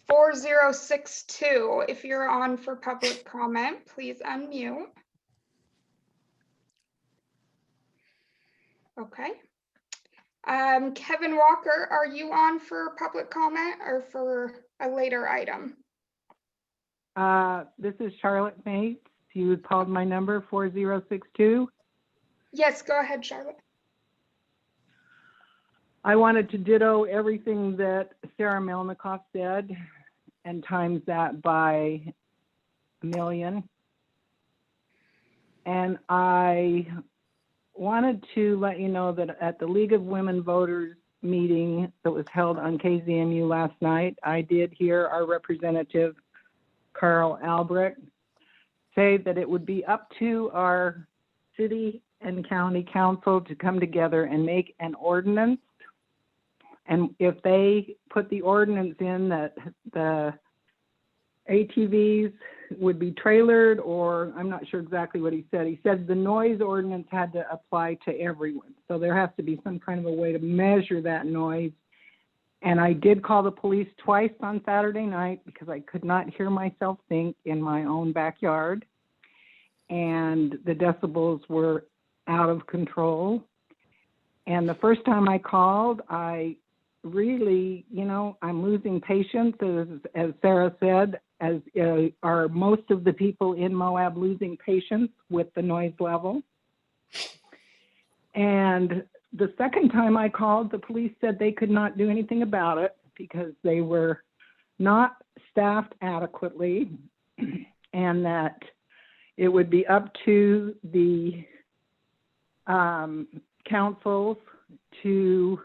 4062. If you're on for public comment, please unmute. Okay. Kevin Walker, are you on for public comment or for a later item? This is Charlotte Mates. You called my number 4062. Yes, go ahead, Charlotte. I wanted to ditto everything that Sarah Melnikoff said and times that by 1,000,000. And I wanted to let you know that at the League of Women Voters meeting that was held on KZMU last night, I did hear our representative, Carl Albrecht, say that it would be up to our city and county council to come together and make an ordinance. And if they put the ordinance in that the ATVs would be trailered, or I'm not sure exactly what he said. He said the noise ordinance had to apply to everyone. So there has to be some kind of a way to measure that noise. And I did call the police twice on Saturday night because I could not hear myself think in my own backyard. And the decibels were out of control. And the first time I called, I really, I'm losing patience, as Sarah said, as are most of the people in Moab losing patience with the noise level. And the second time I called, the police said they could not do anything about it because they were not staffed adequately, and that it would be up to the councils to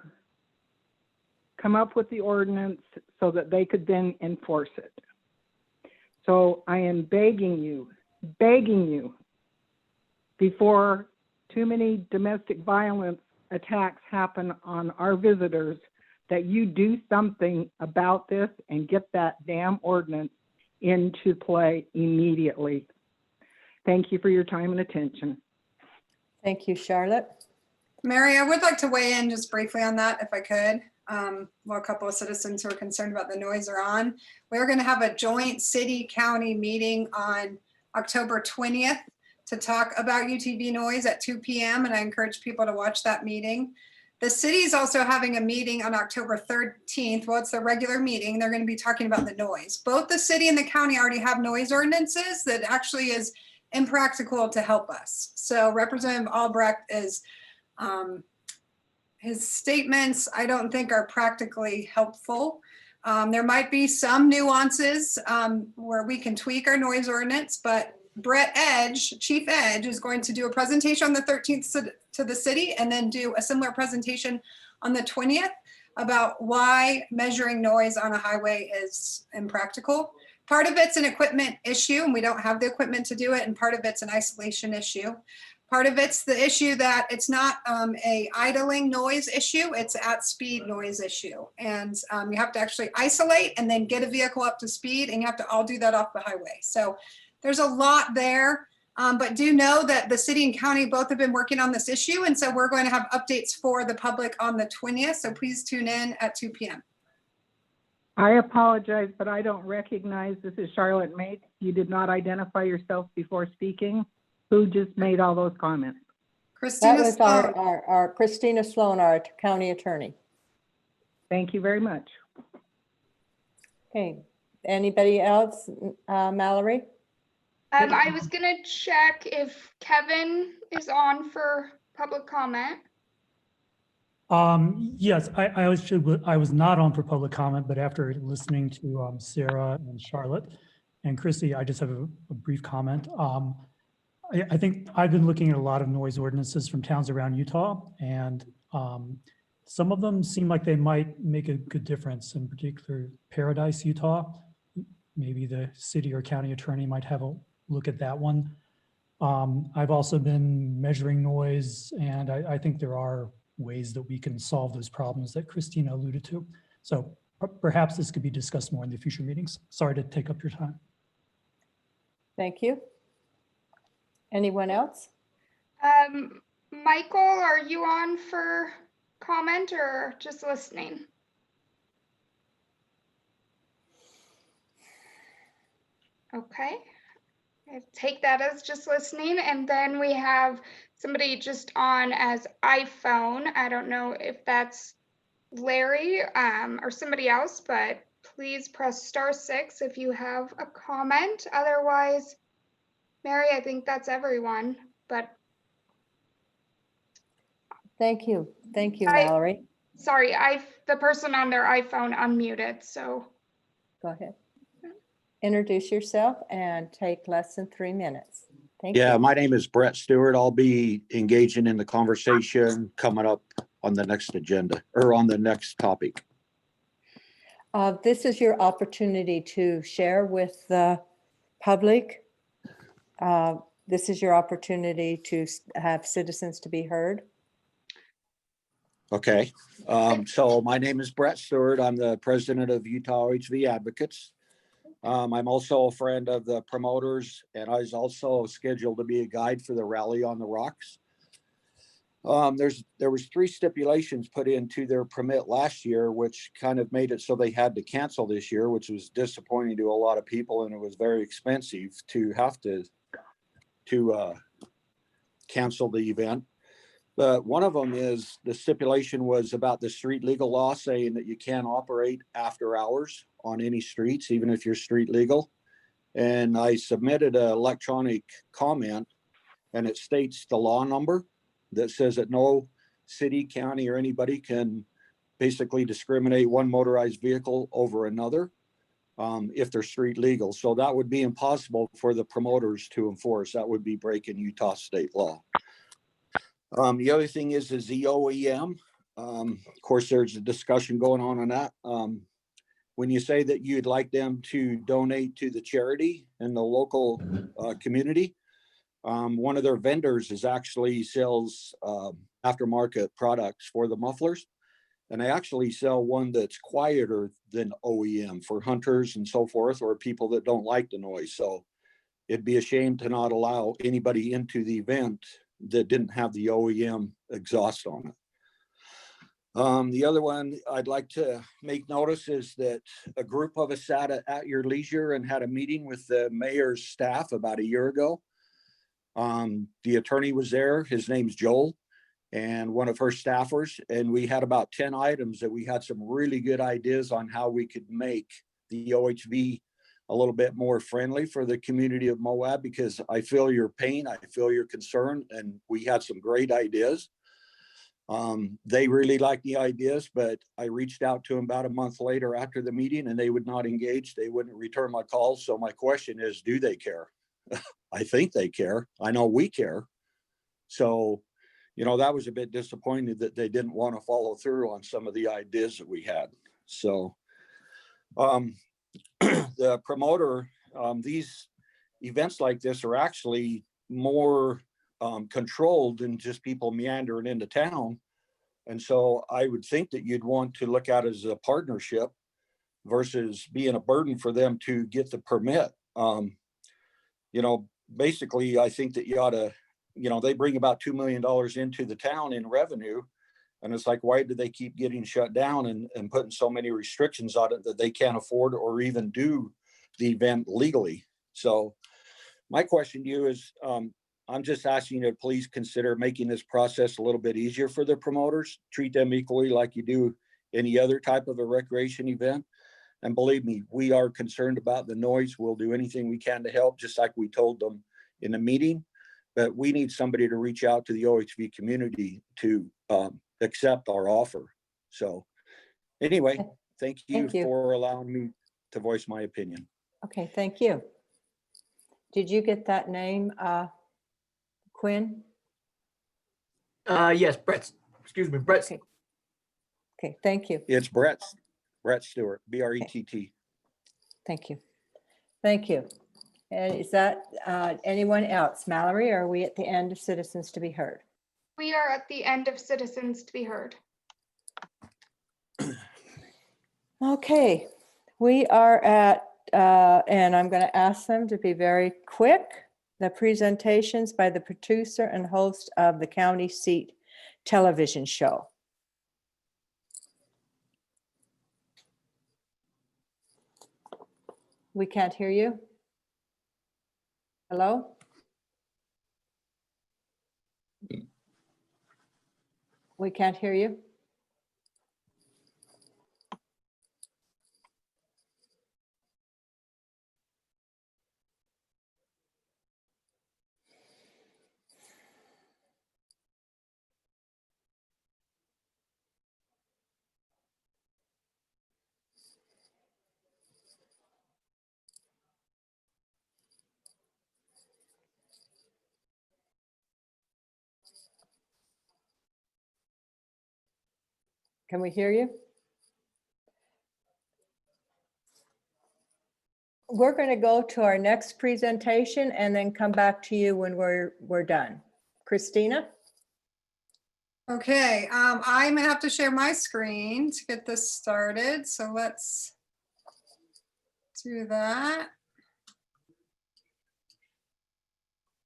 come up with the ordinance so that they could then enforce it. So I am begging you, before too many domestic violence attacks happen on our visitors, that you do something about this and get that damn ordinance into play immediately. Thank you for your time and attention. Thank you, Charlotte. Mary, I would like to weigh in just briefly on that if I could. Well, a couple of citizens who are concerned about the noise are on. We're going to have a joint city-county meeting on October 20th to talk about UTV noise at 2 p.m. and I encourage people to watch that meeting. The city is also having a meeting on October 13th. Well, it's the regular meeting. They're going to be talking about the noise. Both the city and the county already have noise ordinances that actually is impractical to help us. So Representative Albrecht is, his statements, I don't think are practically helpful. There might be some nuances where we can tweak our noise ordinance, but Brett Edge, Chief Edge, is going to do a presentation on the 13th to the city and then do a similar presentation on the 20th about why measuring noise on a highway is impractical. Part of it's an equipment issue and we don't have the equipment to do it, and part of it's an isolation issue. Part of it's the issue that it's not a idling noise issue, it's at speed noise issue. And you have to actually isolate and then get a vehicle up to speed, and you have to all do that off the highway. So there's a lot there, but do know that the city and county both have been working on this issue. And so we're going to have updates for the public on the 20th. So please tune in at 2 p.m. I apologize, but I don't recognize. This is Charlotte Mates. You did not identify yourself before speaking. Who just made all those comments? Christina That was Sloan. our Christina Sloan, our county attorney. Thank you very much. Okay, anybody else? Mallory? I was gonna check if Kevin is on for public comment. Yes, I was not on for public comment, but after listening to Sarah and Charlotte and Chrissy, I just have a brief comment. I think I've been looking at a lot of noise ordinances from towns around Utah, and some of them seem like they might make a good difference. In particular, Paradise, Utah. Maybe the city or county attorney might have a look at that one. I've also been measuring noise, and I think there are ways that we can solve those problems that Christina alluded to. So perhaps this could be discussed more in the future meetings. Sorry to take up your time. Thank you. Anyone else? Michael, are you on for comment or just listening? Okay, I take that as just listening. And then we have somebody just on as iPhone. I don't know if that's Larry or somebody else, but please press *6 if you have a comment. Otherwise, Mary, I think that's everyone, but. Thank you, Mallory. Sorry, the person on their iPhone unmuted, so. Go ahead. Introduce yourself and take less than 3 minutes. Thank you. Yeah, my name is Brett Stewart. I'll be engaging in the conversation coming up on the next agenda or on the next topic. This is your opportunity to share with the public. This is your opportunity to have citizens to be heard. Okay, so my name is Brett Stewart. I'm the president of Utah HV Advocates. I'm also a friend of the promoters, and I was also scheduled to be a guide for the Rally on the Rocks. There was 3 stipulations put into their permit last year, which kind of made it so they had to cancel this year, which was disappointing to a lot of people, and it was very expensive to have to cancel the event. But one of them is the stipulation was about the street legal law, saying that you can't operate after hours on any streets, even if you're street legal. And I submitted an electronic comment, and it states the law number that says that no city, county, or anybody can basically discriminate one motorized vehicle over another if they're street legal. So that would be impossible for the promoters to enforce. That would be breaking Utah state law. The other thing is the OEM. Of course, there's a discussion going on that. When you say that you'd like them to donate to the charity in the local community, one of their vendors is actually sells aftermarket products for the mufflers. And they actually sell one that's quieter than OEM for hunters and so forth, or people that don't like the noise. So it'd be a shame to not allow anybody into the event that didn't have the OEM exhaust on it. The other one I'd like to make notice is that a group of us sat at your leisure and had a meeting with the mayor's staff about a year ago. The attorney was there. His name's Joel. and one of her staffers, and we had about 10 items that we had some really good ideas on how we could make the OHV a little bit more friendly for the community of Moab, because I feel your pain, I feel your concern, and we had some great ideas. They really liked the ideas, but I reached out to them about a month later after the meeting, and they would not engage. They wouldn't return my calls. So my question is, do they care? I think they care. I know we care. So, you know, that was a bit disappointing that they didn't want to follow through on some of the ideas that we had. So, the promoter, these events like this are actually more controlled than just people meandering into town. And so I would think that you'd want to look at it as a partnership versus being a burden for them to get the permit. You know, basically, I think that you ought to, you know, they bring about $2 million into the town in revenue. And it's like, why do they keep getting shut down and putting so many restrictions on it that they can't afford or even do the event legally? So my question to you is, I'm just asking you to please consider making this process a little bit easier for the promoters. Treat them equally like you do any other type of a recreation event. And believe me, we are concerned about the noise. We'll do anything we can to help, just like we told them in the meeting. But we need somebody to reach out to the OHV community to accept our offer. So anyway, thank you for allowing me to voice my opinion. Okay, thank you. Did you get that name, Quinn? Yes, Brett. Excuse me, Brett. Okay, thank you. It's Brett Stewart, B-R-E-T-T. Thank you. Thank you. And is that anyone else? Mallory, are we at the end of citizens to be heard? We are at the end of citizens to be heard. Okay, we are at, and I'm going to ask them to be very quick, the presentations by the producer and host of the County Seat television show. We can't hear you. Hello? We can't hear you. Can we hear you? We're going to go to our next presentation and then come back to you when we're done. Christina? Okay, I'm gonna have to share my screen to get this started. So let's do that.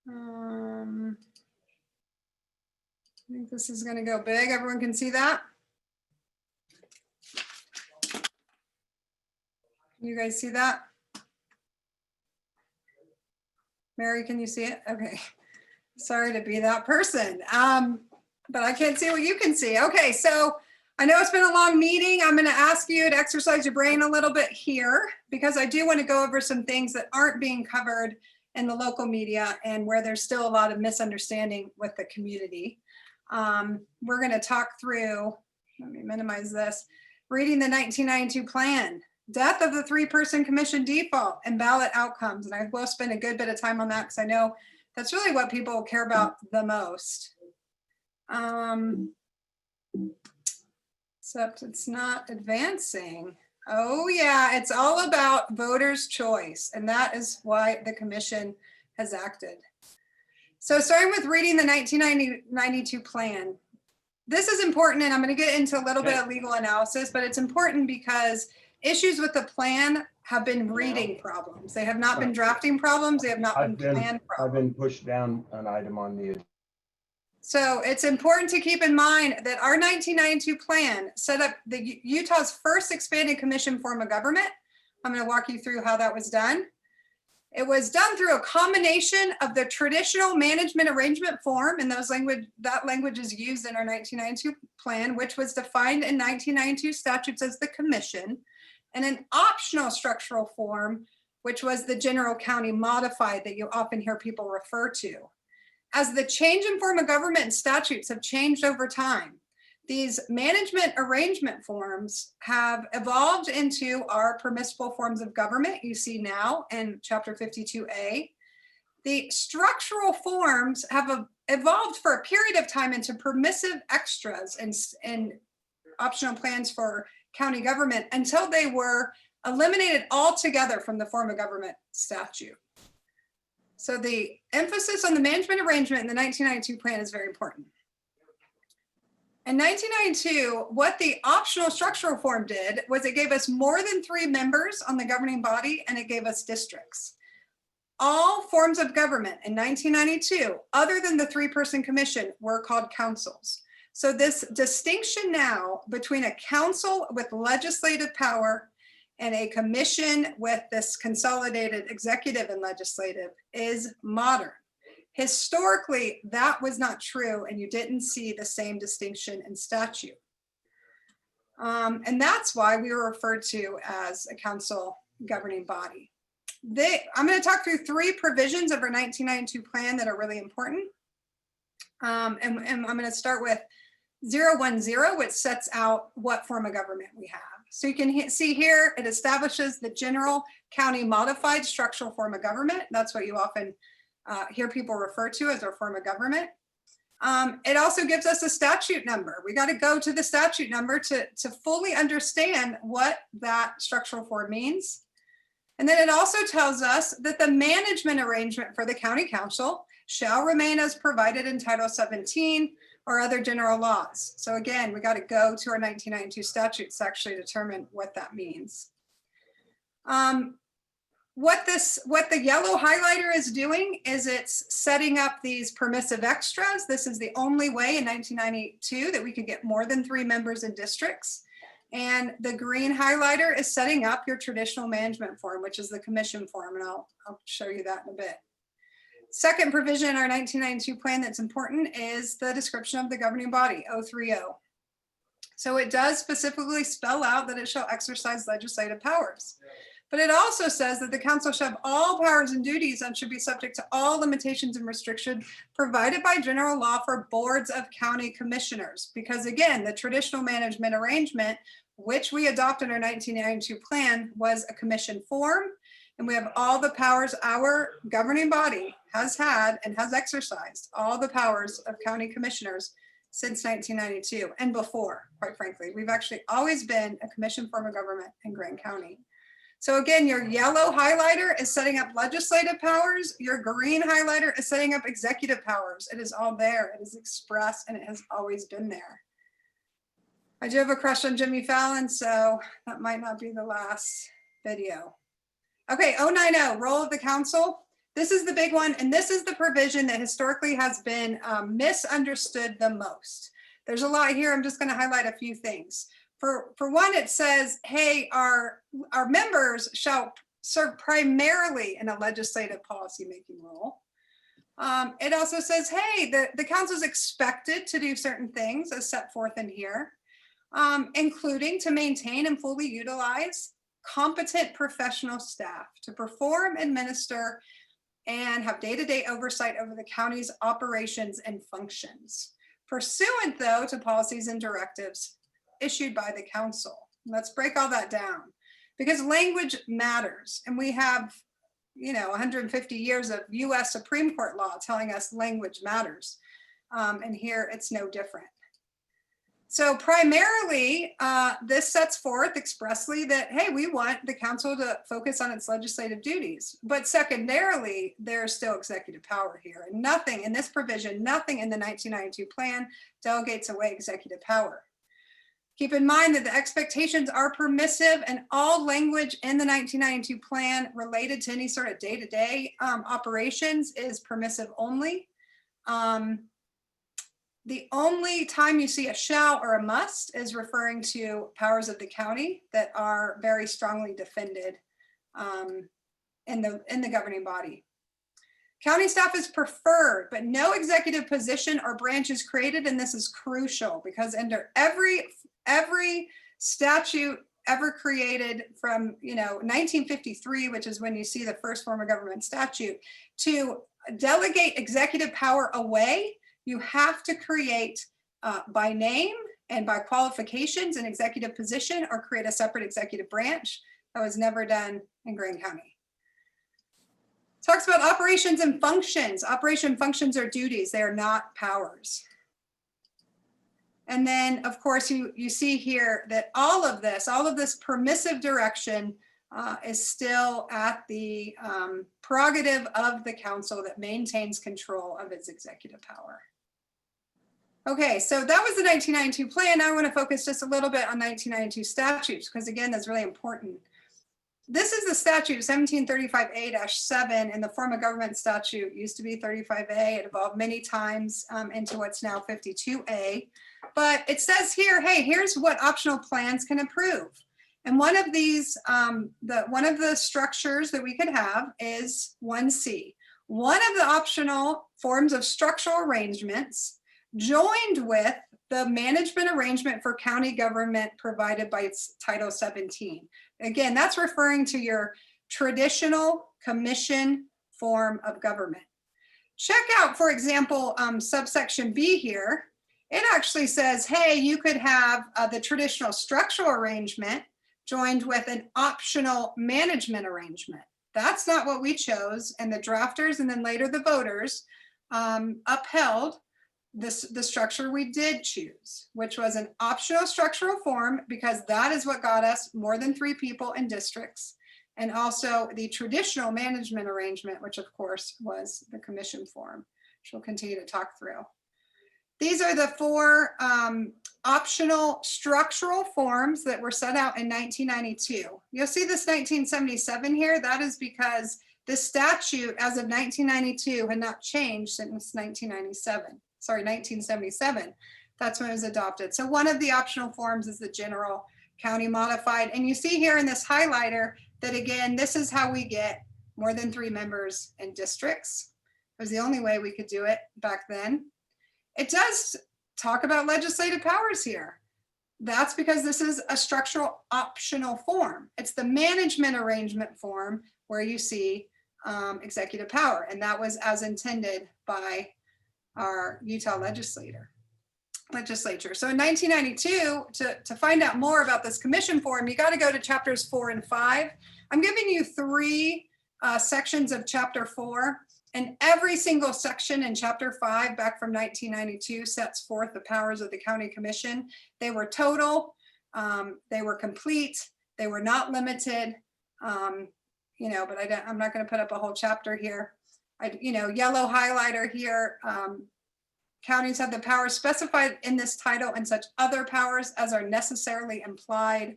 I think this is gonna go big. Everyone can see that? Can you guys see that? Mary, can you see it? Okay. Sorry to be that person. But I can't see what you can see. Okay, so I know it's been a long meeting. I'm going to ask you to exercise your brain a little bit here, because I do want to go over some things that aren't being covered in the local media and where there's still a lot of misunderstanding with the community. We're going to talk through, let me minimize this, reading the 1992 plan, death of the 3-person commission default, and ballot outcomes. And I will spend a good bit of time on that because I know that's really what people care about the most. Except it's not advancing. Oh yeah, it's all about voters' choice, and that is why the commission has acted. So starting with reading the 1992 plan. This is important, and I'm going to get into a little bit of legal analysis, but it's important because issues with the plan have been reading problems. They have not been drafting problems. They have not been plan problems. I've been pushed down an item on the. So it's important to keep in mind that our 1992 plan set up the Utah's first expanded commission form of government. I'm going to walk you through how that was done. It was done through a combination of the traditional management arrangement form, and that language is used in our 1992 plan, which was defined in 1992 statutes as the commission, and an optional structural form, which was the general county modified that you often hear people refer to. As the change in form of government and statutes have changed over time, these management arrangement forms have evolved into our permissible forms of government you see now in Chapter 52A. The structural forms have evolved for a period of time into permissive extras and optional plans for county government until they were eliminated altogether from the form of government statute. So the emphasis on the management arrangement in the 1992 plan is very important. In 1992, what the optional structural form did was it gave us more than 3 members on the governing body, and it gave us districts. All forms of government in 1992, other than the 3-person commission, were called councils. So this distinction now between a council with legislative power and a commission with this consolidated executive and legislative is modern. Historically, that was not true, and you didn't see the same distinction in statute. And that's why we were referred to as a council governing body. I'm going to talk through 3 provisions of our 1992 plan that are really important. And I'm going to start with 010, which sets out what form of government we have. So you can see here, it establishes the general county modified structural form of government. That's what you often hear people refer to as our form of government. It also gives us a statute number. We got to go to the statute number to fully understand what that structural form means. And then it also tells us that the management arrangement for the county council shall remain as provided in Title 17 or other general laws. So again, we got to go to our 1992 statutes to actually determine what that means. What the yellow highlighter is doing is it's setting up these permissive extras. This is the only way in 1992 that we could get more than 3 members in districts. And the green highlighter is setting up your traditional management form, which is the commission form. And I'll show you that in a bit. Second provision in our 1992 plan that's important is the description of the governing body, 030. So it does specifically spell out that it shall exercise legislative powers. But it also says that the council shall have all powers and duties and should be subject to all limitations and restrictions provided by general law for boards of county commissioners. Because again, the traditional management arrangement, which we adopted in our 1992 plan, was a commission form. And we have all the powers our governing body has had and has exercised, all the powers of county commissioners since 1992 and before, quite frankly. We've actually always been a commission form of government in Grand County. So again, your yellow highlighter is setting up legislative powers. Your green highlighter is setting up executive powers. It is all there. It is expressed and it has always been there. I do have a crush on Jimmy Fallon, so that might not be the last video. Okay, 090, role of the council. This is the big one, and this is the provision that historically has been misunderstood the most. There's a lot here. I'm just going to highlight a few things. For one, it says, hey, our members shall serve primarily in a legislative policymaking role. It also says, hey, the council is expected to do certain things as set forth in here, including to maintain and fully utilize competent professional staff to perform, administer, and have day-to-day oversight over the county's operations and functions, pursuant, though, to policies and directives issued by the council. Let's break all that down, because language matters. And we have, 150 years of US Supreme Court law telling us language matters. And here it's no different. So primarily, this sets forth expressly that, hey, we want the council to focus on its legislative duties. But secondarily, there's still executive power here. And nothing in this provision, nothing in the 1992 plan delegates away executive power. Keep in mind that the expectations are permissive, and all language in the 1992 plan related to any sort of day-to-day operations is permissive only. The only time you see a shall or a must is referring to powers of the county that are very strongly defended in the governing body. County staff is preferred, but no executive position or branch is created, and this is crucial because under every statute ever created from 1953, which is when you see the first form of government statute, to delegate executive power away, you have to create by name and by qualifications an executive position or create a separate executive branch. That was never done in Greene County. Talks about operations and functions. Operation functions are duties. They are not powers. And then, of course, you see here that all of this permissive direction is still at the prerogative of the council that maintains control of its executive power. Okay, so that was the 1992 plan. Now I want to focus just a little bit on 1992 statutes, because again, that's really important. This is the statute 1735A-7, and the form of government statute used to be 35A. It evolved many times into what's now 52A. But it says here, hey, here's what optional plans can approve. And one of these, one of the structures that we could have is 1C. One of the optional forms of structural arrangements joined with the management arrangement for county government provided by its Title 17. Again, that's referring to your traditional commission form of government. Check out, for example, subsection B here. It actually says, hey, you could have the traditional structural arrangement joined with an optional management arrangement. That's not what we chose, and the drafters and then later the voters upheld the structure we did choose, which was an optional structural form, because that is what got us more than 3 people in districts, and also the traditional management arrangement, which of course was the commission form, which we'll continue to talk through. These are the 4 optional structural forms that were set out in 1992. You'll see this 1977 here. That is because this statute as of 1992 had not changed since 1977. That's when it was adopted. So one of the optional forms is the general county modified. And you see here in this highlighter that, again, this is how we get more than 3 members in districts. It was the only way we could do it back then. It does talk about legislative powers here. That's because this is a structural optional form. It's the management arrangement form where you see executive power. And that was as intended by our Utah legislature. So in 1992, to find out more about this commission form, you got to go to chapters 4 and 5. I'm giving you 3 sections of chapter 4, and every single section in chapter 5 back from 1992 sets forth the powers of the county commission. They were total, they were complete, they were not limited, but I'm not going to put up a whole chapter here. Yellow highlighter here, counties have the powers specified in this title and such other powers as are necessarily implied.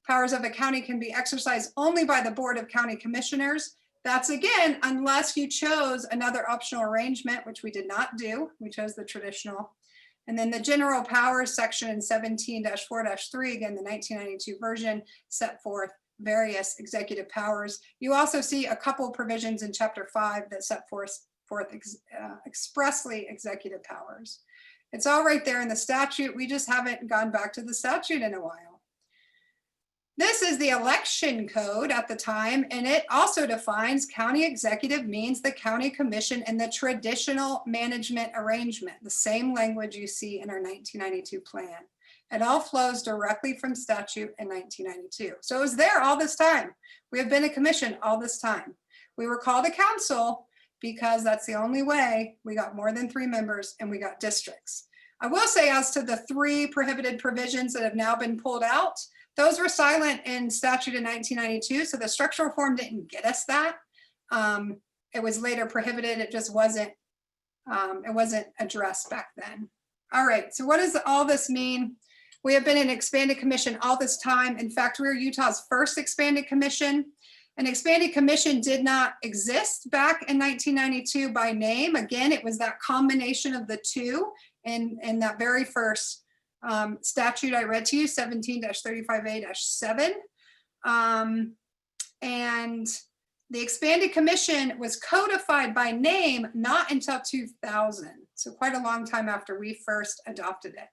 Powers of a county can be exercised only by the Board of County Commissioners. That's, again, unless you chose another optional arrangement, which we did not do. We chose the traditional. And then the general powers section in 17-4-3, again, the 1992 version, set forth various executive powers. You also see a couple of provisions in chapter 5 that set forth expressly executive powers. It's all right there in the statute. We just haven't gone back to the statute in a while. This is the election code at the time, and it also defines county executive means the county commission and the traditional management arrangement, the same language you see in our 1992 plan. It all flows directly from statute in 1992. So it was there all this time. We have been a commission all this time. We were called a council because that's the only way we got more than 3 members and we got districts. I will say, as to the 3 prohibited provisions that have now been pulled out, those were silent in statute in 1992, so the structural form didn't get us that. It was later prohibited. It just wasn't addressed back then. All right, so what does all this mean? We have been an expanded commission all this time. In fact, we were Utah's first expanded commission. An expanded commission did not exist back in 1992 by name. Again, it was that combination of the 2 in that very first statute I read to you, 17-35A-7. And The expanded commission was codified by name not until 2000. So quite a long time after we first adopted it.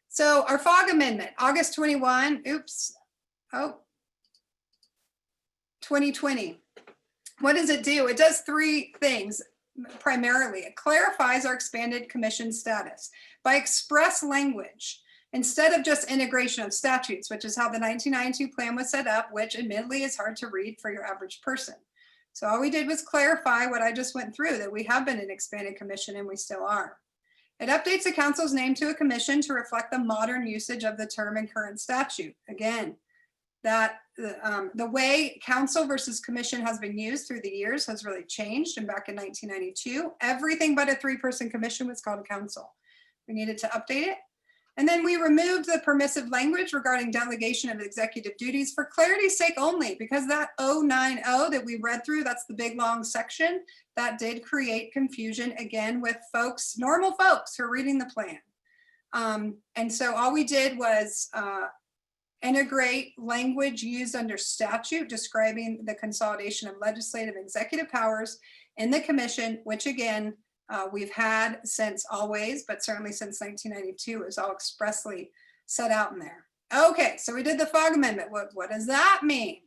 So our FOG amendment, August 21, 2020. What does it do? It does three things primarily. It clarifies our expanded commission status by express language instead of just integration of statutes, which is how the 1992 plan was set up, which admittedly is hard to read for your average person. So all we did was clarify what I just went through, that we have been an expanded commission and we still are. It updates the council's name to a commission to reflect the modern usage of the term in current statute. Again, that the way council versus commission has been used through the years has really changed. And back in 1992, everything but a 3-person commission was called a council. We needed to update it. And then we removed the permissive language regarding delegation of executive duties for clarity's sake only, because that 090 that we read through, that's the big long section, that did create confusion again with folks, normal folks who are reading the plan. And so all we did was integrate language used under statute describing the consolidation of legislative and executive powers in the commission, which again, we've had since always, but certainly since 1992 is all expressly set out in there. Okay, so we did the FOG amendment. What does that mean?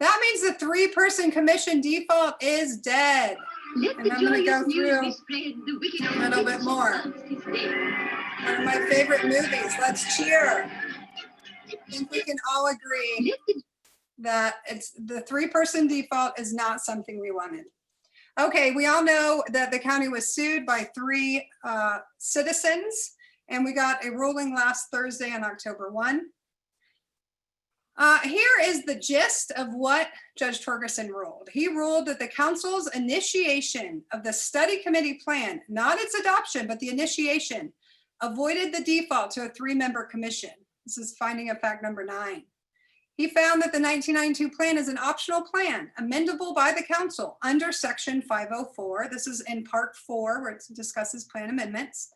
That means the 3-person commission default is dead. And I'm gonna go through a little bit more. One of my favorite movies, Let's Cheer. I think we can all agree that it's the 3-person default is not something we wanted. Okay, we all know that the county was sued by 3 citizens, and we got a ruling last Thursday on October 1. Here is the gist of what Judge Torgerson ruled. He ruled that the council's initiation of the study committee plan, not its adoption, but the initiation, avoided the default to a 3-member commission. This is finding of fact number 9. He found that the 1992 plan is an optional plan, amendable by the council under section 504. This is in part 4 where it discusses plan amendments.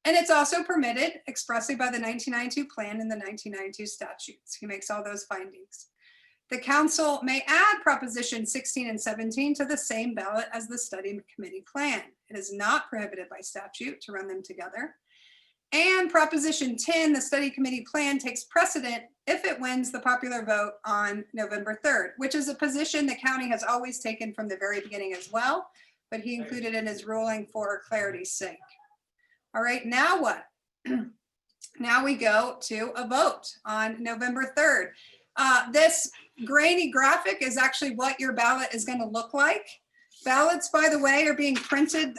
And it's also permitted expressly by the 1992 plan and the 1992 statutes. He makes all those findings. The council may add proposition 16 and 17 to the same ballot as the study committee plan. It is not prohibited by statute to run them together. And proposition 10, the study committee plan, takes precedent if it wins the popular vote on November 3rd, which is a position the county has always taken from the very beginning as well, but he included in his ruling for clarity's sake. All right, now what? Now we go to a vote on November 3rd. This grainy graphic is actually what your ballot is going to look like. Ballots, by the way, are being printed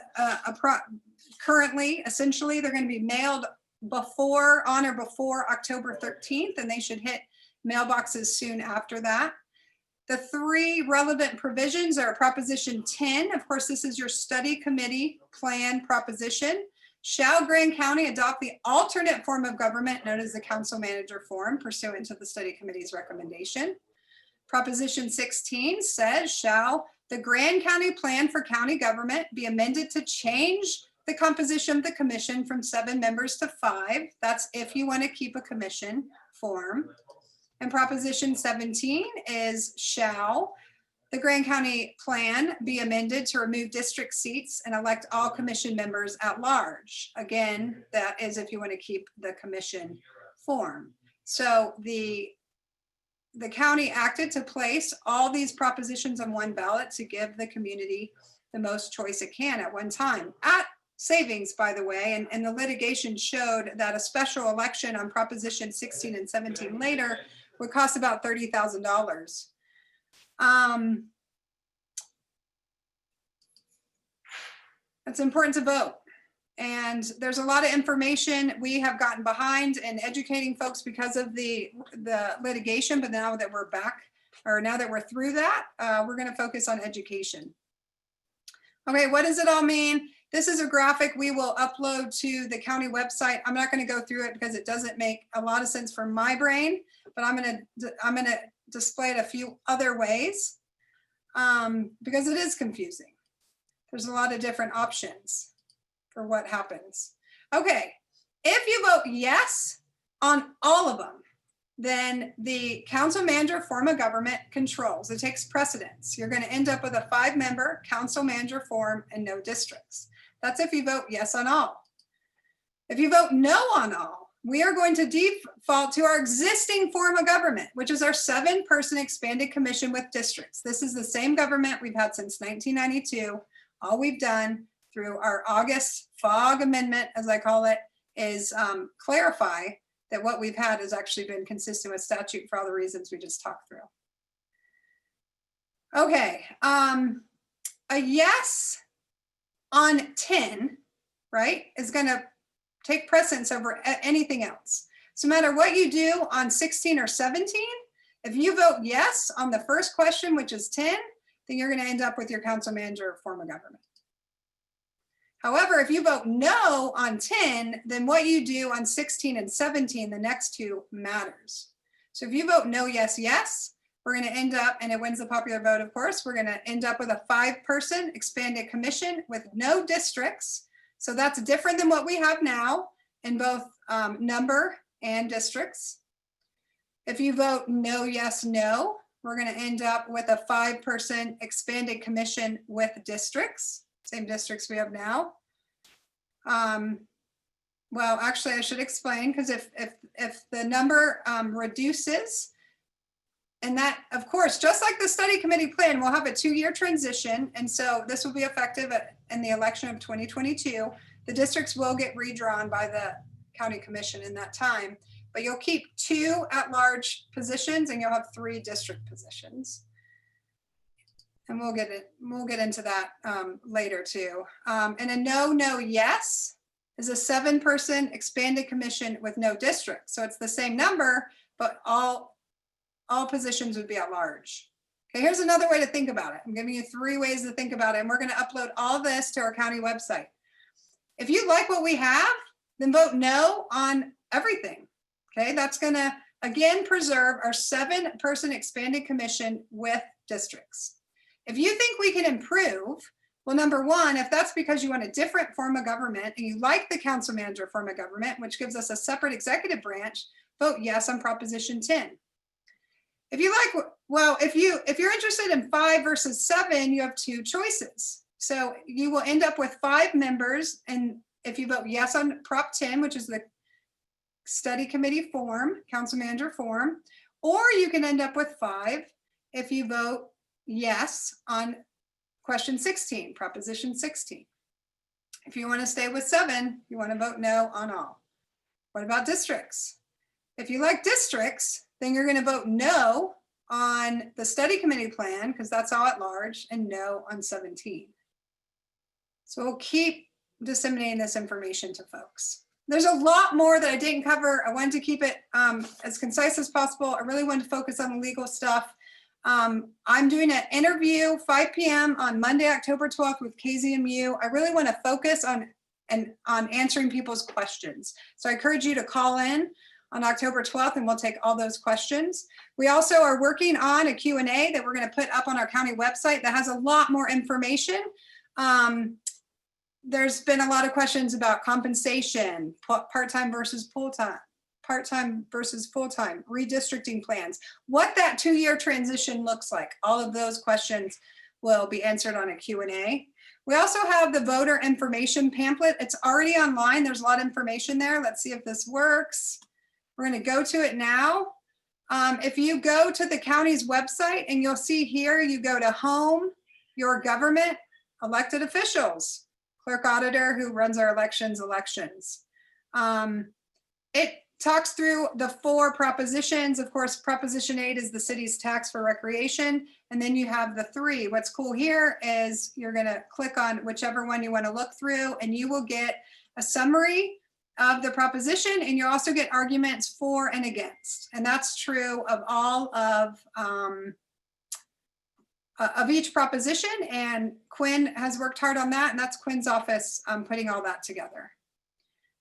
currently. Essentially, they're going to be mailed on or before October 13th, and they should hit mailboxes soon after that. The 3 relevant provisions are Proposition 10. Of course, this is your study committee plan proposition. Shall Grand County adopt the alternate form of government known as the council manager form pursuant to the study committee's recommendation? Proposition 16 says, shall the Grand County plan for county government be amended to change the composition of the commission from 7 members to 5? That's if you want to keep a commission form. And Proposition 17 is, shall the Grand County plan be amended to remove district seats and elect all commission members at large? Again, that is if you want to keep the commission form. So the county acted to place all these propositions on one ballot to give the community the most choice it can at one time, at savings, by the way, and the litigation showed that a special election on Proposition 16 and 17 later would cost about $30,000. It's important to vote. And there's a lot of information we have gotten behind in educating folks because of the litigation, but now that we're back, or now that we're through that, we're going to focus on education. Okay, what does it all mean? This is a graphic we will upload to the county website. I'm not going to go through it because it doesn't make a lot of sense for my brain, but I'm going to display it a few other ways because it is confusing. There's a lot of different options for what happens. Okay, if you vote yes on all of them, then the council manager form of government controls. It takes precedence. You're going to end up with a 5-member council manager form and no districts. That's if you vote yes on all. If you vote no on all, we are going to default to our existing form of government, which is our 7-person expanded commission with districts. This is the same government we've had since 1992. All we've done through our August FOG amendment, as I call it, is clarify that what we've had has actually been consistent with statute for all the reasons we just talked through. Okay, a yes on 10, right, is gonna take precedence over anything else. So no matter what you do on 16 or 17, if you vote yes on the first question, which is 10, then you're gonna end up with your council manager form of government. However, if you vote no on 10, then what you do on 16 and 17, the next two matters. So if you vote no, yes, yes, we're going to end up, and it wins the popular vote, of course, we're going to end up with a 5-person expanded commission with no districts. So that's different than what we have now in both number and districts. If you vote no, yes, no, we're going to end up with a 5-person expanded commission with districts. Same districts we have now. Well, actually, I should explain, because if the number reduces, and that, of course, just like the study committee plan, we'll have a 2-year transition. And so this will be effective in the election of 2022. The districts will get redrawn by the county commission in that time, but you'll keep 2 at-large positions and you'll have 3 district positions. And we'll get into that later too. And a no, no, yes is a 7-person expanded commission with no district. So it's the same number, but all positions would be at large. Okay, here's another way to think about it. I'm giving you 3 ways to think about it, and we're going to upload all this to our county website. If you like what we have, then vote no on everything. Okay, that's going to again preserve our 7-person expanded commission with districts. If you think we can improve, well, number one, if that's because you want a different form of government and you like the council manager form of government, which gives us a separate executive branch, vote yes on Proposition 10. If you like, well, if you're interested in 5 versus 7, you have 2 choices. So you will end up with 5 members, and if you vote yes on Prop 10, which is the study committee form, council manager form, or you can end up with 5 if you vote yes on question 16, Proposition 16. If you want to stay with 7, you want to vote no on all. What about districts? If you like districts, then you're going to vote no on the study committee plan, because that's all at large, and no on 17. So we'll keep disseminating this information to folks. There's a lot more that I didn't cover. I wanted to keep it as concise as possible. I really wanted to focus on the legal stuff. I'm doing an interview 5 p.m. on Monday, October 12th with KZMU. I really want to focus on answering people's questions. So I encourage you to call in on October 12th and we'll take all those questions. We also are working on a Q&A that we're going to put up on our county website that has a lot more information. There's been a lot of questions about compensation, part-time versus full-time, part-time versus full-time, redistricting plans, what that 2-year transition looks like. All of those questions will be answered on a Q&A. We also have the voter information pamphlet. It's already online. There's a lot of information there. Let's see if this works. We're going to go to it now. If you go to the county's website, and you'll see here, you go to Home, Your Government, Elected Officials, Clerk Auditor, who runs our elections. It talks through the 4 propositions. Of course, Proposition 8 is the city's tax for recreation. And then you have the 3. What's cool here is you're going to click on whichever one you want to look through, and you will get a summary of the proposition, and you also get arguments for and against. And that's true of all of each proposition. And Quinn has worked hard on that, and that's Quinn's office putting all that together.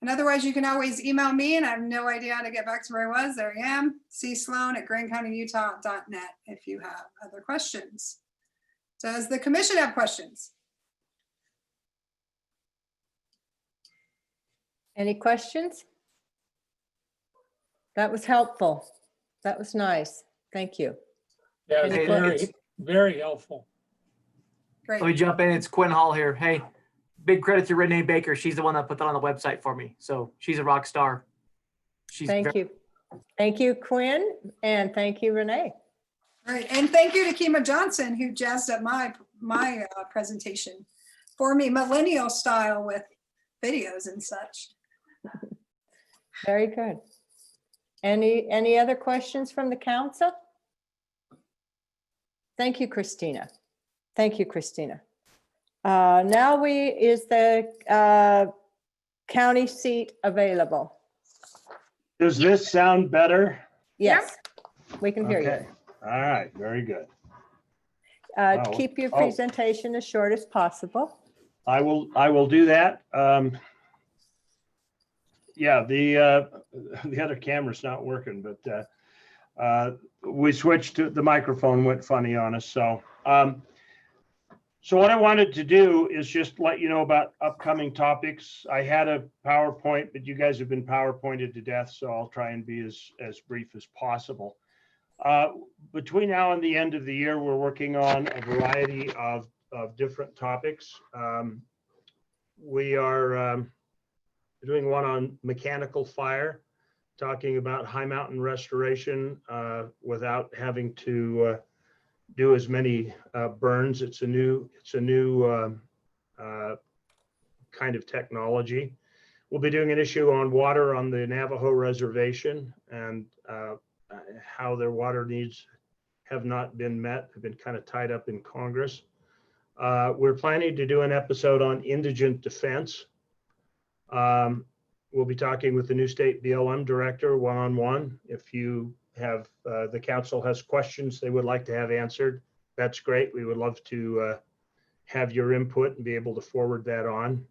And otherwise, you can always email me, and I have no idea how to get back to where I was. There I am, csloan@grandcountyutah.net if you have other questions. Does the commission have questions? Any questions? That was helpful. That was nice. Thank you. Yeah, Any it's que- very, very helpful. Great. Let me jump in. It's Quinn Hall here. Hey, big credit to Renee Baker. She's the one that put that on the website for me. So she's a rock star. Thank you. Thank you, Quinn, and thank you, Renee. All right, and thank you to Kima Johnson, who jazzed up my presentation for me, millennial style with videos and such. Very good. Any other questions from the council? Thank you, Christina. Thank you, Christina. Now is the county seat available? Does this sound better? Yes, we can hear Okay. you. All right, very good. Keep your presentation as short as possible. I will do that. Yeah, the other camera's not working, but we switched to the microphone, went funny on us. So what I wanted to do is just let you know about upcoming topics. I had a PowerPoint, but you guys have been PowerPointed to death, so I'll try and be as brief as possible. Between now and the end of the year, we're working on a variety of different topics. We are doing one on mechanical fire, talking about high mountain restoration without having to do as many burns. It's a new kind of technology. We'll be doing an issue on water on the Navajo reservation and how their water needs have not been met, have been kind of tied up in Congress. We're planning to do an episode on indigent defense. We'll be talking with the new state BLM director one-on-one. If you have, the council has questions they would like to have answered, that's great. We would love to have your input and be able to forward that on.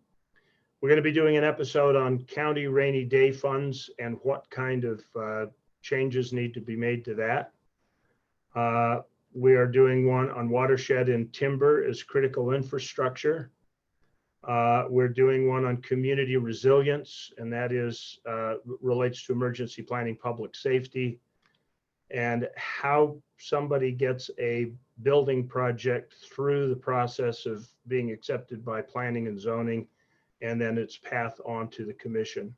We're going to be doing an episode on county rainy day funds and what kind of changes need to be made to that. We are doing one on watershed and timber as critical infrastructure. We're doing one on community resilience, and that is relates to emergency planning, public safety, and how somebody gets a building project through the process of being accepted by planning and zoning, and then its path on to the commission.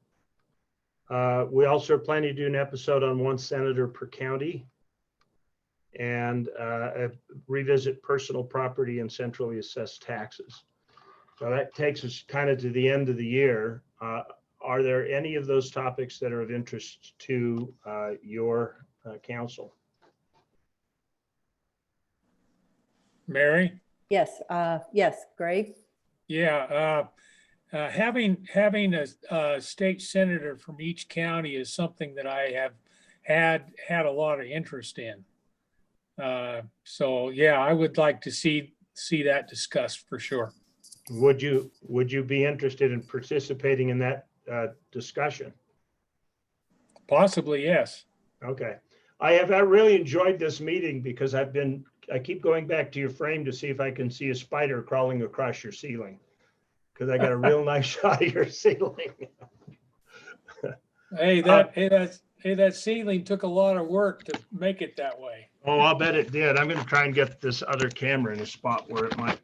We also are planning to do an episode on one senator per county and revisit personal property and centrally assessed taxes. So that takes us kind of to the end of the year. Are there any of those topics that are of interest to your council? Mary? Yes, yes, Greg? Yeah, having a state senator from each county is something that I have had a lot of interest in. So yeah, I would like to see that discussed for sure. Would you be interested in participating in that discussion? Possibly, yes. Okay. I really enjoyed this meeting because I keep going back to your frame to see if I can see a spider crawling across your ceiling, because I got a real nice shot of your ceiling. Hey, that ceiling took a lot of work to make it that way. Oh, I'll bet it did. I'm going to try and get this other camera in a spot where it might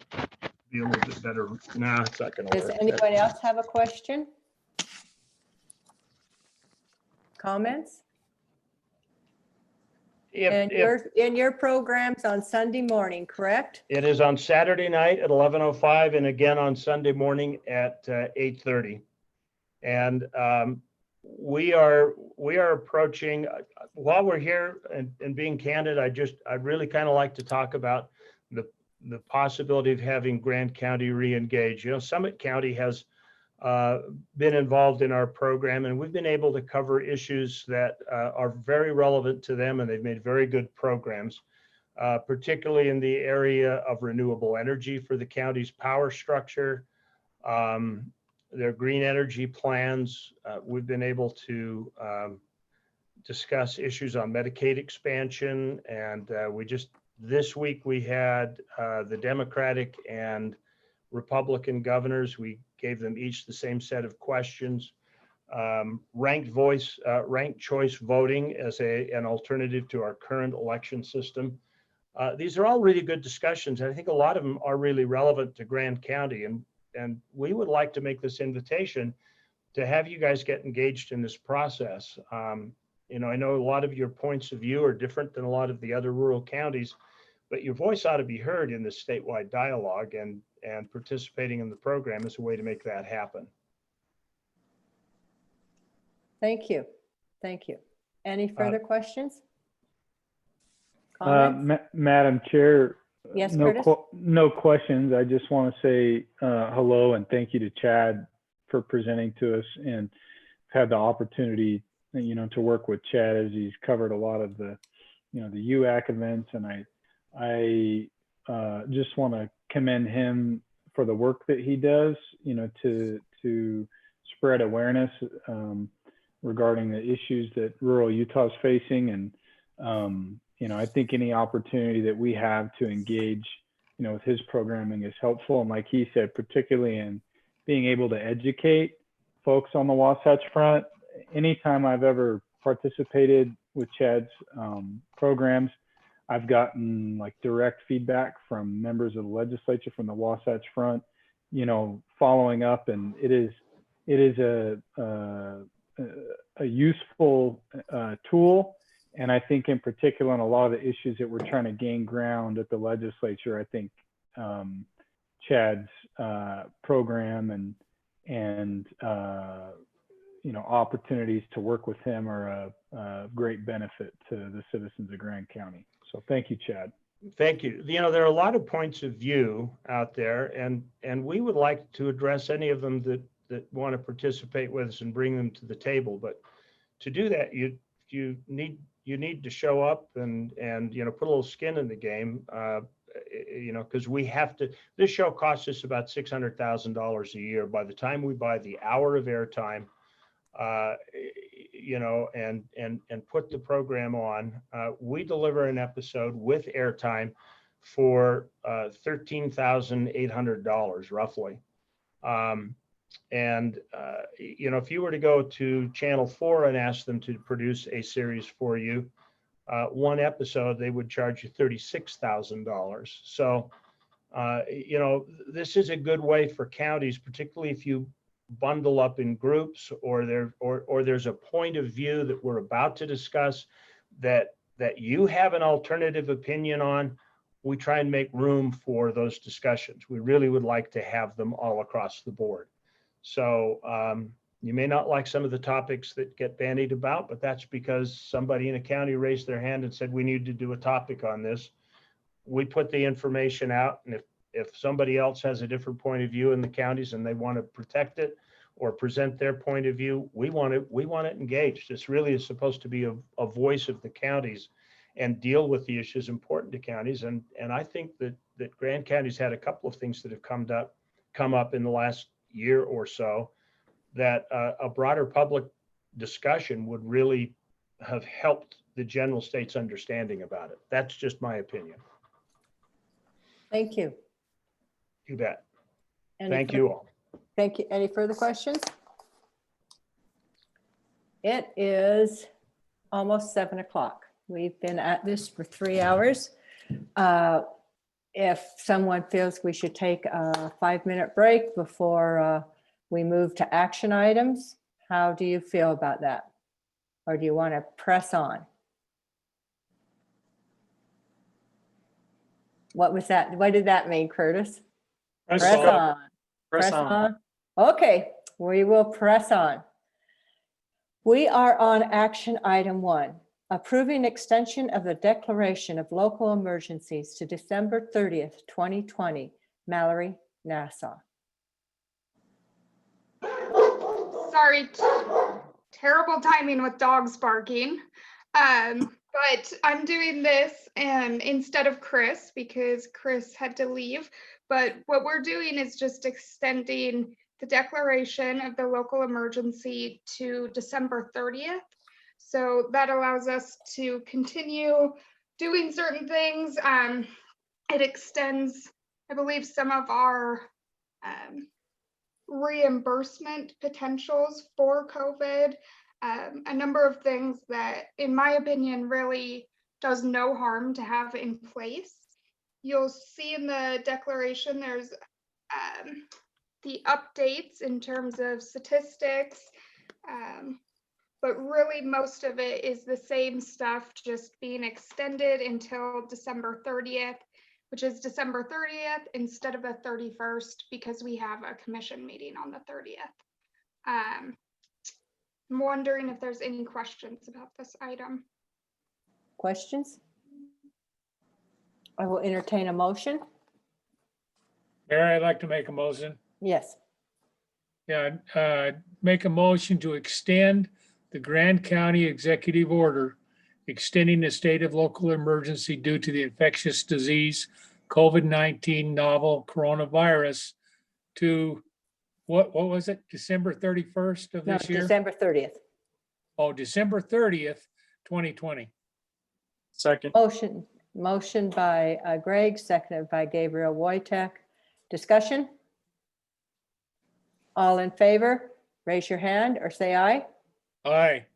be a little bit better. No, it's not going to work. Does anyone else have a question? Comments? And your program's on Sunday morning, correct? It is on Saturday night at 11:05 and again on Sunday morning at 8:30. And we are approaching, while we're here and being candid, I'd really kind of like to talk about the possibility of having Grand County re-engage. You know, Summit County has been involved in our program, and we've been able to cover issues that are very relevant to them, and they've made very good programs, particularly in the area of renewable energy for the county's power structure, their green energy plans. We've been able to discuss issues on Medicaid expansion, and this week we had the Democratic and Republican governors. We gave them each the same set of questions. ranked choice voting as an alternative to our current election system. These are all really good discussions. And I think a lot of them are really relevant to Grand County. And we would like to make this invitation to have you guys get engaged in this process. You know, I know a lot of your points of view are different than a lot of the other rural counties, but your voice ought to be heard in this statewide dialogue, and participating in the program is a way to make that happen. Thank you. Thank you. Any further questions? Comments? Madam Chair, Yes, no, Curtis? no questions. I just want to say hello and thank you to Chad for presenting to us, and had the opportunity, you know, to work with Chad as he's covered a lot of the, you know, the UAC events, and I just want to commend him for the work that he does, you know, to spread awareness regarding the issues that rural Utah is facing. And, you know, I think any opportunity that we have to engage, you know, with his programming is helpful. And like he said, particularly in being able to educate folks on the Wasatch Front. Anytime I've ever participated with Chad's programs, I've gotten like direct feedback from members of the legislature from the Wasatch Front, you know, following up, and it is a useful tool. And I think in particular on a lot of the issues that we're trying to gain ground at the legislature, I think Chad's program and you know, opportunities to work with him are a great benefit to the citizens of Grand County. So thank you, Chad. Thank you. You know, there are a lot of points of view out there, and we would like to address any of them that want to participate with us and bring them to the table. But to do that, you need to show up and you know, put a little skin in the game. You know, because we have to. This show costs us about $600,000 a year. By the time we buy the hour of airtime, you know, and put the program on, we deliver an episode with airtime for $13,800 roughly. And you know, if you were to go to Channel 4 and ask them to produce a series for you, one episode, they would charge you $36,000. So, you know, this is a good way for counties, particularly if you bundle up in groups, or there's a point of view that we're about to discuss that you have an alternative opinion on. We try and make room for those discussions. We really would like to have them all across the board. So you may not like some of the topics that get bandied about, but that's because somebody in a county raised their hand and said, we need to do a topic on this. We put the information out, and if somebody else has a different point of view in the counties and they want to protect it or present their point of view, we want it engaged. This really is supposed to be a voice of the counties and deal with the issues important to counties. And I think that Grand County's had a couple of things that have come up in the last year or so that a broader public discussion would really have helped the general state's understanding about it. That's just my opinion. Thank you. You bet. Thank you all. Thank you. Any further questions? It is almost 7 o'clock. We've been at this for 3 hours. If someone feels we should take a 5-minute break before we move to action items, how do you feel about that? Or do you want to press on? What was that? What did that mean, Curtis? Press on. Press on. Okay, we will press on. We are on action item 1, approving extension of the declaration of local emergencies to December 30th, 2020. Mallory, Nassau. Sorry, terrible timing with dogs barking. But I'm doing this instead of Chris because Chris had to leave. But what we're doing is just extending the declaration of the local emergency to December 30th. So that allows us to continue doing certain things. It extends, I believe, some of our reimbursement potentials for COVID. A number of things that, in my opinion, really does no harm to have in place. You'll see in the declaration there's the updates in terms of statistics, but really most of it is the same stuff, just being extended until December 30th, which is December 30th instead of the 31st, because we have a commission meeting on the 30th. I'm wondering if there's any questions about this item. Questions? I will entertain a motion. Mayor, I'd like to make a motion. Yes. Yeah, make a motion to extend the Grand County Executive Order extending the state of local emergency due to the infectious disease COVID-19 novel coronavirus to, what was it, December 31st of No, this year? December 30th. Oh, December 30th, 2020. Second. Motion by Greg, seconded by Gabriel Wojtek. Discussion? All in favor, raise your hand or say aye. Aye.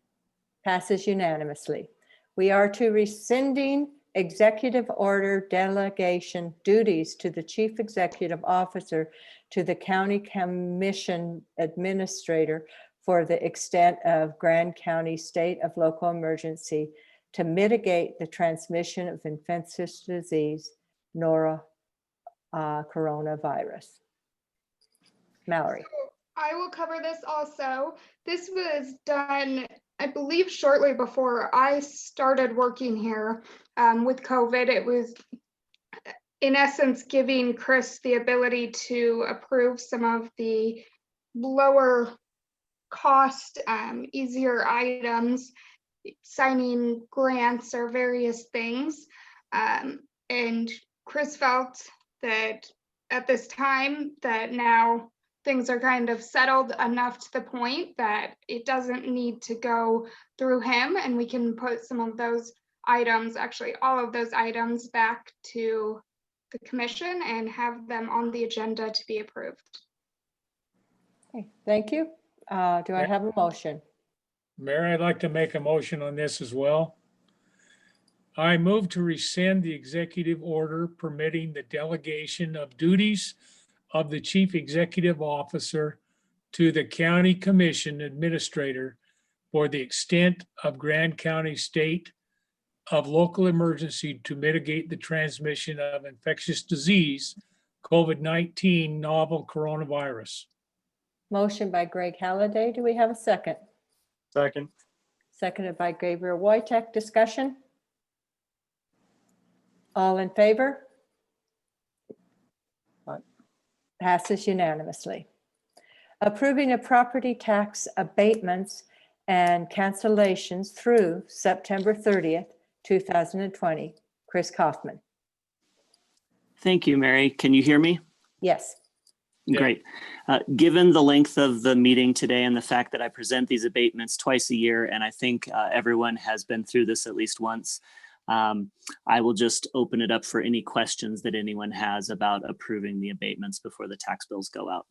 Passes unanimously. We are to rescinding executive order delegation duties to the chief executive officer to the county commission administrator for the extent of Grand County state of local emergency to mitigate the transmission of infectious disease, coronavirus. Mallory. I will cover this also. This was done, I believe, shortly before I started working here with COVID. It was, in essence, giving Chris the ability to approve some of the lower cost, easier items, signing grants or various things. And Chris felt that at this time that now things are kind of settled enough to the point that it doesn't need to go through him, and we can put some of those items, actually all of those items, back to the commission and have them on the agenda to be approved. Okay, thank you. Do I have a motion? Mayor, I'd like to make a motion on this as well. I move to rescind the executive order permitting the delegation of duties of the chief executive officer to the county commission administrator for the extent of Grand County state of local emergency to mitigate the transmission of infectious disease, COVID-19 novel coronavirus. Motion by Greg Halliday. Do we have a second? Second. Seconded by Gabriel Wojtek. Discussion? All in favor? Passes unanimously. Approving of property tax abatements and cancellations through September 30th, 2020. Chris Kaufman. Thank you, Mary. Can you hear me? Yes. Great. Given the length of the meeting today and the fact that I present these abatements twice a year, and I think everyone has been through this at least once, I will just open it up for any questions that anyone has about approving the abatements before the tax bills go out.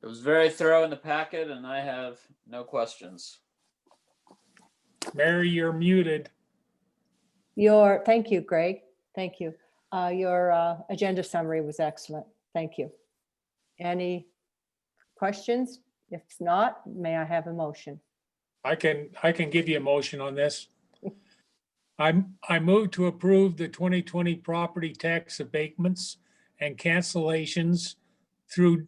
It was very thorough in the packet, and I have no questions. Mary, you're muted. Thank you, Greg. Thank you. Your agenda summary was excellent. Thank you. Any questions? If not, may I have a motion? I can give you a motion on this. I move to approve the 2020 property tax abatements and cancellations through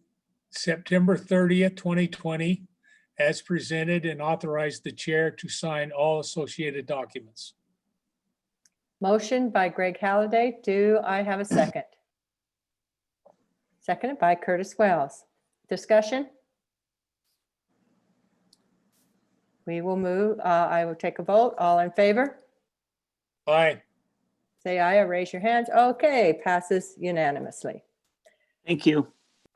September 30th, 2020, as presented, and authorize the chair to sign all associated documents. Motion by Greg Halliday. Do I have a second? Seconded by Curtis Wells. Discussion? We will move. I will take a vote. All in favor? Aye. Say aye or raise your hands. Okay, passes unanimously. Thank you.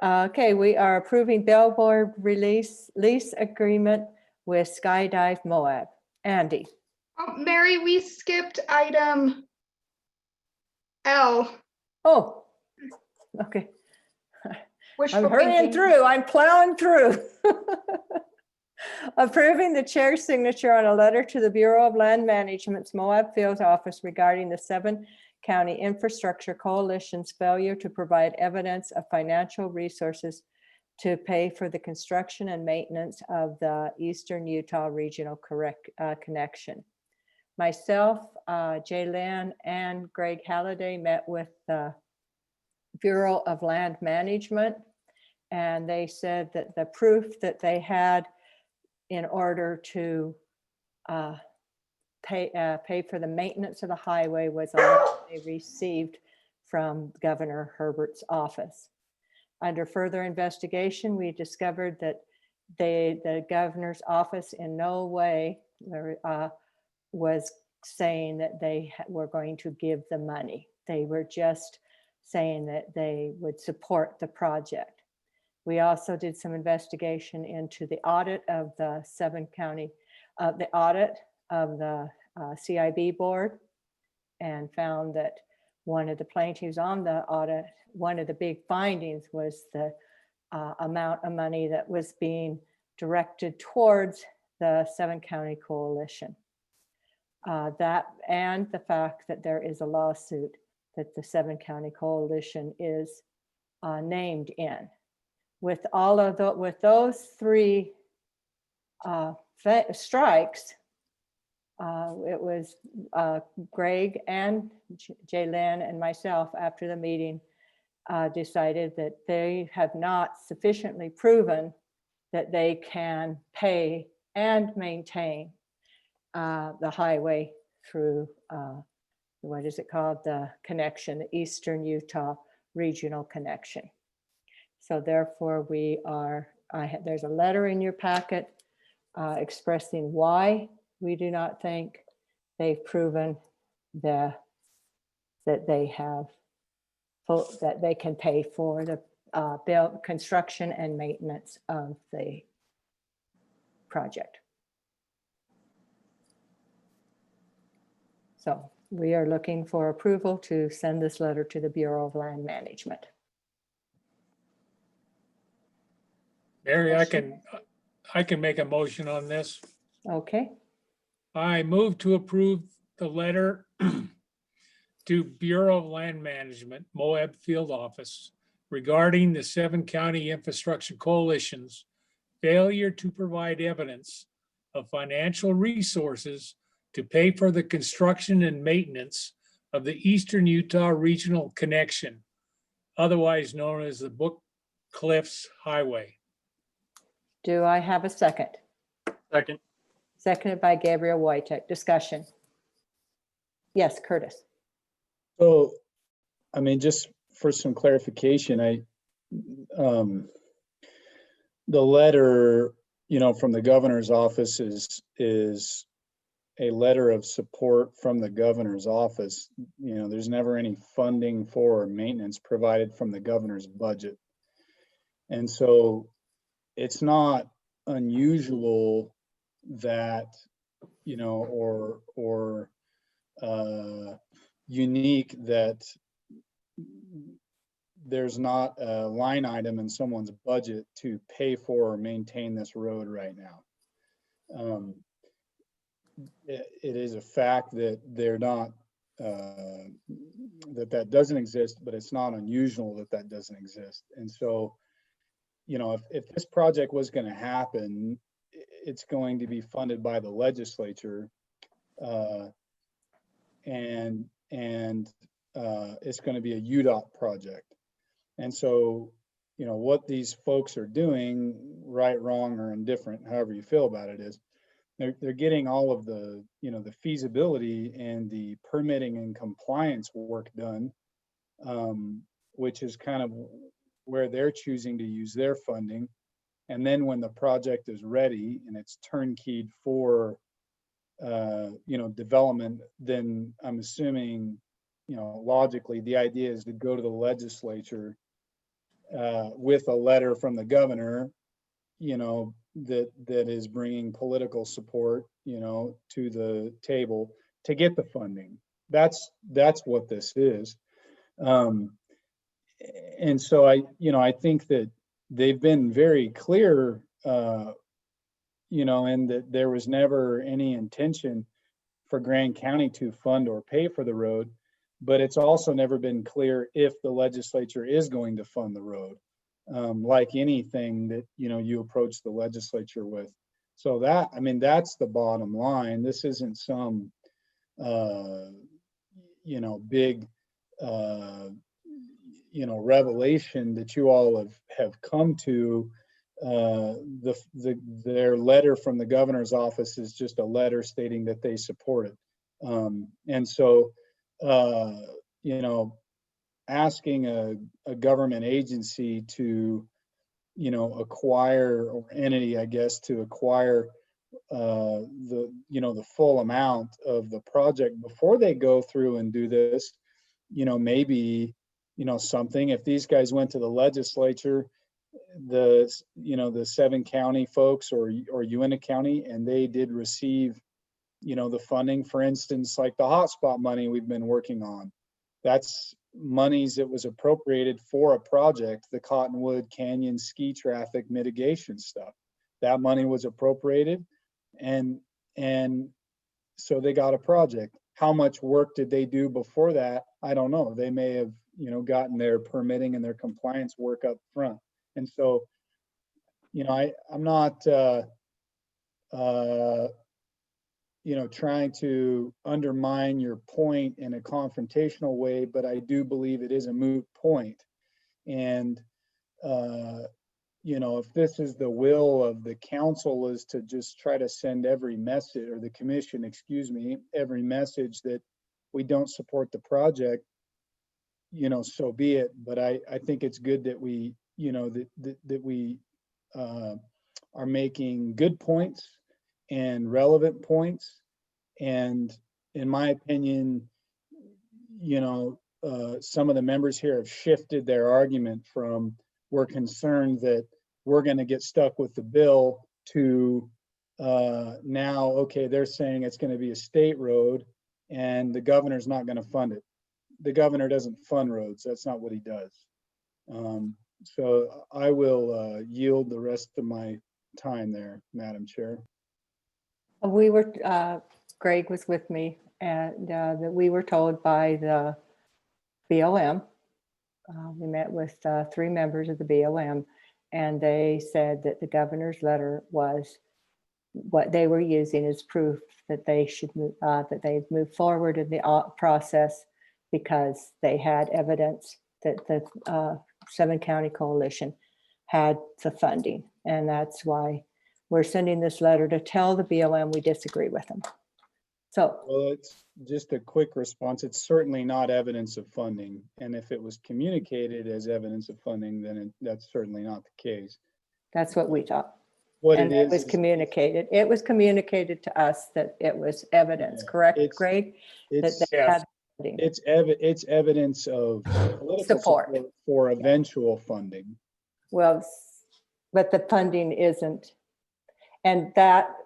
Okay, we are approving billboard lease agreement with Skydive Moab. Andy. Oh, Mary, we skipped item L. Oh, okay. Wishful I'm hurrying thinking. through. I'm plowing through. Approving the chair's signature on a letter to the Bureau of Land Management's Moab Field Office regarding the 7-county infrastructure coalition's failure to provide evidence of financial resources to pay for the construction and maintenance of the Eastern Utah Regional Connection. Myself, Jaylen, and Greg Halliday met with the Bureau of Land Management, and they said that the proof that they had in order to pay for the maintenance of the highway was a letter they received from Governor Herbert's office. Under further investigation, we discovered that the governor's office in no way was saying that they were going to give the money. They were just saying that they would support the project. We also did some investigation into the audit of the 7-county, the audit of the CIB board, and found that one of the plaintiffs on the audit, one of the big findings was the amount of money that was being directed towards the 7-county coalition. That and the fact that there is a lawsuit that the 7-county coalition is named in. With all of with those 3 strikes, it was Greg and Jaylen and myself after the meeting decided that they have not sufficiently proven that they can pay and maintain the highway through, what is it called? The connection, the Eastern Utah Regional Connection. So therefore we are, there's a letter in your packet expressing why we do not think they've proven that they have, that they can pay for the construction and maintenance of the project. So we are looking for approval to send this letter to the Bureau of Land Management. Mary, I can make a motion on this. Okay. I move to approve the letter to Bureau of Land Management, Moab Field Office, regarding the 7-county infrastructure coalition's failure to provide evidence of financial resources to pay for the construction and maintenance of the Eastern Utah Regional Connection, otherwise known as the Book Cliffs Highway. Do I have a second? Second. Seconded by Gabriel Wojtek. Discussion. Yes, Curtis. So, I mean, just for some clarification, the letter, from the governor's office is a letter of support from the governor's office. There's never any funding for maintenance provided from the governor's budget. And so it's not unusual that, or unique that there's not a line item in someone's budget to pay for or maintain this road right now. It is a fact that they're not, that doesn't exist, but it's not unusual that doesn't exist. And so, if this project was going to happen, it's going to be funded by the legislature, and it's going to be a UDOT project. And so, what these folks are doing, right, wrong, or indifferent, however you feel about it, is they're getting all of the, the feasibility and the permitting and compliance work done, which is kind of where they're choosing to use their funding. And then when the project is ready and it's turnkeyed for, development, then I'm assuming, logically, the idea is to go to the legislature with a letter from the governor, that is bringing political support, to the table to get the funding. That's what this is. And so I think that they've been very clear, and that there was never any intention for Grand County to fund or pay for the road, but it's also never been clear if the legislature is going to fund the road, like anything that, you approach the legislature with. So that's the bottom line. This isn't some, big, revelation that you all have come to. Their letter from the governor's office is just a letter stating that they support it. And so, asking a government agency to, acquire, or entity, I guess, to acquire the full amount of the project before they go through and do this, maybe, something. If these guys went to the legislature, the 7 county folks or Uintah County, and they did receive, the funding, for instance, like the hotspot money we've been working on, that's monies that was appropriated for a project, the Cottonwood Canyon ski traffic mitigation stuff. That money was appropriated, and so they got a project. How much work did they do before that? I don't know. They may have, gotten their permitting and their compliance work up front. And so, I'm not, trying to undermine your point in a confrontational way, but I do believe it is a moot point. And, if this is the will of the council, is to just try to send every message, or the commission, excuse me, every message that we don't support the project, so be it. But I think it's good that we, that we are making good points and relevant points. And in my opinion, some of the members here have shifted their argument from, we're concerned that we're going to get stuck with the bill, to now, okay, they're saying it's going to be a state road and the governor's not going to fund it. The governor doesn't fund roads. That's not what he does. So I will yield the rest of my time there, Madam Chair. We were, Greg was with me, and that we were told by the BLM. We met with 3 members of the BLM, and they said that the governor's letter was what they were using as proof that they should move, that they've moved forward in the process, because they had evidence that the 7 County Coalition had the funding. And that's why we're sending this letter to tell the BLM we disagree with them. So, well, it's just a quick response. It's certainly not evidence of funding. And if it was communicated as evidence of funding, then that's certainly not the case. That's what we thought. What and it was communicated. It was communicated to us that it was evidence, correct, Greg? It's evidence of political support for eventual funding. Well, but the funding isn't. And that,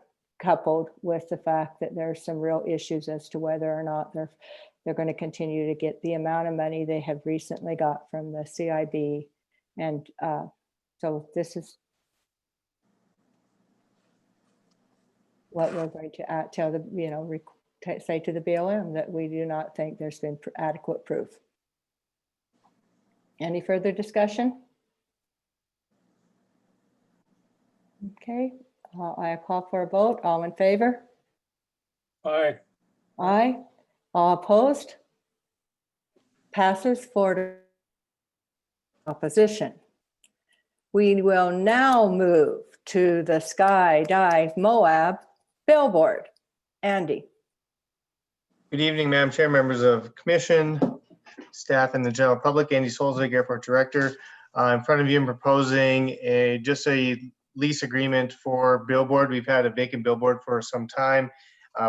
coupled with the fact that there's some real issues as to whether or not they're going to continue to get the amount of money they have recently got from the CIB. And so this is what we're going to tell the, say to the BLM, that we do not think there's been adequate proof. Any further discussion? Okay, I call for a vote. All in favor? Aye. Aye. All opposed? Passes 4 to opposition. We will now move to the Skydive Moab billboard. Andy. Good evening, Madam Chair, members of commission, staff, and the general public. Andy Solzig, Airport Director. In front of you, I'm proposing just a lease agreement for billboard. We've had a vacant billboard for some time.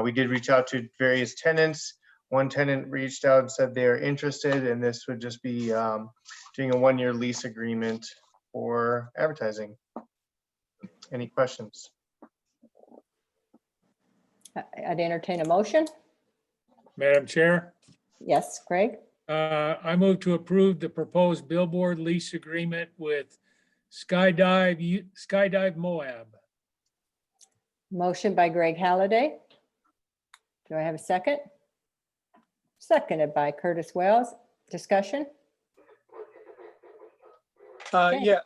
We did reach out to various tenants. One tenant reached out and said they are interested, and this would just be doing a 1-year lease agreement for advertising. Any questions? I'd entertain a motion. Madam Chair, Yes, Craig? I move to approve the proposed billboard lease agreement with Skydive Moab. Motion by Greg Halliday. Do I have a second? Seconded by Curtis Wells. Discussion? Okay. Yeah.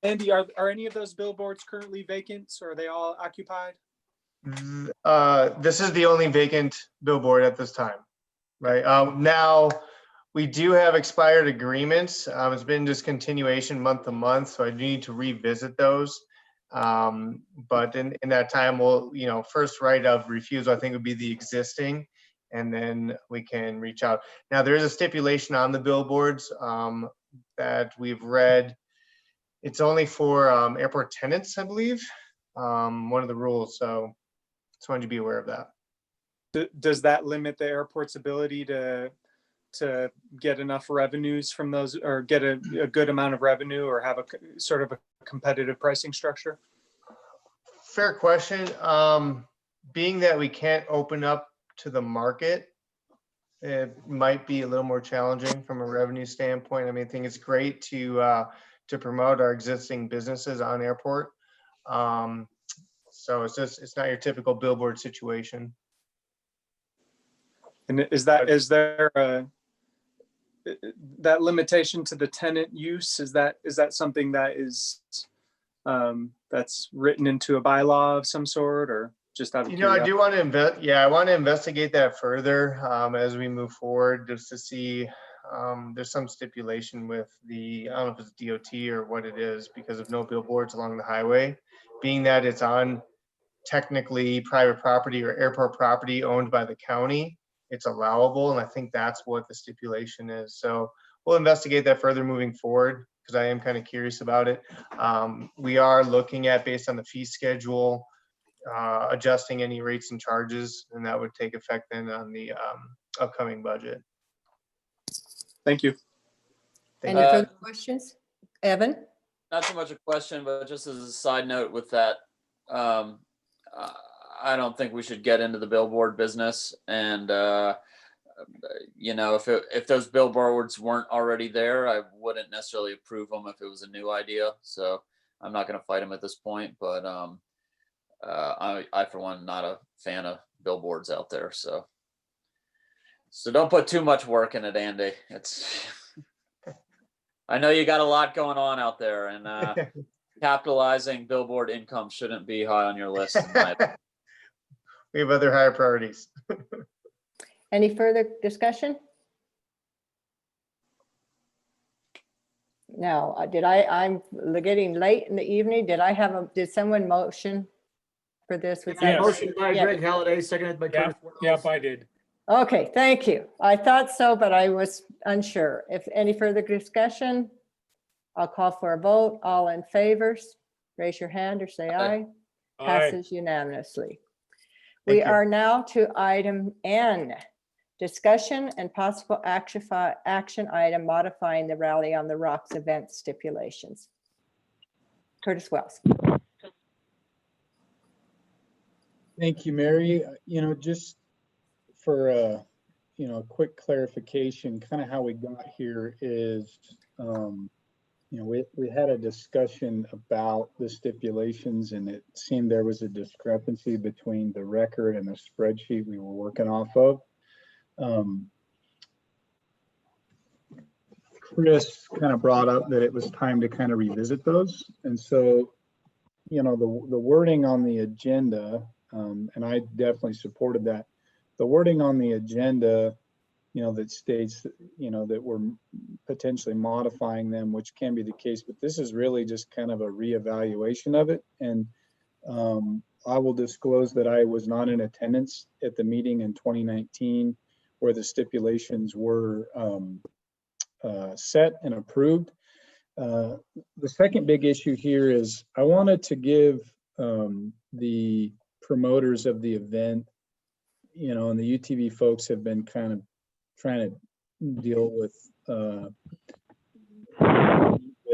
Andy, are any of those billboards currently vacant or are they all occupied? This is the only vacant billboard at this time, right? Now, we do have expired agreements. It's been discontinuation month to month, so I do need to revisit those. But in that time, we'll, first right of refusal, I think would be the existing, and then we can reach out. Now, there is a stipulation on the billboards that we've read. It's only for airport tenants, I believe, one of the rules. So just wanted you to be aware of that. Does that limit the airport's ability to get enough revenues from those, or get a good amount of revenue, or have a sort of a competitive pricing structure? Fair question. Being that we can't open up to the market, it might be a little more challenging from a revenue standpoint. I mean, I think it's great to promote our existing businesses on airport. So it's not your typical billboard situation. And is there that limitation to the tenant use? Is that something that is that's written into a bylaw of some sort, or just out of curiosity? I do want to I want to investigate that further as we move forward, just to see. There's some stipulation with I don't know if it's DOT or what it is, because of no billboards along the highway, being that it's on technically private property or airport property owned by the county. It's allowable, and I think that's what the stipulation is. So we'll investigate that further moving forward, because I am kind of curious about it. We are looking at, based on the fee schedule, adjusting any rates and charges, and that would take effect then on the upcoming budget. Thank you. Any further questions? Evan? Not so much a question, but just as a side note with that, I don't think we should get into the billboard business. And, if those billboards weren't already there, I wouldn't necessarily approve them if it was a new idea. So I'm not going to fight them at this point. But I, for one, not a fan of billboards out there. So don't put too much work in it, Andy. I know you got a lot going on out there, and capitalizing billboard income shouldn't be high on your list. We have other higher priorities. Any further discussion? No, I'm getting late in the evening. Did someone motion for this? Was that- Motion by Yeah. Greg Halliday, seconded by Curtis Wells. Yep, I did. Okay, thank you. I thought so, but I was unsure. If any further discussion, I'll call for a vote. All in favor, raise your hand or say aye. Aye. Passes unanimously. We are now to item N, discussion and possible action item modifying the Rally on the Rocks event stipulations. Curtis Wells. Thank you, Mary. Just for a quick clarification, kind of how we got here is, we had a discussion about the stipulations, and it seemed there was a discrepancy between the record and the spreadsheet we were working off of. Chris kind of brought up that it was time to kind of revisit those. And so, the wording on the agenda, and I definitely supported that. The wording on the agenda, that states, that we're potentially modifying them, which can be the case, but this is really just kind of a reevaluation of it. And I will disclose that I was not in attendance at the meeting in 2019 where the stipulations were set and approved. The second big issue here is I wanted to give the promoters of the event, and the UTV folks have been kind of trying to deal with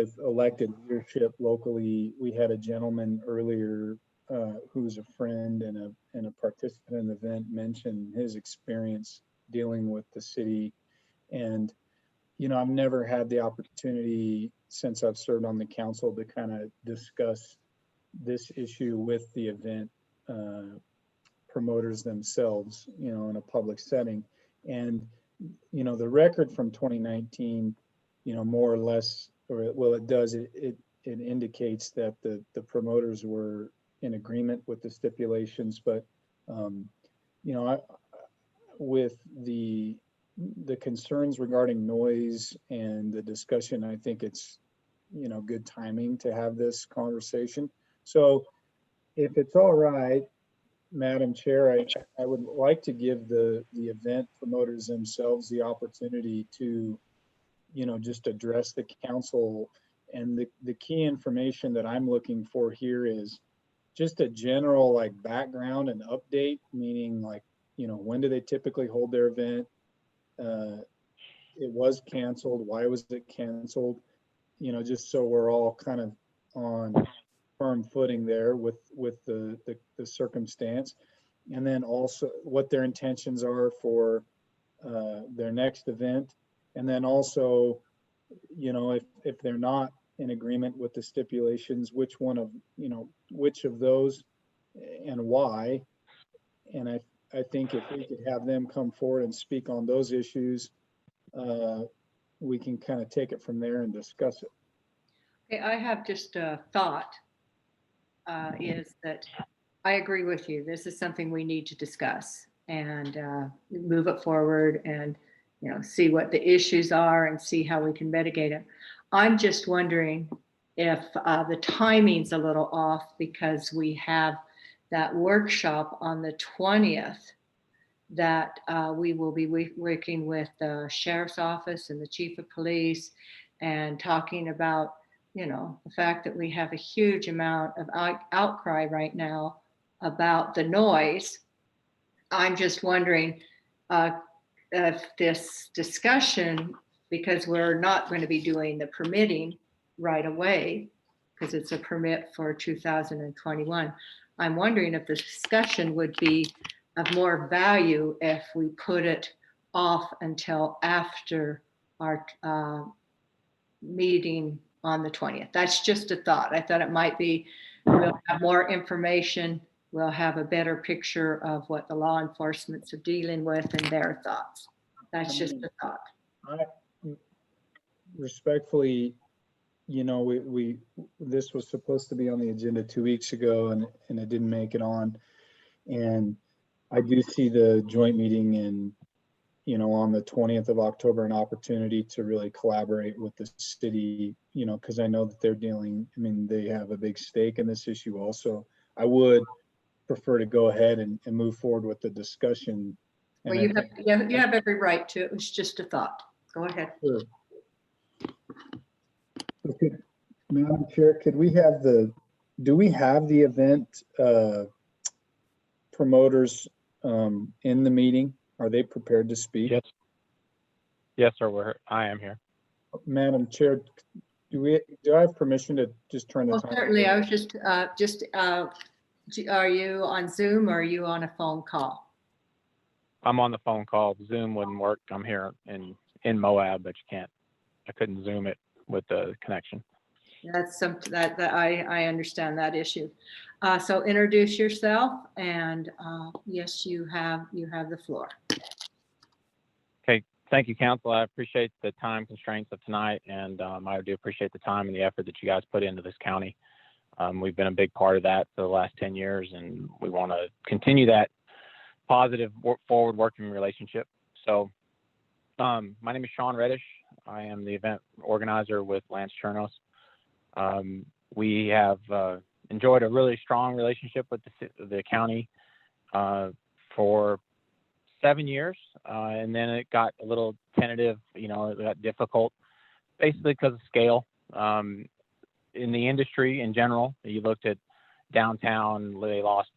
with elected leadership locally. We had a gentleman earlier who's a friend and a participant in the event mention his experience dealing with the city. And, you know, I've never had the opportunity since I've served on the council to kind of discuss this issue with the event promoters themselves, you know, in a public setting. And, you know, the record from 2019, you know, more or less, or well, it does, it indicates that the promoters were in agreement with the stipulations, but, you know, with the concerns regarding noise and the discussion, I think it's, you know, good timing to have this conversation. So if it's all right, Madam Chair, I would like to give the event promoters themselves the opportunity to, you know, just address the council. And the key information that I'm looking for here is just a general like background and update, meaning like, you know, when do they typically hold their event? It was canceled. Why was it canceled? You know, just so we're all kind of on firm footing there with the circumstance. And then also what their intentions are for their next event. And then also, you know, if they're not in agreement with the stipulations, which one of, you know, which of those and why. And I think if we could have them come forward and speak on those issues, we can kind of take it from there and discuss it. Okay, I have just a thought, is that I agree with you. This is something we need to discuss and move it forward and, you know, see what the issues are and see how we can mitigate it. I'm just wondering if the timing's a little off because we have that workshop on the 20th that we will be working with the sheriff's office and the chief of police and talking about, you know, the fact that we have a huge amount of outcry right now about the noise. I'm just wondering if this discussion, because we're not going to be doing the permitting right away, because it's a permit for 2021. I'm wondering if the discussion would be of more value if we put it off until after our meeting on the 20th. That's just a thought. I thought it might be, we'll have more information. We'll have a better picture of what the law enforcement's are dealing with and their thoughts. That's just a thought. I respectfully, you know, this was supposed to be on the agenda 2 weeks ago and it didn't make it on. And I do see the joint meeting in, you know, on the 20th of October, an opportunity to really collaborate with the city, you know, because I know that they're dealing, I mean, they have a big stake in this issue also. I would prefer to go ahead and move forward with the discussion. Well, you have every right to. It was just a thought. Go ahead. Sure. Okay. Madam Chair, could we have do we have the event promoters in the meeting? Are they prepared to speak? Yes. Yes, sir. I am here. Madam Chair, do I have permission to just turn the Well, time? certainly. I was just are you on Zoom or are you on a phone call? I'm on the phone call. Zoom wouldn't work. I'm here in Moab, but I couldn't Zoom it with the connection. That's something that I understand that issue. So introduce yourself and yes, you have the floor. Okay. Thank you, Council. I appreciate the time constraints of tonight, and I do appreciate the time and the effort that you guys put into this county. We've been a big part of that for the last 10 years, and we want to continue that positive forward working relationship. So my name is Sean Reddish. I am the event organizer with Lance Chernos. We have enjoyed a really strong relationship with the county for 7 years, and then it got a little tentative, you know, it got difficult basically because of scale. In the industry in general, you looked at downtown, they lost,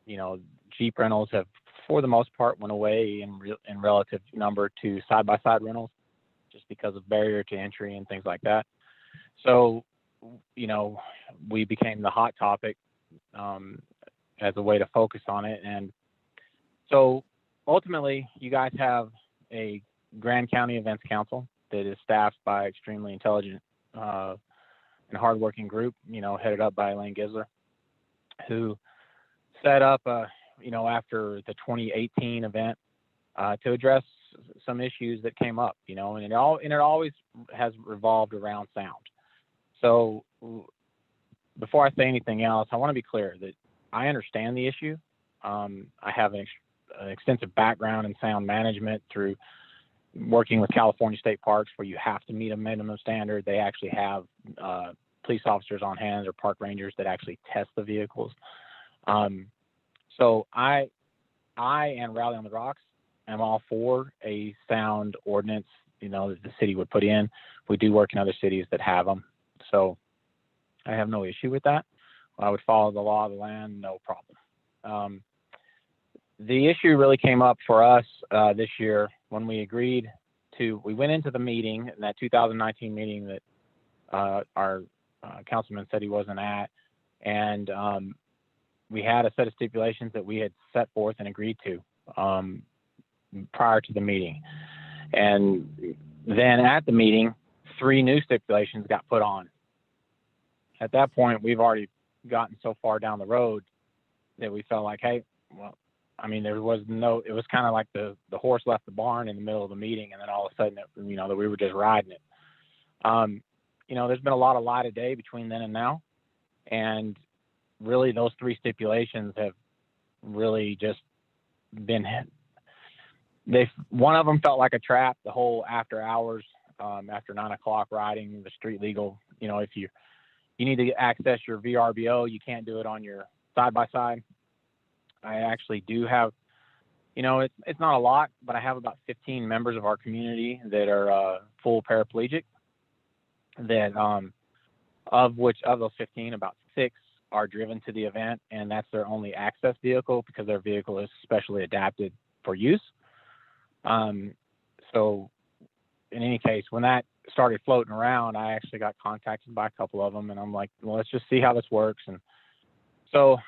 you know, Jeep rentals have for the most part went away in relative number to side-by-side rentals just because of barrier to entry and things like that. So, we became the hot topic as a way to focus on it. And so ultimately, you guys have a Grand County Events Council that is staffed by extremely intelligent and hardworking group, headed up by Elaine Gisler, who set up, after the 2018 event to address some issues that came up, and it always has revolved around sound. So before I say anything else, I want to be clear that I understand the issue. I have an extensive background in sound management through working with California State Parks, where you have to meet a minimum standard. They actually have police officers on hand or park rangers that actually test the vehicles. So I and Rally on the Rocks am all for a sound ordinance, that the city would put in. We do work in other cities that have them. So I have no issue with that. I would follow the law of the land, no problem. The issue really came up for us this year when we went into the meeting, in that 2019 meeting that our councilman said he wasn't at, and we had a set of stipulations that we had set forth and agreed to prior to the meeting. And then at the meeting, 3 new stipulations got put on. At that point, we've already gotten so far down the road that we felt like, hey, well, it was kind of like the horse left the barn in the middle of the meeting, and then all of a sudden, that we were just riding it. There's been a lot of light of day between then and now, and really those 3 stipulations have really just been one of them felt like a trap. The whole after hours, after 9 o'clock riding the street legal, if you need to access your VRBO, you can't do it on your side-by-side. I actually do have, it's not a lot, but I have about 15 members of our community that are full paraplegic, that of those 15, about 6 are driven to the event, and that's their only access vehicle because their vehicle is specially adapted for use. So in any case, when that started floating around, I actually got contacted by a couple of them, and I'm like, well, let's just see how this works. And so,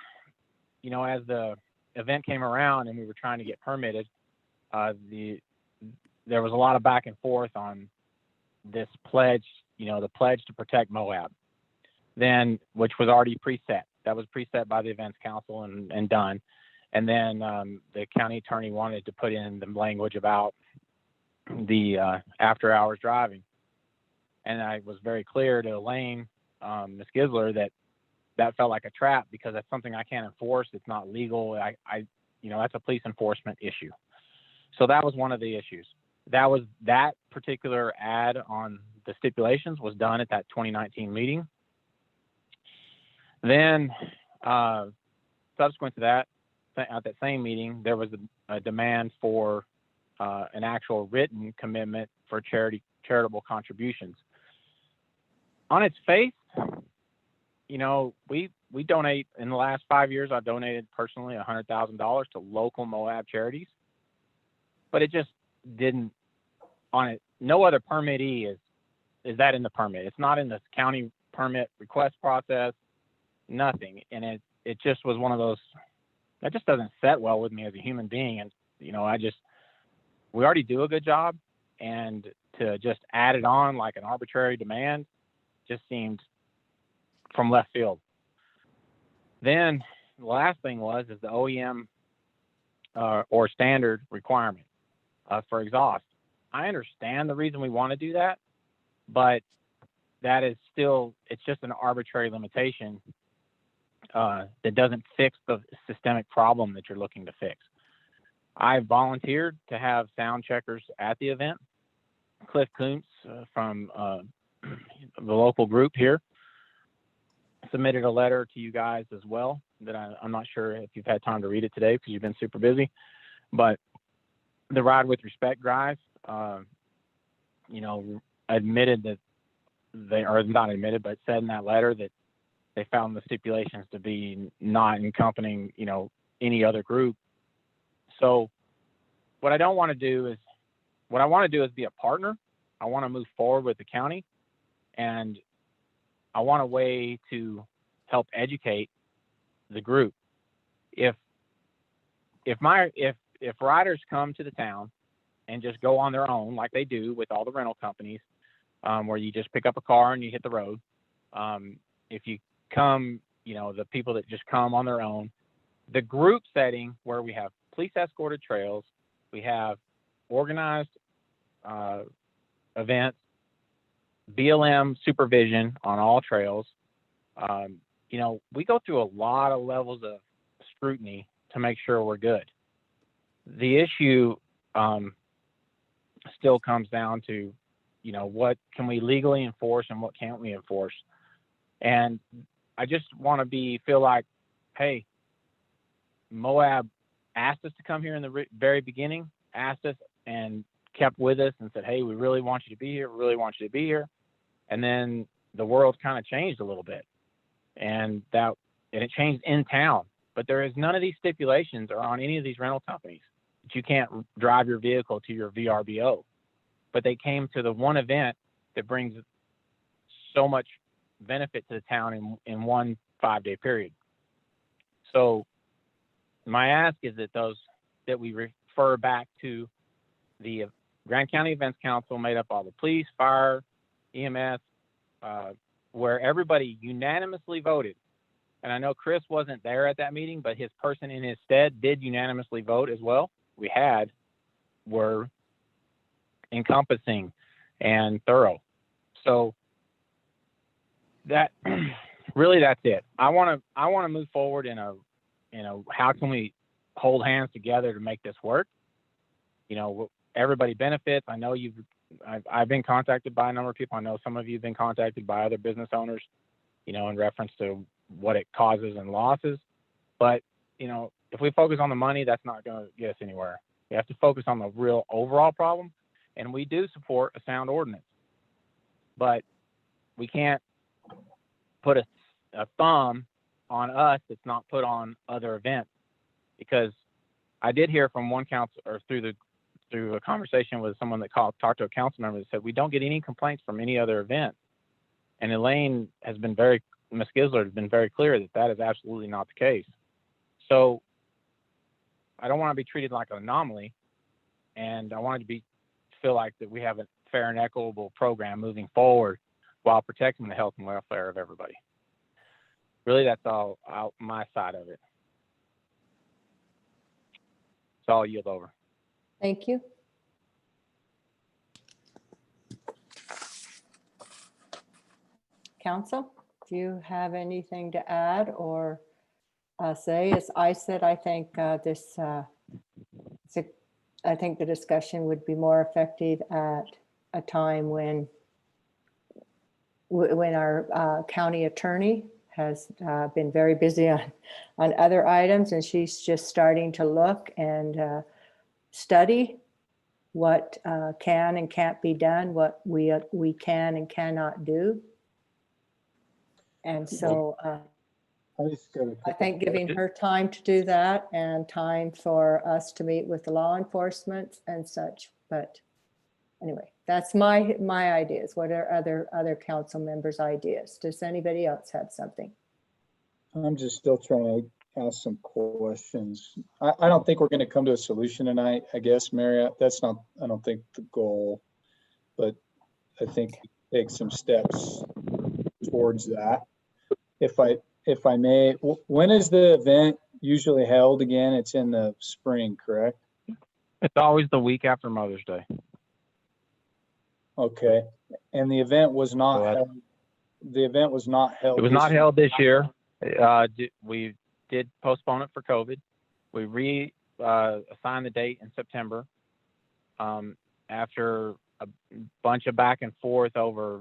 as the event came around and we were trying to get permitted, there was a lot of back and forth on this pledge, the pledge to protect Moab, which was already preset. That was preset by the Events Council and done. And then the county attorney wanted to put in the language about the after hours driving. And I was very clear to Elaine, Ms. Gisler, that felt like a trap because that's something I can't enforce. It's not legal. That's a police enforcement issue. So that was one of the issues. That particular ad on the stipulations was done at that 2019 meeting. Then subsequent to that, at that same meeting, there was a demand for an actual written commitment for charitable contributions. On its face, we donate. In the last 5 years, I've donated personally $100,000 to local Moab charities, but it just didn't on it. No other permittee is that in the permit. It's not in the county permit request process, nothing. And it just was one of those that just doesn't set well with me as a human being. And, we already do a good job, and to just add it on like an arbitrary demand just seemed from left field. Then the last thing is the OEM or standard requirement for exhaust. I understand the reason we want to do that, but that is still, it's just an arbitrary limitation that doesn't fix the systemic problem that you're looking to fix. I volunteered to have sound checkers at the event. Cliff Kuntz from the local group here submitted a letter to you guys as well that I'm not sure if you've had time to read it today because you've been super busy, but the Ride with Respect drive, admitted that but said in that letter that they found the stipulations to be not encompassing, any other group. So what I want to do is be a partner. I want to move forward with the county. And I want a way to help educate the group. If riders come to the town and just go on their own, like they do with all the rental companies, where you just pick up a car and you hit the road. If you come, the people that just come on their own, the group setting where we have police escorted trails, we have organized events, BLM supervision on all trails. We go through a lot of levels of scrutiny to make sure we're good. The issue still comes down to, what can we legally enforce and what can't we enforce? And I just want to feel like, hey, Moab asked us to come here in the very beginning, asked us and kept with us and said, hey, we really want you to be here. We really want you to be here. And then the world kind of changed a little bit, and it changed in town, but there is none of these stipulations or on any of these rental companies that you can't drive your vehicle to your VRBO, but they came to the one event that brings so much benefit to the town in one 5-day period. So my ask is that we refer back to the Grand County Events Council, made up all the police, fire, EMS, where everybody unanimously voted. And I know Chris wasn't there at that meeting, but his person in his stead did unanimously vote as well. Were encompassing and thorough. So that's it. I want to move forward in a how can we hold hands together to make this work? Everybody benefits. I know I've been contacted by a number of people. I know some of you have been contacted by other business owners, in reference to what it causes and losses. But, if we focus on the money, that's not going to get us anywhere. We have to focus on the real overall problem. And we do support a sound ordinance, but we can't put a thumb on us that's not put on other events. Because I did hear from one council, or through a conversation with someone that talked to a council member that said, we don't get any complaints from any other event. And Elaine Ms. Gisler has been very clear that is absolutely not the case. So I don't want to be treated like an anomaly, and I want it to feel like that we have a fair and equitable program moving forward while protecting the health and welfare of everybody. Really, that's all my side of it. So I'll yield over. Thank you. Council, do you have anything to add or say? As I said, I think I think the discussion would be more effective at a time when our county attorney has been very busy on other items, and she's just starting to look and study what can and can't be done, what we can and cannot do. And so I think giving her time to do that and time for us to meet with the law enforcement and such. But anyway, that's my ideas. What are other council members' ideas? Does anybody else have something? I'm just still trying to ask some questions. I don't think we're going to come to a solution tonight, I guess, Mary. I don't think the goal, but I think take some steps towards that. If I may, when is the event usually held again? It's in the spring, correct? It's always the week after Mother's Day. Okay. And the event was not held. The event was not held. It was not held this year. We did postpone it for COVID. We reassigned the date in September. After a bunch of back and forth over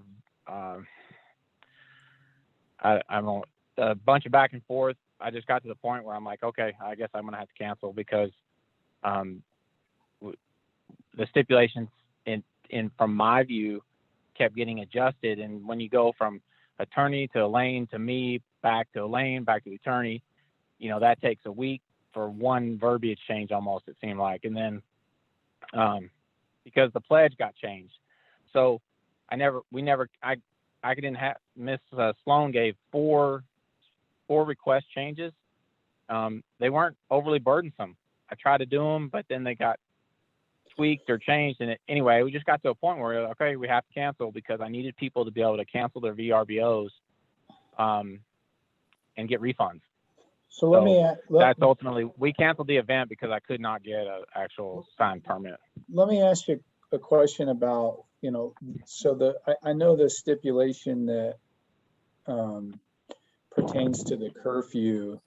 a bunch of back and forth, I just got to the point where I'm like, okay, I guess I'm gonna have to cancel, because the stipulations in from my view kept getting adjusted. And when you go from attorney to Elaine to me, back to Elaine, back to the attorney, that takes a week for one verbiage change almost, it seemed like. And then because the pledge got changed. So I Miss Sloan gave four request changes. They weren't overly burdensome. I tried to do them, but then they got tweaked or changed. And anyway, we just got to a point where, okay, we have to cancel because I needed people to be able to cancel their VRBOs and get refunds. So let me, that's ultimately, we canceled the event because I could not get an actual signed permit. let me ask you a question about, so I know the stipulation that pertains to the curfew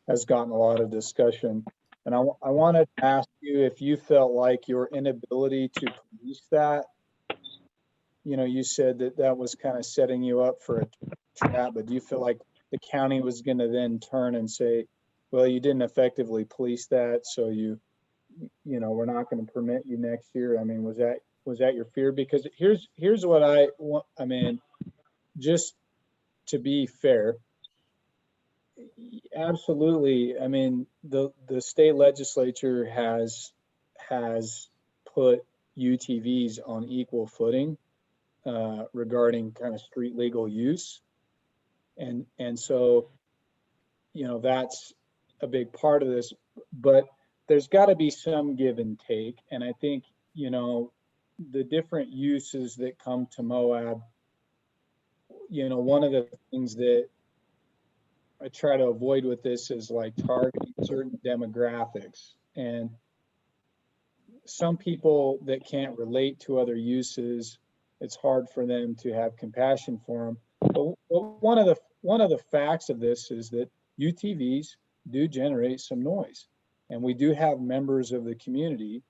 has gotten a lot of discussion. And I wanted to ask you if you felt like your inability to police that, you said that was kind of setting you up for a trap, but do you feel like the county was going to then turn and say, well, you didn't effectively police that, so we're not going to permit you next year? I mean, was that your fear? Because here's what I want. I mean, just to be fair, absolutely. I mean, the state legislature has put UTVs on equal footing regarding kind of street legal use, and so that's a big part of this. But there's got to be some give and take, and I think the different uses that come to Moab. One of the things that I try to avoid with this is like targeting certain demographics, and some people that can't relate to other uses, it's hard for them to have compassion for them. But one of the facts of this is that UTVs do generate some noise, and we do have members of the community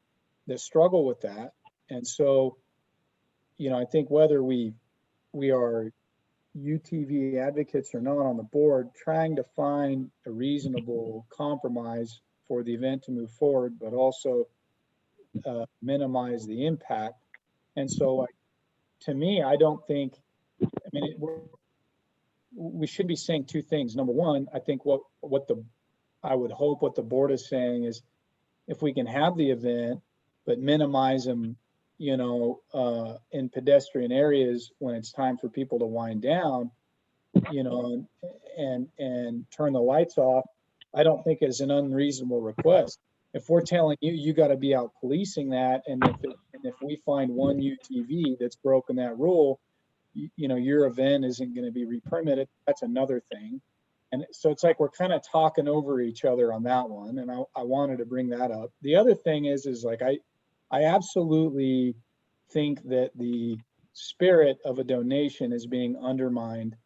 that struggle with that. And so, I think whether we are UTV advocates or not on the board, trying to find a reasonable compromise for the event to move forward, but also minimize the impact. And so, to me, I don't think, we should be saying two things. Number one, I think I would hope what the board is saying is, if we can have the event, but minimize them, in pedestrian areas when it's time for people to wind down, and turn the lights off, I don't think is an unreasonable request. If we're telling you got to be out policing that, and if we find one UTV that's broken that rule, your event isn't going to be re-permitted. That's another thing. And so it's like we're kind of talking over each other on that one, and I wanted to bring that up. The other thing is like I absolutely think that the spirit of a donation is being undermined,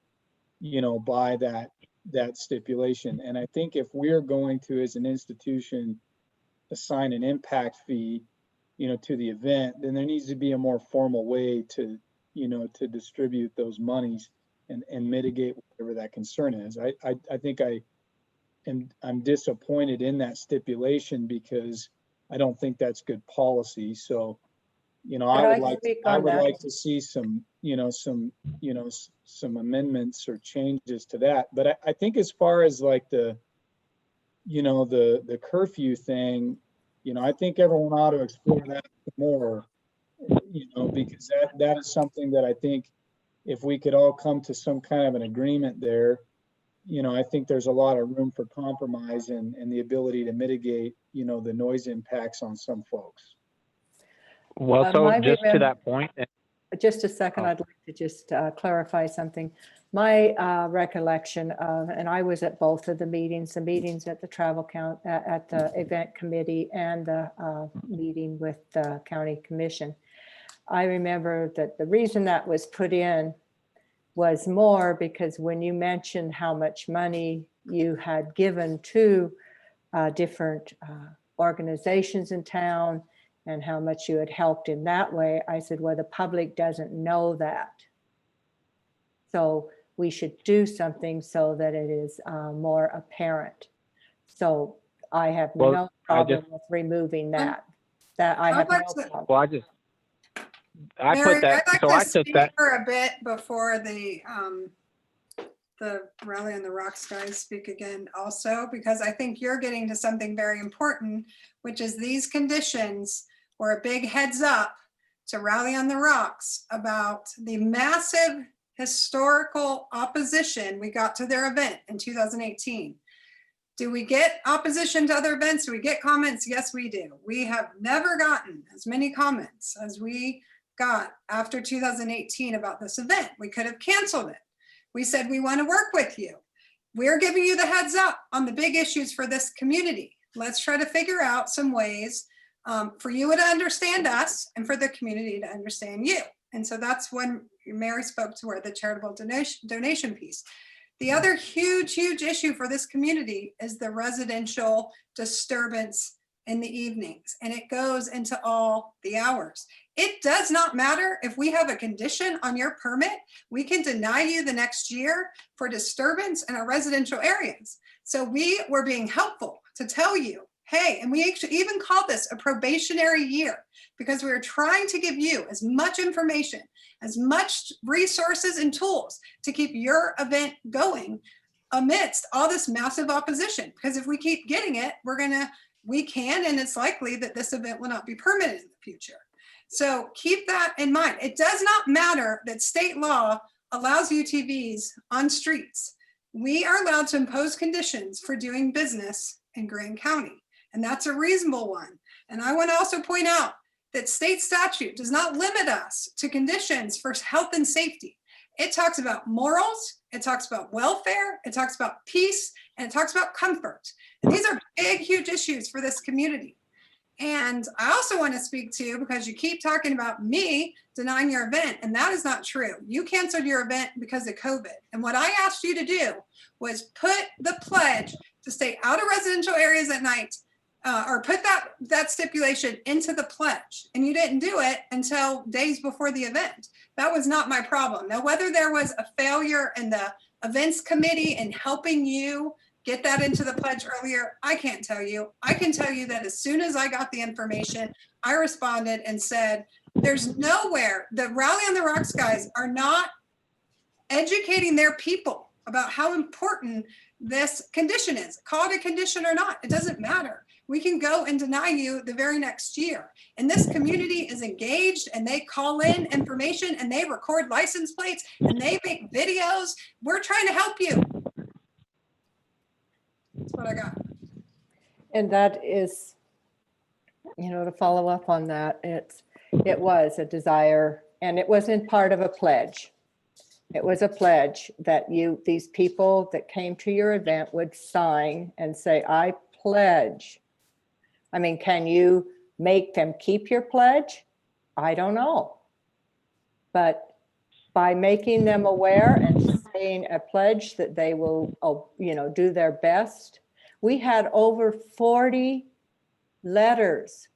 by that stipulation. And I think if we're going to, as an institution, assign an impact fee, to the event, then there needs to be a more formal way to distribute those monies and mitigate whatever that concern is. I think I'm disappointed in that stipulation because I don't think that's good policy. So, I would like to see some amendments or changes to that. But I think as far as like the curfew thing, I think everyone ought to explore that more, because that is something that I think if we could all come to some kind of an agreement there, I think there's a lot of room for compromise and the ability to mitigate, the noise impacts on some folks. Well, so just to that point. Just a second, I'd like to just clarify something. My recollection of, and I was at both of the meetings at the at the event committee and the meeting with the county commission. I remember that the reason that was put in was more because when you mentioned how much money you had given to different organizations in town and how much you had helped in that way, I said, well, the public doesn't know that. So we should do something so that it is more apparent. So I have no problem with removing that. I have no problem. Well, I Mary, put that, I'd like so to I took speak that. for a bit before the Rally on the Rocks guys speak again also, because I think you're getting to something very important, which is these conditions were a big heads up to Rally on the Rocks about the massive historical opposition we got to their event in 2018. Do we get opposition to other events? Do we get comments? Yes, we do. We have never gotten as many comments as we got after 2018 about this event. We could have canceled it. We said, we want to work with you. We're giving you the heads up on the big issues for this community. Let's try to figure out some ways for you to understand us and for the community to understand you. And so that's when Mary spoke to her, the charitable donation piece. The other huge issue for this community is the residential disturbance in the evenings, and it goes into all the hours. It does not matter if we have a condition on your permit, we can deny you the next year for disturbance in our residential areas. So we were being helpful to tell you, hey, and we actually even called this a probationary year because we were trying to give you as much information, as much resources and tools to keep your event going amidst all this massive opposition. Because if we keep getting it, we can, and it's likely that this event will not be permitted in the future. So keep that in mind. It does not matter that state law allows UTVs on streets. We are allowed to impose conditions for doing business in Grand County, and that's a reasonable one. And I want to also point out that state statute does not limit us to conditions for health and safety. It talks about morals, it talks about welfare, it talks about peace, and it talks about comfort. And these are big, huge issues for this community. And I also want to speak to, because you keep talking about me denying your event, and that is not true. You canceled your event because of COVID. And what I asked you to do was put the pledge to stay out of residential areas at night, or put that stipulation into the pledge. And you didn't do it until days before the event. That was not my problem. Now, whether there was a failure in the events committee in helping you get that into the pledge earlier, I can't tell you. I can tell you that as soon as I got the information, I responded and said, there's nowhere, the Rally on the Rocks guys are not educating their people about how important this condition is. Call it a condition or not, it doesn't matter. We can go and deny you the very next year. And this community is engaged, and they call in information, and they record license plates, and they make videos. We're trying to help you. That's what I got. And that is, to follow up on that, it was a desire, and it wasn't part of a pledge. It was a pledge that these people that came to your event would sign and say, I pledge. I mean, can you make them keep your pledge? I don't know. But by making them aware and saying a pledge that they will, do their best. We had over 40 letters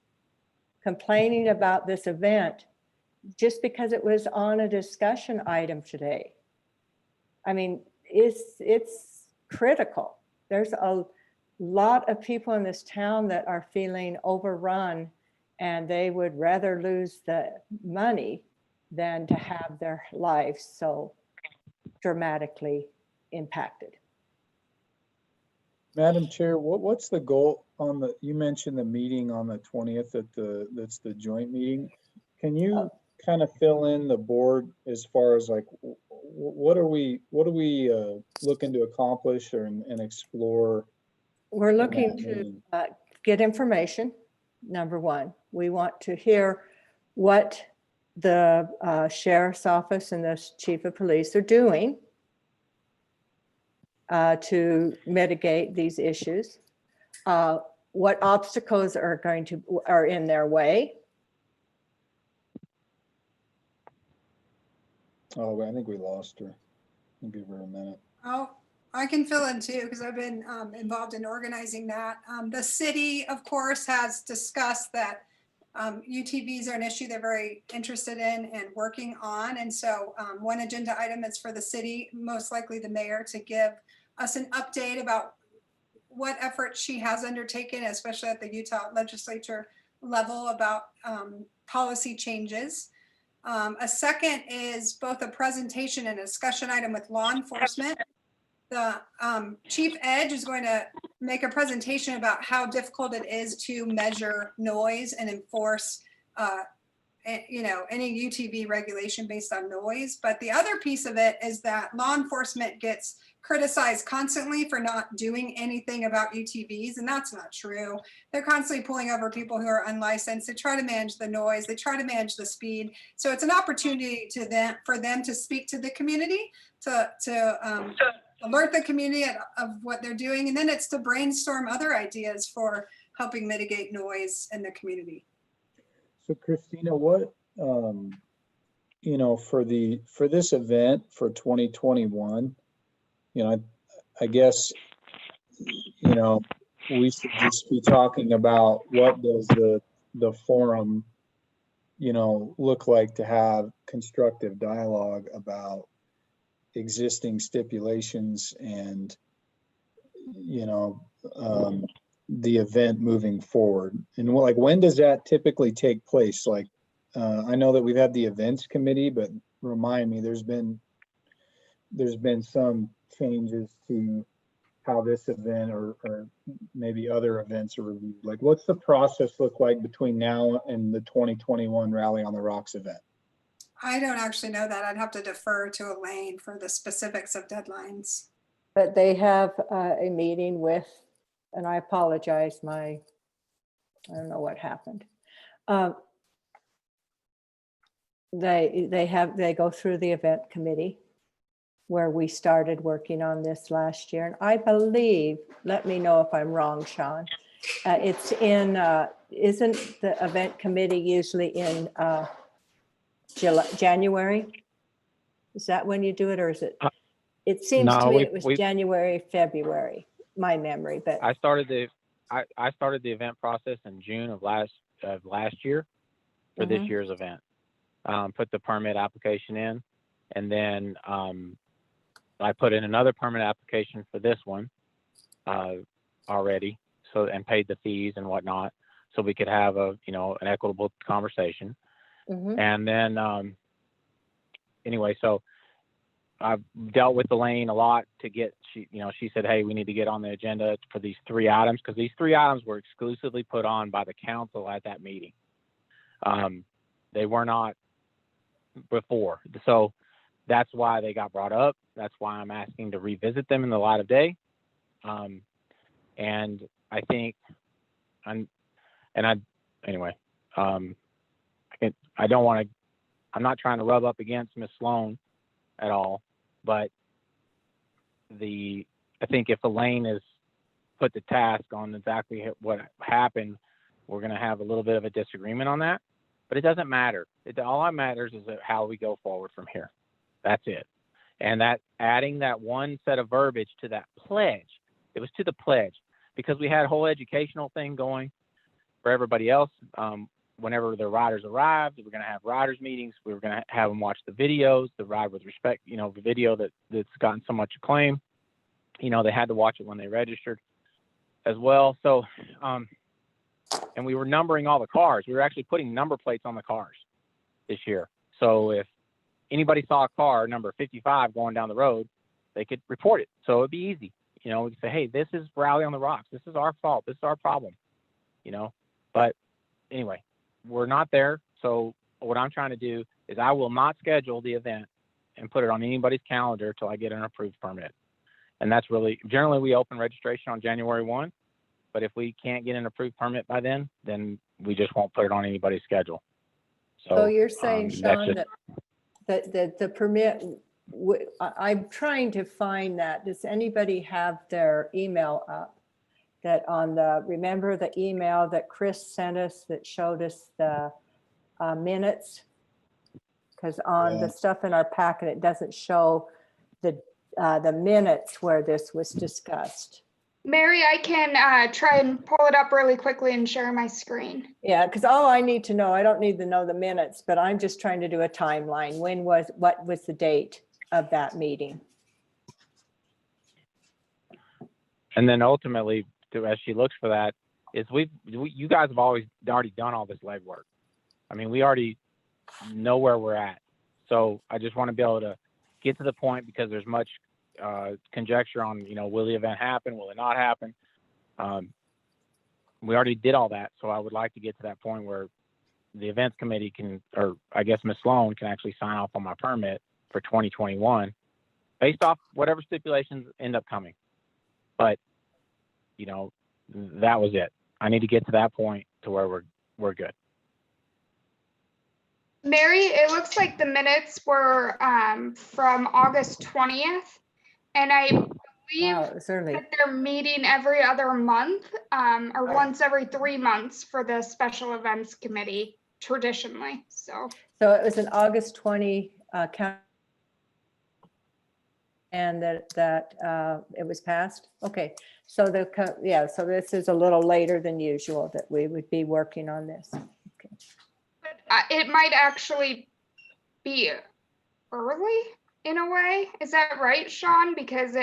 complaining about this event just because it was on a discussion item today. I mean, it's critical. There's a lot of people in this town that are feeling overrun, and they would rather lose the money than to have their lives so dramatically impacted. Madam Chair, what's the goal on you mentioned the meeting on the 20th that's the joint meeting. Can you kind of fill in the board as far as like, what are we looking to accomplish and explore? We're looking to get information, number one. We want to hear what the sheriff's office and the chief of police are doing to mitigate these issues. What obstacles are in their way. Oh, I think we lost her. I'll give her a minute. Oh, I can fill in too, because I've been involved in organizing that. The city, of course, has discussed that UTVs are an issue they're very interested in and working on. And so one agenda item is for the city, most likely the mayor, to give us an update about what effort she has undertaken, especially at the Utah legislature level, about policy changes. A second is both a presentation and a discussion item with law enforcement. The Chief Edge is going to make a presentation about how difficult it is to measure noise and enforce you know, any UTV regulation based on noise. But the other piece of it is that law enforcement gets criticized constantly for not doing anything about UTVs, and that's not true. They're constantly pulling over people who are unlicensed. They try to manage the noise. They try to manage the speed. So it's an opportunity for them to speak to the community, to alert the community of what they're doing, and then it's to brainstorm other ideas for helping mitigate noise in the community. So Christina, what, you know, for this event for 2021, you know, I guess, you know, we should just be talking about what does the forum, you know, look like to have constructive dialogue about existing stipulations and, you know, the event moving forward. And like, when does that typically take place? Like, I know that we've had the events committee, but remind me, there's been some changes to how this event or maybe other events are reviewed. Like, what's the process look like between now and the 2021 Rally on the Rocks event? I don't actually know that. I'd have to defer to Elaine for the specifics of deadlines. But they have a meeting with, and I apologize, I don't know what happened. They go through the event committee where we started working on this last year. And I believe, let me know if I'm wrong, Sean, it's in, isn't the event committee usually in January? Is that when you do it, or is it? It seems to me it was January, February, my memory, but. I started the event process in June of last year for this year's event. Put the permit application in, and then I put in another permit application for this one already, so, and paid the fees and whatnot, so we could have an equitable conversation. And then anyway, so I've dealt with Elaine a lot to get, she said, hey, we need to get on the agenda for these 3 items, because these 3 items were exclusively put on by the council at that meeting. They were not before. So that's why they got brought up. That's why I'm asking to revisit them in the light of day. And I think I'm not trying to rub up against Miss Sloan at all, but I think if Elaine is put the task on exactly what happened, we're going to have a little bit of a disagreement on that, but it doesn't matter. All that matters is how we go forward from here. That's it. And that adding that one set of verbiage to that pledge, it was to the pledge, because we had a whole educational thing going for everybody else. Whenever the riders arrived, we were going to have riders meetings. We were going to have them watch the videos, the Ride with Respect, the video that's gotten so much acclaim. They had to watch it when they registered as well. So, and we were numbering all the cars. We were actually putting number plates on the cars this year. So if anybody saw a car number 55 going down the road, they could report it. So it'd be easy. We could say, hey, this is Rally on the Rocks. This is our fault. This is our problem. But anyway, we're not there. So what I'm trying to do is I will not schedule the event and put it on anybody's calendar until I get an approved permit. And that's generally we open registration on January 1, but if we can't get an approved permit by then we just won't put it on anybody's schedule. So you're saying, Sean, that the permit, I'm trying to find that. Does anybody have their email up? That remember the email that Chris sent us that showed us the minutes? Because on the stuff in our packet, it doesn't show the minutes where this was discussed. Mary, I can try and pull it up really quickly and share my screen. Yeah, because all I need to know, I don't need to know the minutes, but I'm just trying to do a timeline. What was the date of that meeting? And then ultimately, as she looks for that, is you guys have already done all this legwork. I mean, we already know where we're at. So I just want to be able to get to the point, because there's much conjecture on, will the event happen? Will it not happen? We already did all that. So I would like to get to that point where the events committee can, or I guess Ms. Sloan can actually sign off on my permit for 2021 based off whatever stipulations end up coming. But, you know, that was it. I need to get to that point to where we're good. Mary, it looks like the minutes were from August 20th. And I believe Wow, it was early. that they're meeting every other month or once every 3 months for the special events committee traditionally. So So it was an August 20 count. And that it was passed? Okay, so yeah, so this is a little later than usual that we would be working on this. it might actually be early in a way. Is that right, Sean? Because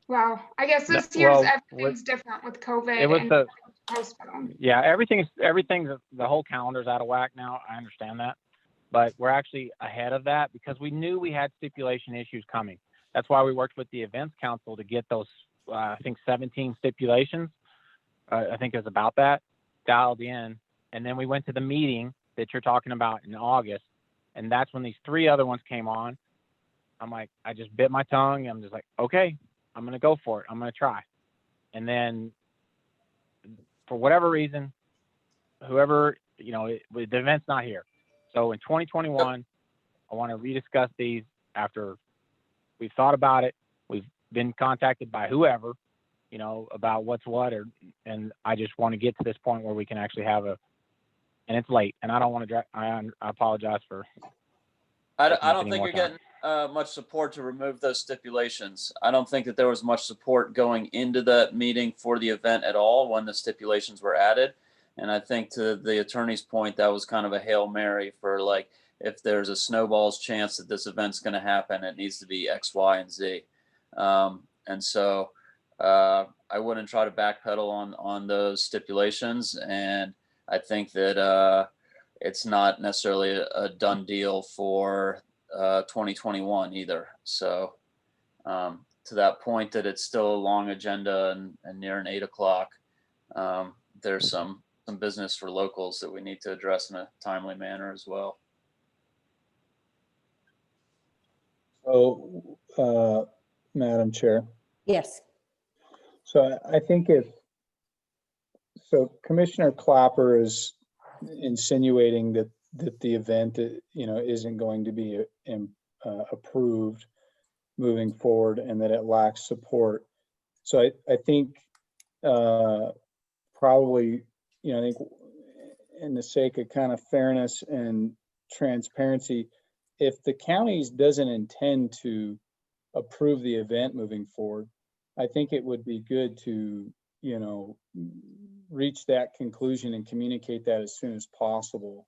well, I guess this year's everything's different with COVID. It was and the postponed. Yeah, everything's the whole calendar's out of whack now. I understand that, but we're actually ahead of that because we knew we had stipulation issues coming. That's why we worked with the events council to get those, I think 17 stipulations. I think it was about that dialed in. And then we went to the meeting that you're talking about in August. And that's when these 3 other ones came on. I'm like, I just bit my tongue. I'm just like, okay, I'm going to go for it. I'm going to try. And then for whatever reason, whoever, you know, the event's not here. So in 2021, I want to rediscuss these after we've thought about it. We've been contacted by whoever, you know, about what's what, and I just want to get to this point where we can actually have and it's late, and I don't want to I apologize for. I don't think you're getting much support to remove those stipulations. I don't think that there was much support going into the meeting for the event at all when the stipulations were added. And I think to the attorney's point, that was kind of a Hail Mary for like, if there's a snowball's chance that this event's going to happen, it needs to be X, Y, and Z. And so I wouldn't try to backpedal on those stipulations. And I think that it's not necessarily a done deal for 2021 either. So to that point that it's still a long agenda and near an 8 o'clock, there's some business for locals that we need to address in a timely manner as well. So, Madam Chair. Yes. So I think Commissioner Clapper is insinuating that the event, you know, isn't going to be approved moving forward and that it lacks support. So I think probably, you know, I think in the sake of kind of fairness and transparency, if the county doesn't intend to approve the event moving forward, I think it would be good to, you know, reach that conclusion and communicate that as soon as possible.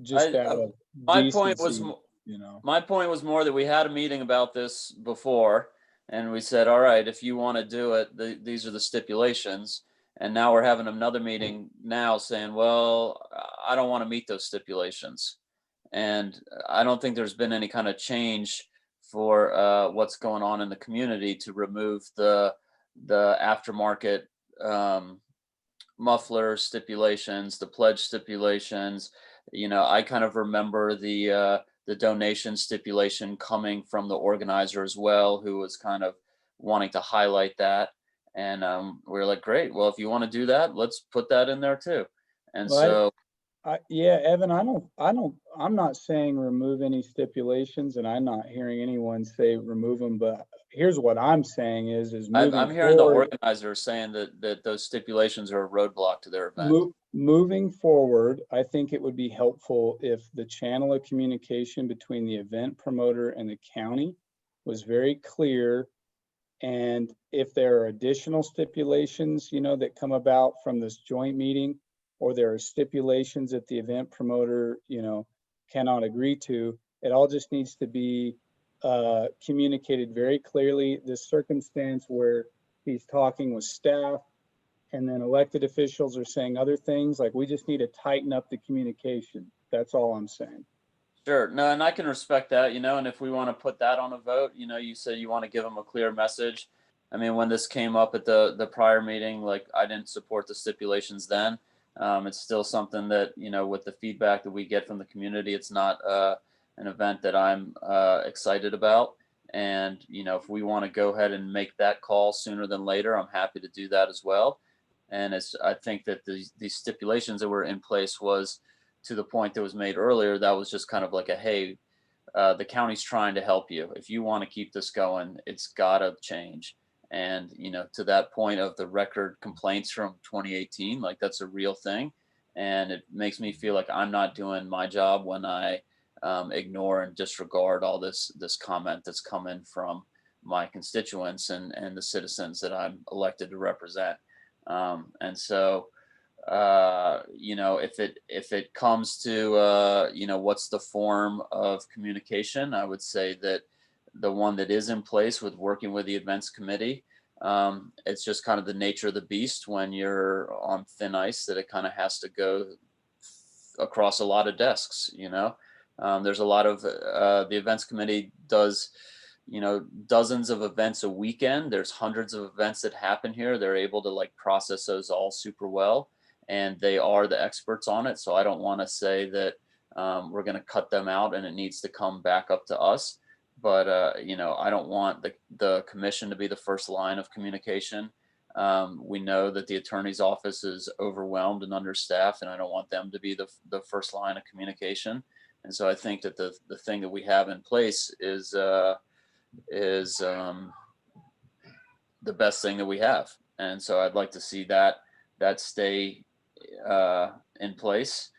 Just out of decency, you know. My point was more that we had a meeting about this before, and we said, all right, if you want to do it, these are the stipulations. And now we're having another meeting now saying, well, I don't want to meet those stipulations. And I don't think there's been any kind of change for what's going on in the community to remove the aftermarket muffler stipulations, the pledge stipulations. You know, I kind of remember the donation stipulation coming from the organizer as well, who was kind of wanting to highlight that. And we were like, great, well, if you want to do that, let's put that in there too. And well, yeah, Evan, I'm not saying remove any stipulations, and I'm not hearing anyone say remove them, but here's what I'm saying is I'm hearing the organizer saying that those stipulations are a roadblock to their event. Moving forward, I think it would be helpful if the channel of communication between the event promoter and the county was very clear. And if there are additional stipulations, you know, that come about from this joint meeting, or there are stipulations that the event promoter, you know, cannot agree to, it all just needs to be communicated very clearly. This circumstance where he's talking with staff and then elected officials are saying other things, like we just need to tighten up the communication. That's all I'm saying. Sure. No, and I can respect that, you know, and if we want to put that on a vote, you know, you said you want to give them a clear message. I mean, when this came up at the prior meeting, like I didn't support the stipulations then. It's still something that, with the feedback that we get from the community, it's not an event that I'm excited about. And, if we want to go ahead and make that call sooner than later, I'm happy to do that as well. And I think that these stipulations that were in place was to the point that was made earlier, that was just kind of like a, hey, the county's trying to help you. If you want to keep this going, it's got to change. And, to that point of the record complaints from 2018, like that's a real thing. And it makes me feel like I'm not doing my job when I ignore and disregard all this comment that's coming from my constituents and the citizens that I'm elected to represent. And so, if it comes to, what's the form of communication, I would say that the one that is in place with working with the events committee, it's just kind of the nature of the beast when you're on thin ice, that it kind of has to go across a lot of desks. There's a lot of the events committee does dozens of events a weekend. There's hundreds of events that happen here. They're able to process those all super well, and they are the experts on it. So I don't want to say that we're going to cut them out and it needs to come back up to us. But I don't want the commission to be the first line of communication. We know that the attorney's office is overwhelmed and understaffed, and I don't want them to be the first line of communication. And so I think that the thing that we have in place is the best thing that we have. And so I'd like to see that stay in place.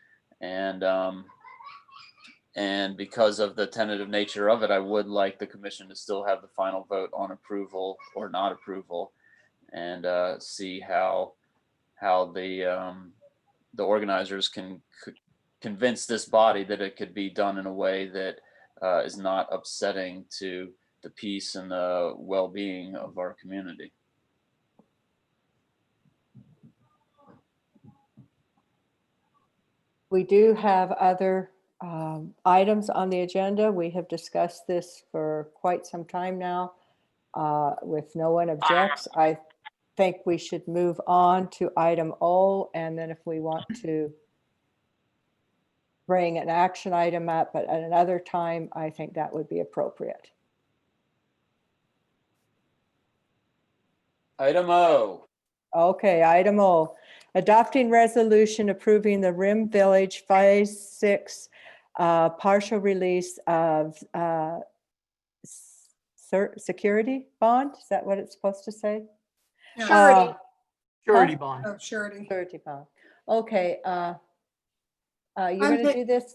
And because of the tentative nature of it, I would like the commission to still have the final vote on approval or not approval, and see how the organizers can convince this body that it could be done in a way that is not upsetting to the peace and the well-being of our community. We do have other items on the agenda. We have discussed this for quite some time now. With no one objects, I think we should move on to item O, and then if we want to bring an action item up, but at another time, I think that would be appropriate. Item O. Okay, item O, adopting resolution approving the Rim Village Phase 6 partial release of security bond. Is that what it's supposed to say? Surety. Surety bond. Oh, surety. Surety bond. Okay. You're I'm going to do this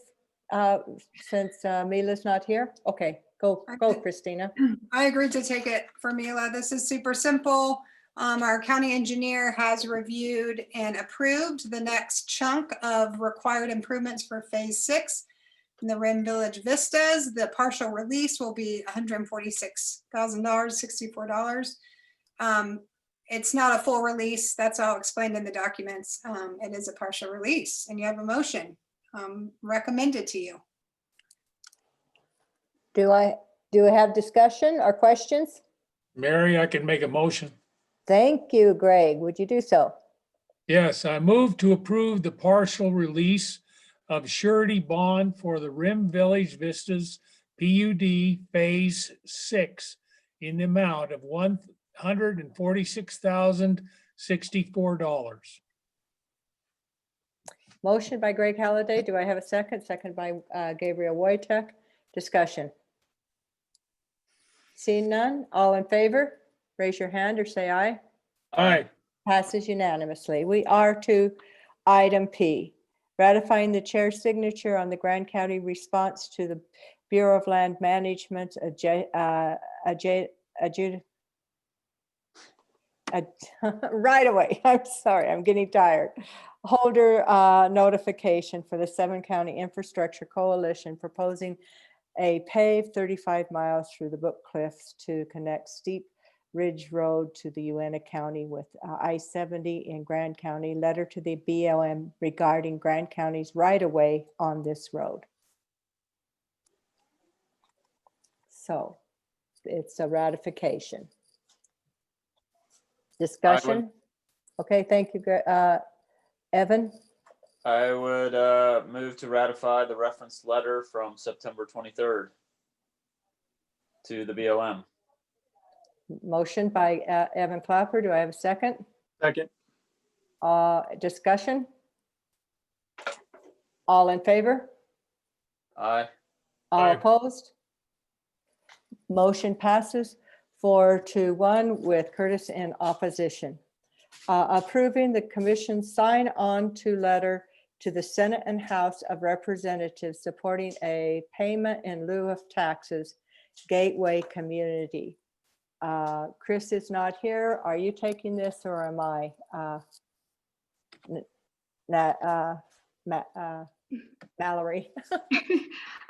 since Mila's not here? Okay, go, Christina. I agreed to take it for Mila. This is super simple. Our county engineer has reviewed and approved the next chunk of required improvements for Phase 6 in the Rim Village Vistas. The partial release will be $146,000, $64. It's not a full release. That's all explained in the documents. It is a partial release, and you have a motion recommended to you. Do I have discussion or questions? Mary, I can make a motion. Thank you, Greg. Would you do so? Yes, I move to approve the partial release of surety bond for the Rim Village Vistas PUD Phase 6 in the amount of $146,064. Motion by Greg Halliday. Do I have a second? Second by Gabriel Wojtek. Discussion. Seeing none, all in favor, raise your hand or say aye. Aye. Passes unanimously. We are to item P, ratifying the chair's signature on the Grand County response to the Bureau of Land Management right away. I'm sorry, I'm getting tired. Holder notification for the 7-County Infrastructure Coalition proposing a paved 35 miles through the Book Cliffs to connect Steep Ridge Road to the Uena County with I-70 in Grand County. Letter to the BLM regarding Grand County's right-of-way on this road. So it's a ratification. Discussion? Okay, thank you, Evan. I would move to ratify the reference letter from September 23rd to the BOM. Motion by Evan Clapper. Do I have a second? Second. Discussion? All in favor? Aye. All opposed? Motion passes 4-1 with Curtis in opposition. Approving the commission's sign-on to letter to the Senate and House of Representatives supporting a payment in lieu of taxes gateway community. Chris is not here. Are you taking this or am I? Mallory.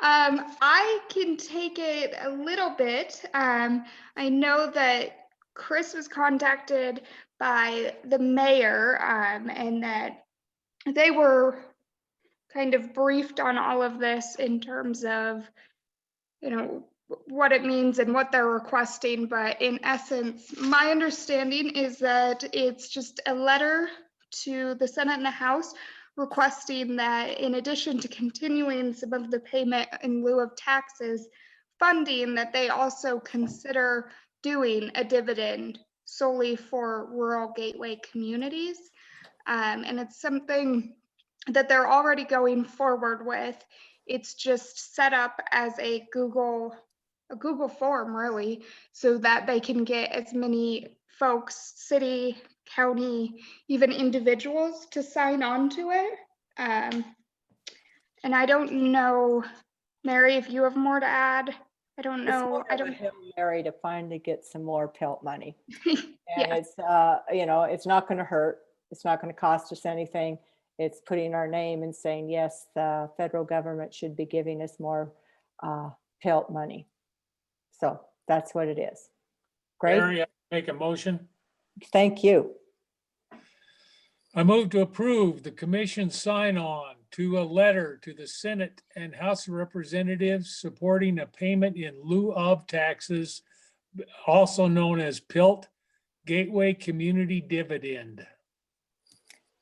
I can take it a little bit. I know that Chris was contacted by the mayor and that they were kind of briefed on all of this in terms of, you know, what it means and what they're requesting. But in essence, my understanding is that it's just a letter to the Senate and the House requesting that in addition to continuing some of the payment in lieu of taxes funding, that they also consider doing a dividend solely for rural gateway communities. And it's something that they're already going forward with. It's just set up as a Google form, really, so that they can get as many folks, city, county, even individuals to sign on to it. And I don't know, Mary, if you have more to add. I don't know. I don't have Mary to finally get some more PELT money. And Yeah. it's, you know, it's not going to hurt. It's not going to cost us anything. It's putting our name and saying, yes, the federal government should be giving us more PELT money. So that's what it is. Great. Mary, I make a motion. Thank you. I move to approve the commission sign on to a letter to the Senate and House of Representatives supporting a payment in lieu of taxes, also known as PILT, Gateway Community Dividend.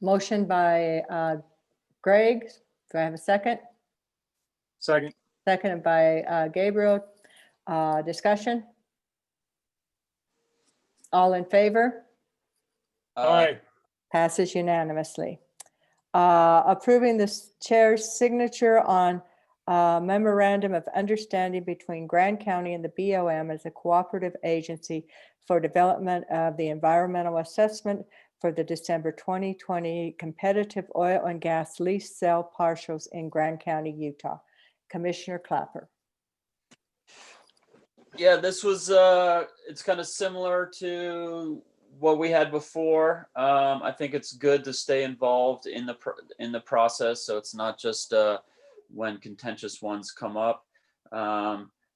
Motion by Greg. Do I have a second? Second. Seconded by Gabriel. Discussion? All in favor? Aye. Passes unanimously. Approving the chair's signature on memorandum of understanding between Grand County and the BOM as a cooperative agency for development of the environmental assessment for the December 2020 competitive oil and gas lease sale partials in Grand County, Utah. Commissioner Clapper. Yeah, this was it's kind of similar to what we had before. I think it's good to stay involved in the process, so it's not just when contentious ones come up.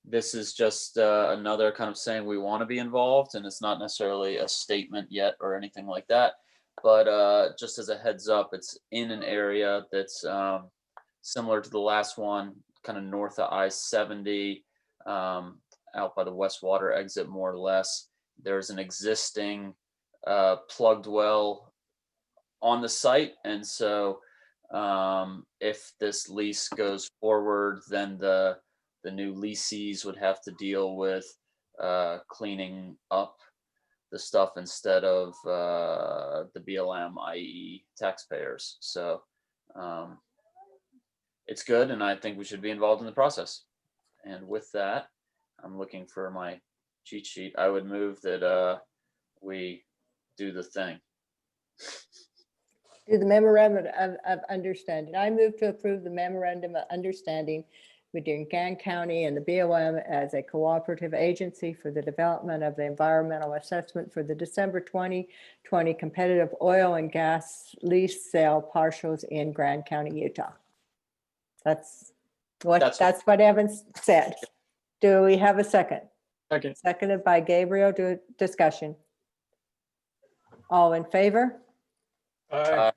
This is just another kind of saying we want to be involved, and it's not necessarily a statement yet or anything like that. But just as a heads up, it's in an area that's similar to the last one, kind of north of I-70, out by the West Water exit, more or less. There's an existing plugged well on the site, and so if this lease goes forward, then the new leasees would have to deal with cleaning up the stuff instead of the BLM, i.e. taxpayers. So it's good, and I think we should be involved in the process. And with that, I'm looking for my cheat sheet. I would move that we do the thing. Do the memorandum of understanding. I move to approve the memorandum of understanding between Grand County and the BOM as a cooperative agency for the development of the environmental assessment for the December 2020 competitive oil and gas lease sale partials in Grand County, Utah. That's what Evan said. Do we have a second? Second. Seconded by Gabriel. Do discussion. All in favor? Aye.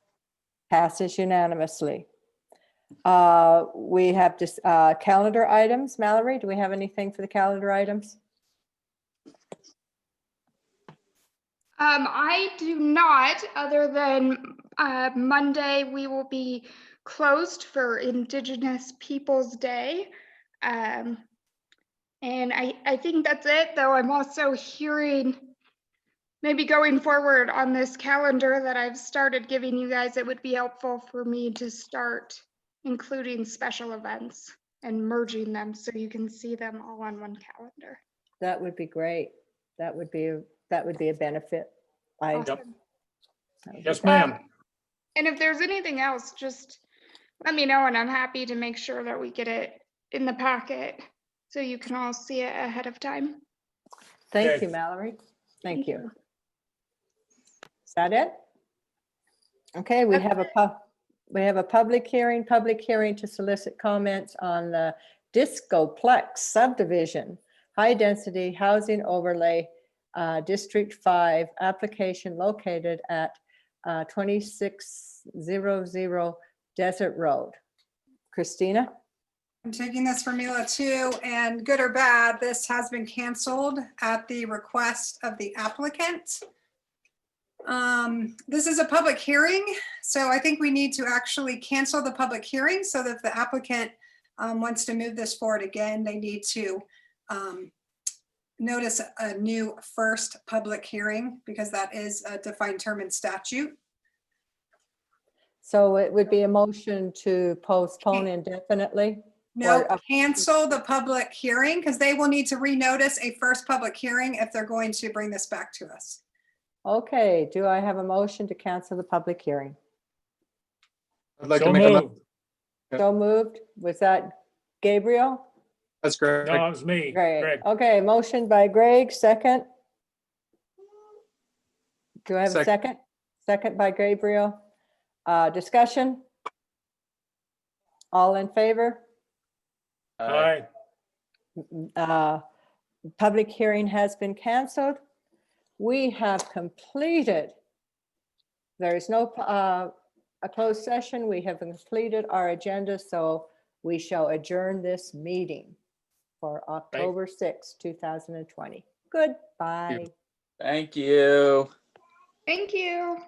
Passes unanimously. We have just calendar items. Mallory, do we have anything for the calendar items? I do not, other than Monday, we will be closed for Indigenous Peoples Day. And I think that's it, though I'm also hearing maybe going forward on this calendar that I've started giving you guys, it would be helpful for me to start including special events and merging them so you can see them all on one calendar. That would be great. That would be a benefit. Awesome. That would be Yes, great. ma'am. And if there's anything else, just let me know and I'm happy to make sure that we get it in the packet so you can all see it ahead of time. Thank Okay. you, Mallory. Thank you. Is that it? Okay, we have a public hearing to solicit comments on the Discoplex subdivision, high density housing overlay, District 5 application located at 2600 Desert Road. Christina? I'm taking this from Mila too, and good or bad, this has been canceled at the request of the applicant. This is a public hearing, so I think we need to actually cancel the public hearing so that if the applicant wants to move this forward again, they need to notice a new first public hearing because that is a defined term in statute. So it would be a motion to postpone indefinitely? No, Or, cancel the public hearing because they will need to renotice a first public hearing if they're going to bring this back to us. okay, do I have a motion to cancel the public hearing? I'd like So to make a, moved. So moved. Was that Gabriel? that's great. No, it was me, Greg. Greg. Okay, motion by Greg, second. Do I have a Second. second? Second by Gabriel. Discussion? All in favor? Aye. Public hearing has been canceled. We have completed. There is no a closed session. We have completed our agenda, so we shall adjourn this meeting for October 6, 2020. Goodbye. Thank you. Thank you.